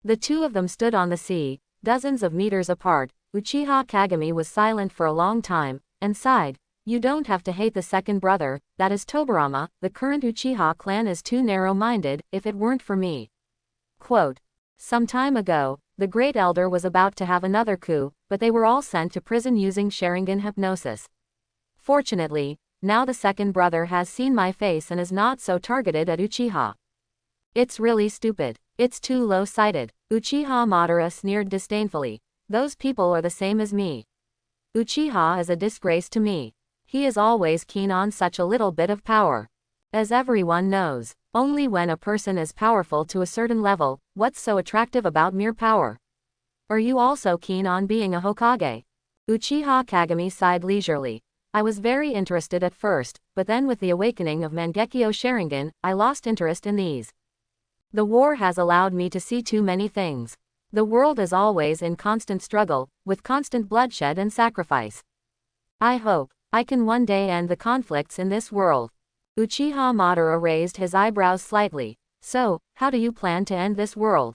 The two of them stood on the sea, dozens of meters apart. Uchiha Kagami was silent for a long time, and sighed. You don't have to hate the second brother, that is Tobarama. The current Uchiha clan is too narrow-minded. If it weren't for me. Quote. Some time ago, the great elder was about to have another coup, but they were all sent to prison using Sharingan hypnosis. Fortunately, now the second brother has seen my face and is not so targeted at Uchiha. It's really stupid. It's too low-sighted. Uchiha Madara sneered disdainfully. Those people are the same as me. Uchiha is a disgrace to me. He is always keen on such a little bit of power. As everyone knows, only when a person is powerful to a certain level, what's so attractive about mere power? Are you also keen on being a Hokage? Uchiha Kagami sighed leisurely. I was very interested at first, but then with the awakening of Mangekyō Sharingan, I lost interest in these. The war has allowed me to see too many things. The world is always in constant struggle, with constant bloodshed and sacrifice. I hope I can one day end the conflicts in this world. Uchiha Madara raised his eyebrows slightly. So, how do you plan to end this world?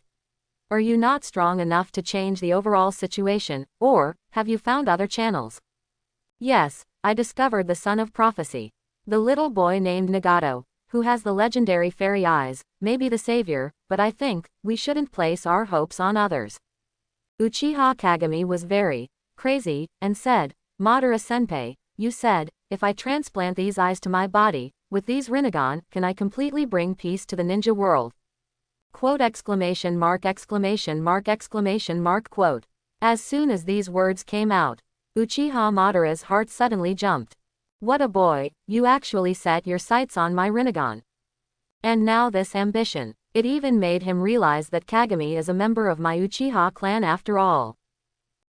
Are you not strong enough to change the overall situation, or have you found other channels? Yes, I discovered the son of prophecy. The little boy named Nagato, who has the legendary fairy eyes, may be the savior, but I think we shouldn't place our hopes on others. Uchiha Kagami was very crazy, and said, Madara-senpai, you said, if I transplant these eyes to my body, with these Rinnegan, can I completely bring peace to the ninja world? Quote exclamation mark exclamation mark exclamation mark quote. As soon as these words came out, Uchiha Madara's heart suddenly jumped. What a boy, you actually set your sights on my Rinnegan. And now this ambition. It even made him realize that Kagami is a member of my Uchiha clan after all.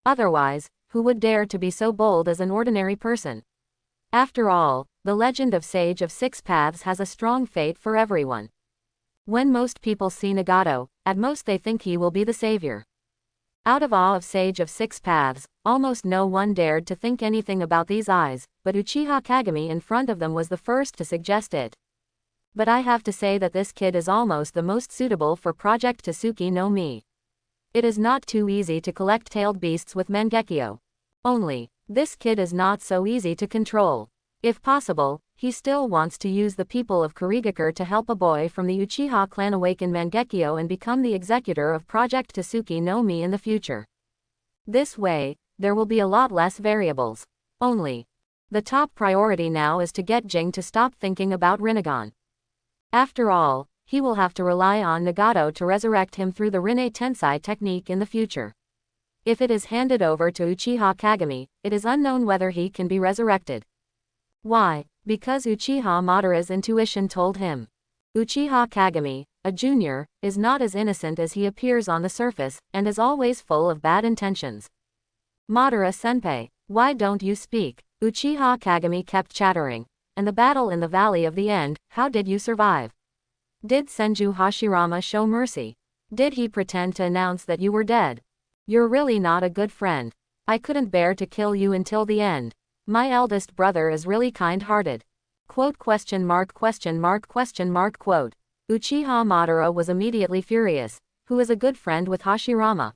Otherwise, who would dare to be so bold as an ordinary person? After all, the legend of Sage of Six Paths has a strong fate for everyone. When most people see Nagato, at most they think he will be the savior. Out of awe of Sage of Six Paths, almost no one dared to think anything about these eyes, but Uchiha Kagami in front of them was the first to suggest it. But I have to say that this kid is almost the most suitable for Project Tsuki no Mi. It is not too easy to collect tailed beasts with Mangekyō. Only, this kid is not so easy to control. If possible, he still wants to use the people of Kurigakure to help a boy from the Uchiha clan awaken Mangekyō and become the executor of Project Tsuki no Mi in the future. This way, there will be a lot less variables. Only, the top priority now is to get Jing to stop thinking about Rinnegan. After all, he will have to rely on Nagato to resurrect him through the Rinne Tensei technique in the future. If it is handed over to Uchiha Kagami, it is unknown whether he can be resurrected. Why? Because Uchiha Madara's intuition told him. Uchiha Kagami, a junior, is not as innocent as he appears on the surface, and is always full of bad intentions. Madara-senpai, why don't you speak? Uchiha Kagami kept chattering. And the battle in the Valley of the End, how did you survive? Did Senju Hashirama show mercy? Did he pretend to announce that you were dead? You're really not a good friend. I couldn't bear to kill you until the end. My eldest brother is really kind-hearted. Quote? Uchiha Madara was immediately furious. Who is a good friend with Hashirama?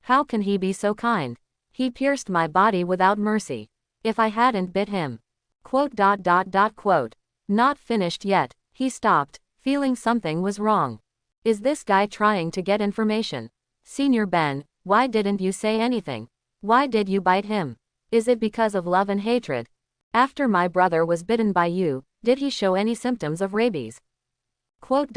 How can he be so kind? He pierced my body without mercy. If I hadn't bit him. Quote. Not finished yet, he stopped, feeling something was wrong. Is this guy trying to get information? Senior Ben, why didn't you say anything? Why did you bite him? Is it because of love and hatred? After my brother was bitten by you, did he show any symptoms of rabies? Quote.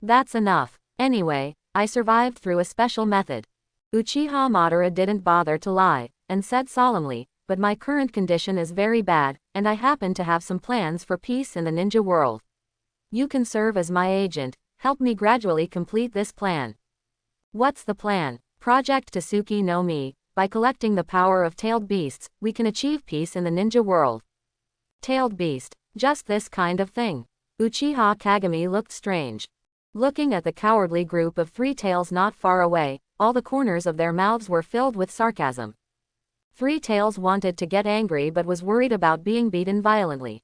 That's enough. Anyway, I survived through a special method. Uchiha Madara didn't bother to lie, and said solemnly, but my current condition is very bad, and I happen to have some plans for peace in the ninja world. You can serve as my agent, help me gradually complete this plan. What's the plan? Project Tasuki no Mi. By collecting the power of tailed beasts, we can achieve peace in the ninja world. Tailed beast. Just this kind of thing. Uchiha Kagami looked strange. Looking at the cowardly group of three tails not far away, all the corners of their mouths were filled with sarcasm. Three Tails wanted to get angry but was worried about being beaten violently.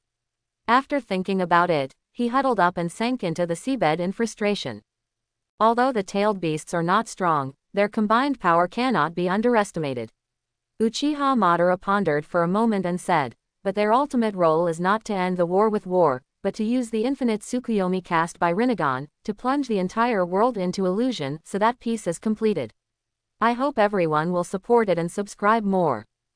After thinking about it, he huddled up and sank into the seabed in frustration. Although the tailed beasts are not strong, their combined power cannot be underestimated. Uchiha Madara pondered for a moment and said, but their ultimate role is not to end the war with war, but to use the infinite Tsukuyomi cast by Rinnegan, to plunge the entire world into illusion so that peace is completed. I hope everyone will support it and subscribe more.